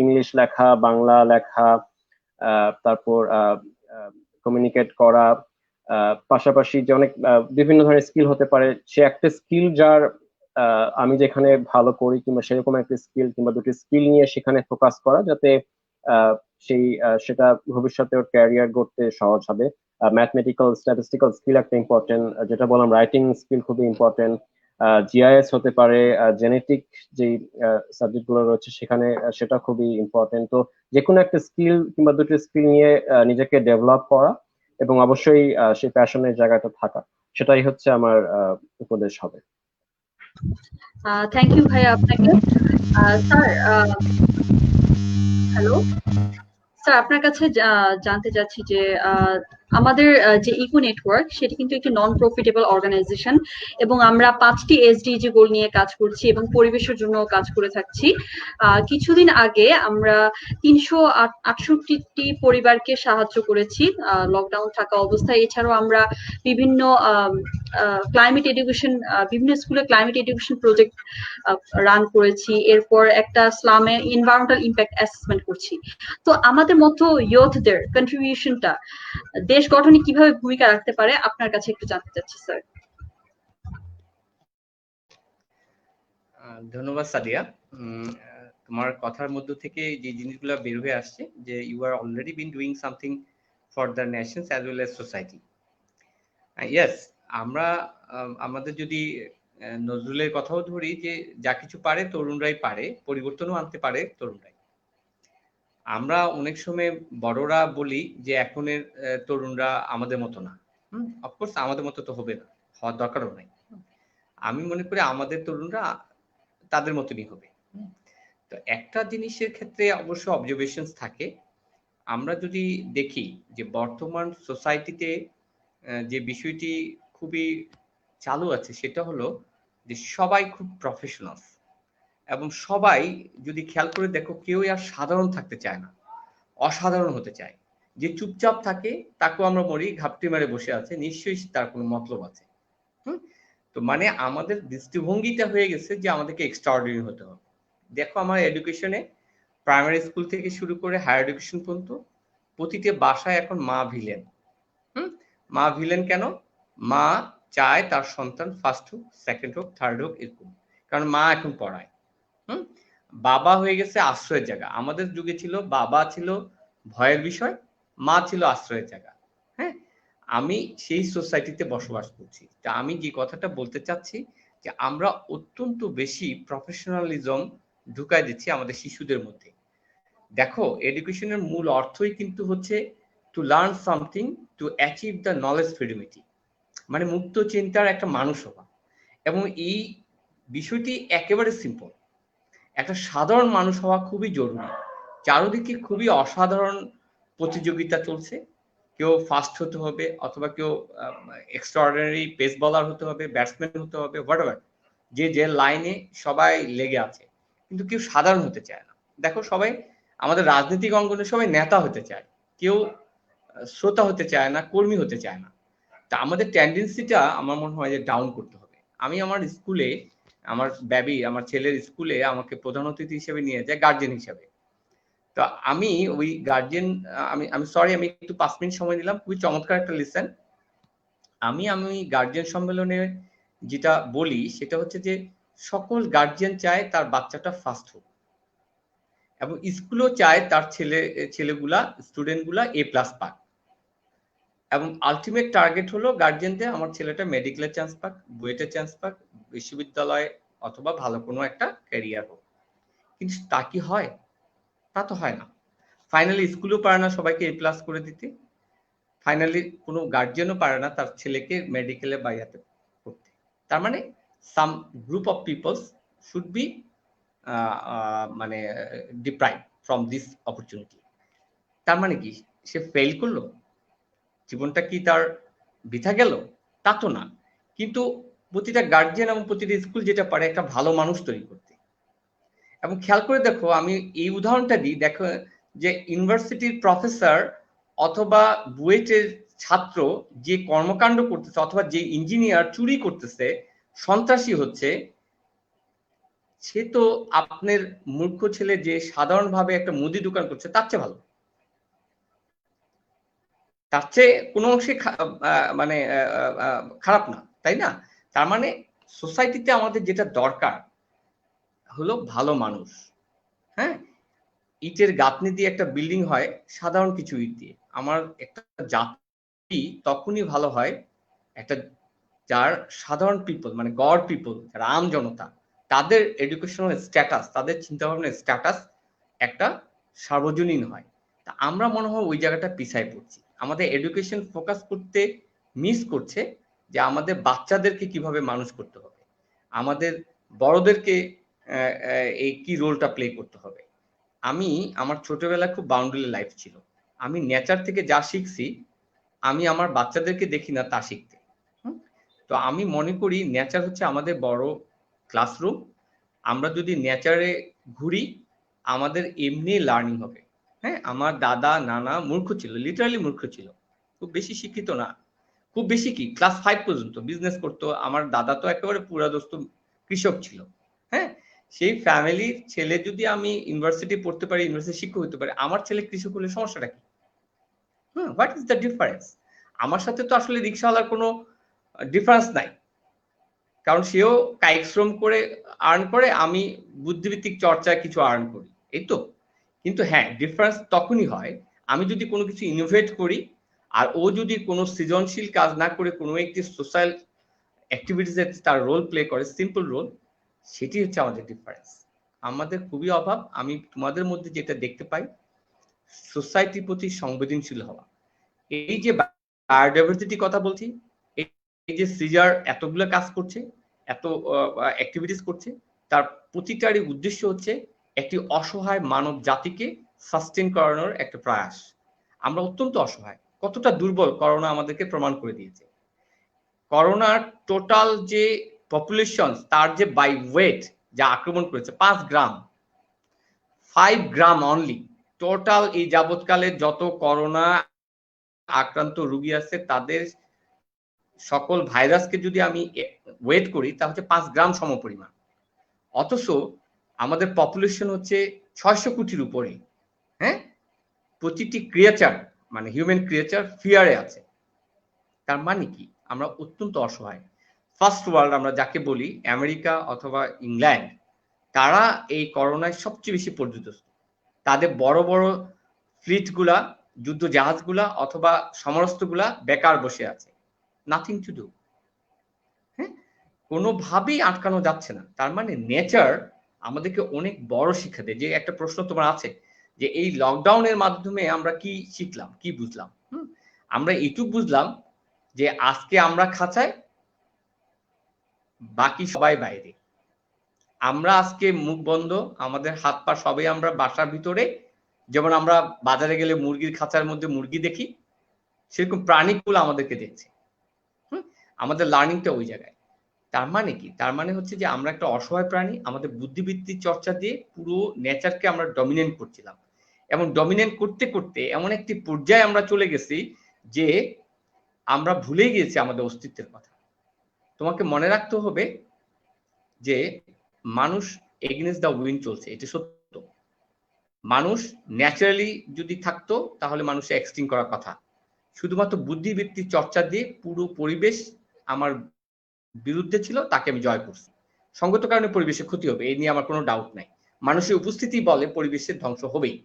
ইংলিশ লেখা, বাংলা লেখা, তারপর কমিউনিকেট করা, পাশাপাশি যে অনেক বিভিন্ন ধরনের স্কিল হতে পারে, সে একটা স্কিল যার আমি যেখানে ভালো করি কিংবা সেরকম একটা স্কিল কিংবা দুটি স্কিল নিয়ে সেখানে ফোকাস করা, যাতে সেই সেটা ভবিষ্যতে ওর ক্যারিয়ার গড়তে সহজ হবে। ম্যাথমেটিক্যাল স্ট্যাটিস্টিক্যাল স্কিল একটা ইম্পর্টেন্ট, যেটা বললাম রাইটিং স্কিল খুবই ইম্পর্টেন্ট। জিআইএস হতে পারে, জেনেটিক যে সাবজেক্ট গুলো রয়েছে সেখানে সেটা খুবই ইম্পর্টেন্ট। তো যে কোনো একটা স্কিল কিংবা দুটি স্কিল নিয়ে নিজেকে ডেভেলপ করা এবং অবশ্যই সেই প্যাশনের জায়গাটা থাকা, সেটাই হচ্ছে আমার উপদেশ হবে। থ্যাংক ইউ ভাইয়া আপনাকে। স্যার, হ্যালো স্যার, আপনার কাছে জানতে চাচ্ছি যে আমাদের যে ইকো নেটওয়ার্ক সেটি কিন্তু একটি নন প্রফিটেবল অর্গানাইজেশন এবং আমরা 5টি এসডিজি গোল নিয়ে কাজ করছি এবং পরিবেশের জন্য কাজ করে থাকছি। কিছুদিন আগে আমরা 368টি পরিবারকে সাহায্য করেছি লকডাউন থাকা অবস্থায়। এছাড়াও আমরা বিভিন্ন ক্লাইমেট এডুকেশন, বিভিন্ন স্কুলে ক্লাইমেট এডুকেশন প্রজেক্ট রান করেছি। এরপর একটা স্লামে এনভায়রনমেন্টাল ইম্প্যাক্ট অ্যাসেসমেন্ট করছি। তো আমাদের মতো ইয়ুথদের কন্ট্রিবিউশনটা দেশ গঠনে কিভাবে ভূমিকা রাখতে পারে আপনার কাছে একটু জানতে চাচ্ছি স্যার। ধন্যবাদ সাদিয়া। তোমার কথার মধ্য থেকে যে জিনিসগুলো বের হয়ে আসছে যে you are already been doing something for the nations as well as society. Yes, আমরা আমাদের যদি নজরুলের কথাও ধরি যে যা কিছু পারে তরুণরাই পারে, পরিবর্তনও আনতে পারে তরুণরাই। আমরা অনেক সময় বড়রা বলি যে এখনের তরুণরা আমাদের মতো না। অফকোর্স আমাদের মতো তো হবে না, হওয়ার দরকারও নাই। আমি মনে করি আমাদের তরুণরা তাদের মতনই হবে। তো একটা জিনিসের ক্ষেত্রে অবশ্য অবজারভেশনস থাকে। আমরা যদি দেখি যে বর্তমান সোসাইটিতে যে বিষয়টি খুবই চালু আছে সেটা হলো যে সবাই খুব প্রফেশনাল এবং সবাই যদি খেয়াল করে দেখো কেউ আর সাধারণ থাকতে চায় না, অসাধারণ হতে চায়। যে চুপচাপ থাকে তাকেও আমরা মরি ঘাপটি মেরে বসে আছে, নিশ্চয়ই তার কোনো মতলব আছে। তো মানে আমাদের দৃষ্টিভঙ্গিটা হয়ে গেছে যে আমাদেরকে এক্সট্রাঅর্ডিনারি হতে হবে। দেখো আমার এডুকেশনে প্রাইমারি স্কুল থেকে শুরু করে হায়ার এডুকেশন পর্যন্ত প্রতিটি বাসায় এখন মা ভিলেন। মা ভিলেন কেন? মা চায় তার সন্তান ফার্স্ট হোক, সেকেন্ড হোক, থার্ড হোক, এরকম। কারণ মা এখন পড়ায়। বাবা হয়ে গেছে আশ্রয়ের জায়গা। আমাদের যুগে ছিল বাবা ছিল ভয়ের বিষয়, মা ছিল আশ্রয়ের জায়গা। হ্যাঁ, আমি সেই সোসাইটিতে বসবাস করছি। তা আমি যে কথাটা বলতে চাচ্ছি যে আমরা অত্যন্ত বেশি প্রফেশনালিজম ঢুকাই দিচ্ছি আমাদের শিশুদের মধ্যে। দেখো, এডুকেশনের মূল অর্থই কিন্তু হচ্ছে to learn something to achieve the knowledge ফ্রিডমিটি, মানে মুক্ত চিন্তার একটা মানুষ হওয়া। এবং এই বিষয়টি একেবারে সিম্পল। একটা সাধারণ মানুষ হওয়া খুবই জরুরি। চারদিকে খুবই অসাধারণ প্রতিযোগিতা চলছে। কেউ ফার্স্ট হতে হবে, অথবা কেউ এক্সট্রাঅর্ডিনারি পেস বলার হতে হবে, ব্যাটসম্যান হতে হবে, হোয়াটএভার, যে যে লাইনে সবাই লেগে আছে, কিন্তু কেউ সাধারণ হতে চায় না। দেখো, সবাই আমাদের রাজনৈতিক অঙ্গনে সবাই নেতা হতে চায়, কেউ শ্রোতা হতে চায় না, কর্মী হতে চায় না। তা আমাদের টেন্ডেন্সিটা আমার মনে হয় যে ডাউন করতে হবে। আমি আমার স্কুলে, আমার ছেলের স্কুলে আমাকে প্রধান অতিথি হিসেবে নিয়ে যায় গার্জেন হিসেবে। তো আমি ওই গার্জেন, আমি সরি, আমি একটু 5 মিনিট সময় নিলাম, খুবই চমৎকার একটা লিসেন। আমি গার্জেন সম্মেলনে যেটা বলি সেটা হচ্ছে যে সকল গার্জিয়ান চায় তার বাচ্চাটা ফার্স্ট হোক, এবং স্কুলও চায় তার ছেলেগুলা, স্টুডেন্টগুলা A+ পাক। এবং আলটিমেট টার্গেট হলো গার্জিয়ানদের আমার ছেলেটা মেডিকেলের চান্স পাক, বুয়েটের চান্স পাক, বিশ্ববিদ্যালয় অথবা ভালো কোনো একটা ক্যারিয়ার হোক। কিন্তু তা কি হয়? তা তো হয় না। ফাইনালি স্কুলও পারে না সবাইকে A+ করে দিতে। ফাইনালি কোনো গার্জিয়ানও পারে না তার ছেলেকে মেডিকেলে বা ইয়াতে করতে। তার মানে some group of peoples should be মানে ডিপ্রাইভ ফ্রম দিস অপরচুনিটি। তার মানে কি সে ফেল করলো? জীবনটা কি তার বৃথা গেল? তা তো না। কিন্তু প্রতিটা গার্জিয়ান এবং প্রতিটা স্কুল যেটা পারে একটা ভালো মানুষ তৈরি করতে। এবং খেয়াল করে দেখো, আমি এই উদাহরণটা দিই, দেখো যে ইউনিভার্সিটির প্রফেসর অথবা বুয়েটের ছাত্র যে কর্মকাণ্ড করতেছে, অথবা যে ইঞ্জিনিয়ার চুরি করতেছে, সন্ত্রাসী হচ্ছে, সে তো আপনার মূর্খ ছেলে যে সাধারণভাবে একটা মুদি দোকান করছে তার চেয়ে ভালো। তার চেয়ে কোনো অংশে মানে খারাপ না, তাই না? তার মানে সোসাইটিতে আমাদের যেটা দরকার হলো ভালো মানুষ। হ্যাঁ, ইটের গাঁথনি দিয়ে একটা বিল্ডিং হয় সাধারণ কিছু ইট দিয়ে। আমার একটা জাতি তখনই ভালো হয় একটা যার সাধারণ পিপল মানে গড় পিপল, যারা আম জনতা, তাদের এডুকেশনাল স্ট্যাটাস, তাদের চিন্তা ভাবনার স্ট্যাটাস একটা সার্বজনীন হয়। তা আমরা মনে হয় ওই জায়গাটা পিছায় পড়ছি। আমাদের এডুকেশন ফোকাস করতে মিস করছে যে আমাদের বাচ্চাদেরকে কিভাবে মানুষ করতে হবে, আমাদের বড়দেরকে এই কি রোলটা প্লে করতে হবে। আমি আমার ছোটবেলায় খুব বাউন্ডারি লাইফ ছিল। আমি নেচার থেকে যা শিখছি আমি আমার বাচ্চাদেরকে দেখি না তা শিখতে। তো আমি মনে করি নেচার হচ্ছে আমাদের বড় ক্লাসরুম। আমরা যদি নেচারে ঘুরি আমাদের এমনি লার্নিং হবে। হ্যাঁ, আমার দাদা নানা মূর্খ ছিল, লিটারালি মূর্খ ছিল, খুব বেশি শিক্ষিত না। খুব বেশি কি, ক্লাস 5 পর্যন্ত বিজনেস করতো। আমার দাদা তো একেবারে পুরাদস্ত কৃষক ছিল। হ্যাঁ, সেই ফ্যামিলির ছেলে যদি আমি ইউনিভার্সিটি পড়তে পারি, ইউনিভার্সিটি শিক্ষক হতে পারি, আমার ছেলে কৃষক হলে সমস্যাটা কি? What is the difference? আমার সাথে তো আসলে রিক্সাওয়ালার কোনো ডিফারেন্স নাই, কারণ সেও কায়িক শ্রম করে আর্ন করে, আমি বুদ্ধিভিত্তিক চর্চায় কিছু আর্ন করি, এই তো। কিন্তু হ্যাঁ, ডিফারেন্স তখনই হয় আমি যদি কোনো কিছু ইনোভেট করি আর ও যদি কোনো সৃজনশীল কাজ না করে কোনো একটি সোশ্যাল অ্যাক্টিভিটিসে তার রোল প্লে করে, সিম্পল রোল, সেটি হচ্ছে আমাদের ডিফারেন্স। আমাদের খুবই অভাব। আমি তোমাদের মধ্যে যেটা দেখতে পাই, সোসাইটির প্রতি সংবেদনশীল হওয়া। এই যে বায়োডাইভার্সিটি কথা বলছি, এই যে সিজার এতগুলো কাজ করছে, এত অ্যাক্টিভিটিস করছে, তার প্রতিটারই উদ্দেশ্য হচ্ছে একটি অসহায় মানব জাতিকে সাস্টেন করানোর একটা প্রয়াস। আমরা অত্যন্ত অসহায়, কতটা দুর্বল করোনা আমাদেরকে প্রমাণ করে দিয়েছে। করোনার টোটাল যে পপুলেশন, তার যে বাই ওয়েট যা আক্রমণ করেছে 5 গ্রাম, 5 গ্রাম অনলি। টোটাল এই যাবৎকালে যত করোনা আক্রান্ত রোগী আছে তাদের সকল ভাইরাসকে যদি আমি ওয়েট করি তা হচ্ছে 5 গ্রাম সমপরিমাণ। অথচ আমাদের পপুলেশন হচ্ছে 600 কোটির উপরে। হ্যাঁ, প্রতিটি ক্রিয়েচার মানে হিউম্যান ক্রিয়েচার ফিয়ারে আছে। তার মানে কি, আমরা অত্যন্ত অসহায়। ফার্স্ট ওয়ার্ল্ড আমরা যাকে বলি, আমেরিকা অথবা ইংল্যান্ড, তারা এই করোনায় সবচেয়ে বেশি পর্যুদস্ত। তাদের বড় বড় ফ্লিটগুলা, যুদ্ধ জাহাজগুলা অথবা সমরাস্ত্রগুলা বেকার বসে আছে, নাথিং টু ডু। হ্যাঁ, কোনোভাবেই আটকানো যাচ্ছে না। তার মানে নেচার আমাদেরকে অনেক বড় শিক্ষা দেয়। যে একটা প্রশ্ন তোমার আছে যে এই লকডাউনের মাধ্যমে আমরা কি শিখলাম, কি বুঝলাম? আমরা এইটুকু বুঝলাম যে আজকে আমরা খাঁচায়, বাকি সবাই বাইরে। আমরা আজকে মুখ বন্ধ, আমাদের হাত পা সবাই আমরা বাসার ভিতরে। যেমন আমরা বাজারে গেলে মুরগির খাঁচার মধ্যে মুরগি দেখি, সেরকম প্রাণীগুলো আমাদেরকে দেখছে। আমাদের লার্নিংটা ওই জায়গায়। তার মানে কি, তার মানে হচ্ছে যে আমরা একটা অসহায় প্রাণী। আমাদের বুদ্ধিবৃত্তির চর্চা দিয়ে পুরো নেচারকে আমরা ডমিনেট করছিলাম, এবং ডমিনেট করতে করতে এমন একটি পর্যায়ে আমরা চলে গেছি যে আমরা ভুলে গিয়েছি আমাদের অস্তিত্বের কথা। তোমাকে মনে রাখতে হবে যে মানুষ এগেইনস্ট দ্য উইন্ড চলছে, এটা সত্য। মানুষ ন্যাচারালি যদি থাকতো তাহলে মানুষের এক্সটিং করার কথা। শুধুমাত্র বুদ্ধিবৃত্তির চর্চা দিয়ে পুরো পরিবেশ আমার বিরুদ্ধে ছিল, তাকে আমি জয় করছি। সঙ্গত কারণে পরিবেশের ক্ষতি হবে, এই নিয়ে আমার কোনো ডাউট নাই। মানুষের উপস্থিতি বলে পরিবেশের ধ্বংস হবেই।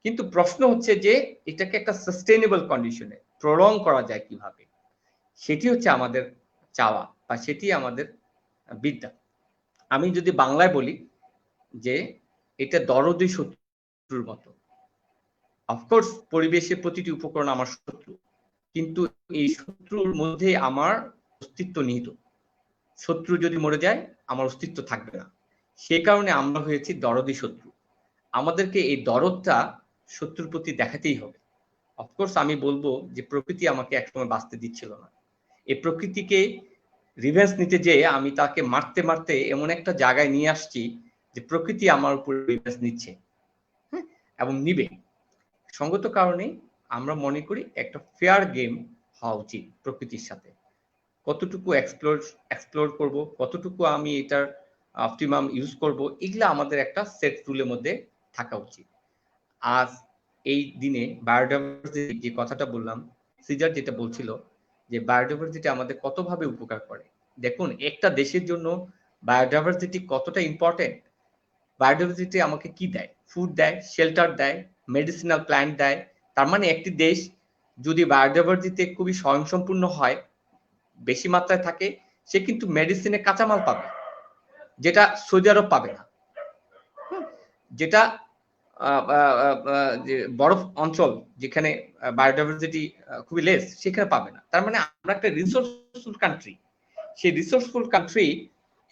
কিন্তু প্রশ্ন হচ্ছে যে এটাকে একটা সাস্টেইনেবল কন্ডিশনে প্রলং করা যায় কিভাবে, সেটি হচ্ছে আমাদের চাওয়া, বা সেটি আমাদের বিদ্যা। আমি যদি বাংলায় বলি যে এটা দরদি শত্রুর মতো। অফকোর্স পরিবেশের প্রতিটি উপকরণ আমার শত্রু, কিন্তু এই শত্রুর মধ্যে আমার অস্তিত্ব নিহিত। শত্রু যদি মরে যায় আমার অস্তিত্ব থাকবে না। সে কারণে আমরা হয়েছি দরদি শত্রু। আমাদেরকে এই দরদটা শত্রুর প্রতি দেখাতেই হবে। অফকোর্স আমি বলবো যে প্রকৃতি আমাকে একসময় বাঁচতে দিচ্ছিল না। এই প্রকৃতিকে রিভেঞ্জ নিতে যেয়ে আমি তাকে মারতে মারতে এমন একটা জায়গায় নিয়ে আসছি যে প্রকৃতি আমার উপর রিভেঞ্জ নিচ্ছে, এবং নিবে। সঙ্গত কারণে আমরা মনে করি একটা ফেয়ার গেম হওয়া উচিত প্রকৃতির সাথে। কতটুকু এক্সপ্লোর করব, কতটুকু আমি এটার অপটিমাম ইউজ করব, এগুলা আমাদের একটা সেট রুলের মধ্যে থাকা উচিত। আজ এই দিনে বায়োডাইভার্সিটি যে কথাটা বললাম, সিজার যেটা বলছিল যে বায়োডাইভার্সিটি আমাদের কতভাবে উপকার করে। দেখুন একটা দেশের জন্য বায়োডাইভার্সিটি কতটা ইম্পর্টেন্ট। বায়োডাইভার্সিটি আমাকে কি দেয়? ফুড দেয়, শেল্টার দেয়, মেডিসিনাল প্ল্যান্ট দেয়। তার মানে একটি দেশ যদি বায়োডাইভার্সিটি খুবই স্বয়ংসম্পূর্ণ হয়, বেশি মাত্রায় থাকে, সে কিন্তু মেডিসিনের কাঁচামাল পাবে, যেটা সৌদি আরব পাবে না। যেটা যে বরফ অঞ্চল যেখানে বায়োডাইভার্সিটি খুবই লেস, সেখানে পাবে না। তার মানে আমরা একটা রিসোর্সফুল কান্ট্রি, সেই রিসোর্সফুল কান্ট্রি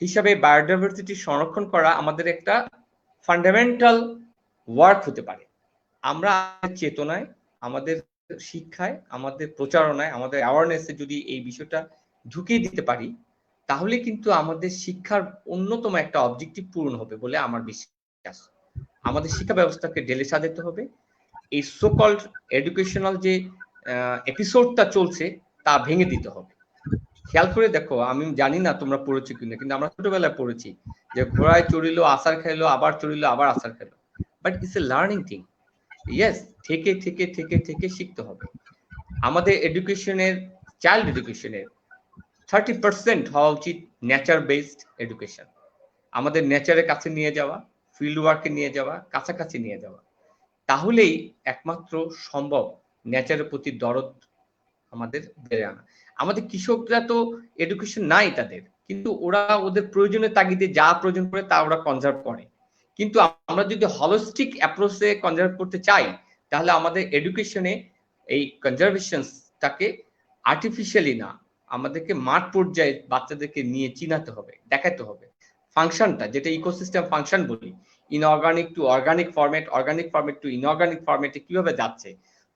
হিসাবে বায়োডাইভার্সিটি সংরক্ষণ করা আমাদের একটা ফান্ডামেন্টাল ওয়ার্ক হতে পারে। আমরা চেতনায়, আমাদের শিক্ষায়, আমাদের প্রচারণায়, আমাদের অ্যাওয়ারনেসে যদি এই বিষয়টা ঢুকিয়ে দিতে পারি, তাহলে কিন্তু আমাদের শিক্ষার অন্যতম একটা অবজেক্টিভ পূরণ হবে বলে আমার বিশ্বাস। আমাদের শিক্ষা ব্যবস্থাকে ঢেলে সাজাতে হবে। এই সোকল্ড এডুকেশনাল যে এপিসোডটা চলছে তা ভেঙে দিতে হবে। খেয়াল করে দেখো, আমি জানি না তোমরা পড়েছো কিনা, কিন্তু আমরা ছোটবেলায় পড়েছি যে ঘোড়ায় চড়িল, আসার খাইলো, আবার চড়িল, আবার আসার খাইলো। But it's a learning thing. Yes, থেকে থেকে থেকে থেকে শিখতে হবে। আমাদের এডুকেশনের, চাইল্ড এডুকেশনের 30% হওয়া উচিত নেচার বেসড এডুকেশন। আমাদের নেচারের কাছে নিয়ে যাওয়া, ফিল্ড ওয়ার্কে নিয়ে যাওয়া, কাছাকাছি নিয়ে যাওয়া। তাহলেই একমাত্র সম্ভব নেচারের প্রতি দরদ আমাদের বেড়ে আনা। আমাদের কৃষকরা তো এডুকেশন নাই তাদের, কিন্তু ওরা ওদের প্রয়োজনের তাগিদে যা প্রয়োজন করে তা ওরা কনজার্ভ করে। কিন্তু আমরা যদি হলিস্টিক অ্যাপ্রোচে কনজার্ভ করতে চাই, তাহলে আমাদের এডুকেশনে এই কনজারভেশনটাকে আর্টিফিশিয়ালি না, আমাদেরকে মাঠ পর্যায়ে বাচ্চাদেরকে নিয়ে চিনাতে হবে, দেখাতে হবে ফাংশনটা, যেটা ইকোসিস্টেম ফাংশন বলি, inorganic to organic format, organic format to inorganic ফরম্যাটে কিভাবে যাচ্ছে,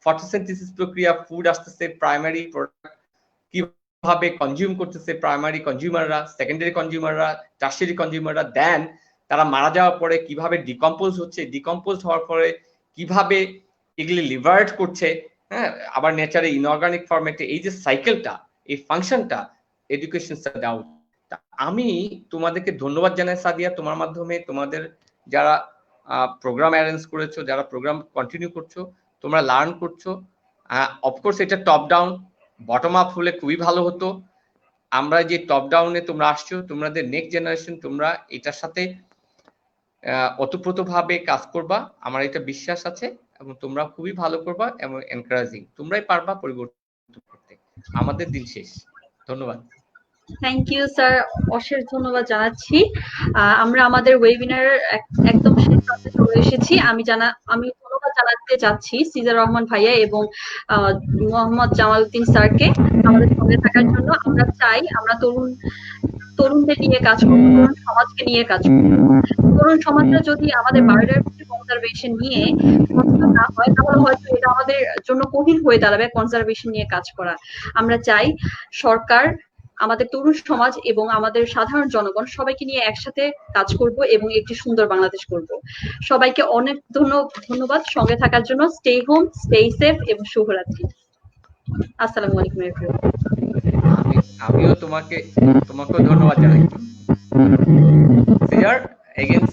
ফটোসিনথেসিস প্রক্রিয়া, ফুড আসতেছে, প্রাইমারি প্রোডাক্ট কিভাবে কনজিউম করতেছে প্রাইমারি কনজিউমাররা, সেকেন্ডারি কনজিউমাররা, টারশিয়ারি কনজিউমাররা, দেন তারা মারা যাওয়ার পরে কিভাবে ডিকম্পোজ হচ্ছে, ডিকম্পোজ হওয়ার পরে কিভাবে এগুলি লিভার্ড করছে, হ্যাঁ, আবার নেচারে ইনঅর্গানিক ফরম্যাটে, এই যে সাইকেলটা, এই ফাংশনটা এডুকেশন দেওয়া। আমি তোমাদেরকে ধন্যবাদ জানাই সাদিয়া, তোমার মাধ্যমে, তোমাদের যারা প্রোগ্রাম অ্যারেঞ্জ করেছো, যারা প্রোগ্রাম কন্টিনিউ করছো, তোমরা লার্ন করছো। অফকোর্স এটা টপ ডাউন, বটম আপ হলে খুবই ভালো হতো। আমরা যে টপ ডাউনে তোমরা আসছো, তোমাদের নেক্সট জেনারেশন তোমরা এটার সাথে ওতপ্রোতভাবে কাজ করবা, আমার এটা বিশ্বাস আছে, এবং তোমরা খুবই ভালো করবা এবং এনকারেজিং, তোমরাই পারবা পরিবর্তন করতে। আমাদের দিন শেষ। ধন্যবাদ। থ্যাংক ইউ স্যার, অশেষ ধন্যবাদ জানাচ্ছি। আমরা আমাদের ওয়েবিনার একদম শেষ প্রান্তে চলে এসেছি। আমি ধন্যবাদ জানাতে চাচ্ছি সিজার রহমান ভাইয়া এবং মোহাম্মদ জামালউদ্দিন স্যারকে আমাদের সঙ্গে থাকার জন্য। আমরা চাই আমরা তরুণদের নিয়ে কাজ করবো, তরুণ সমাজকে নিয়ে কাজ করবো। তরুণ সমাজটা যদি আমাদের বায়োডাইভার্সিটি কনজারভেশন নিয়ে সচেতন না হয়, তাহলে হয়তো এটা আমাদের জন্য কঠিন হয়ে দাঁড়াবে কনজারভেশন নিয়ে কাজ করা। আমরা চাই সরকার, আমাদের তরুণ সমাজ এবং আমাদের সাধারণ জনগণ সবাইকে নিয়ে একসাথে কাজ করব এবং একটি সুন্দর বাংলাদেশ করব। সবাইকে অনেক ধন্যবাদ সঙ্গে থাকার জন্য। স্টে হোম, স্টে সেফ এবং শুভরাত্রি। আসসালামু আলাইকুম এভরিওয়ান। আমিও তোমাকেও ধন্যবাদ জানাই। Caesar, again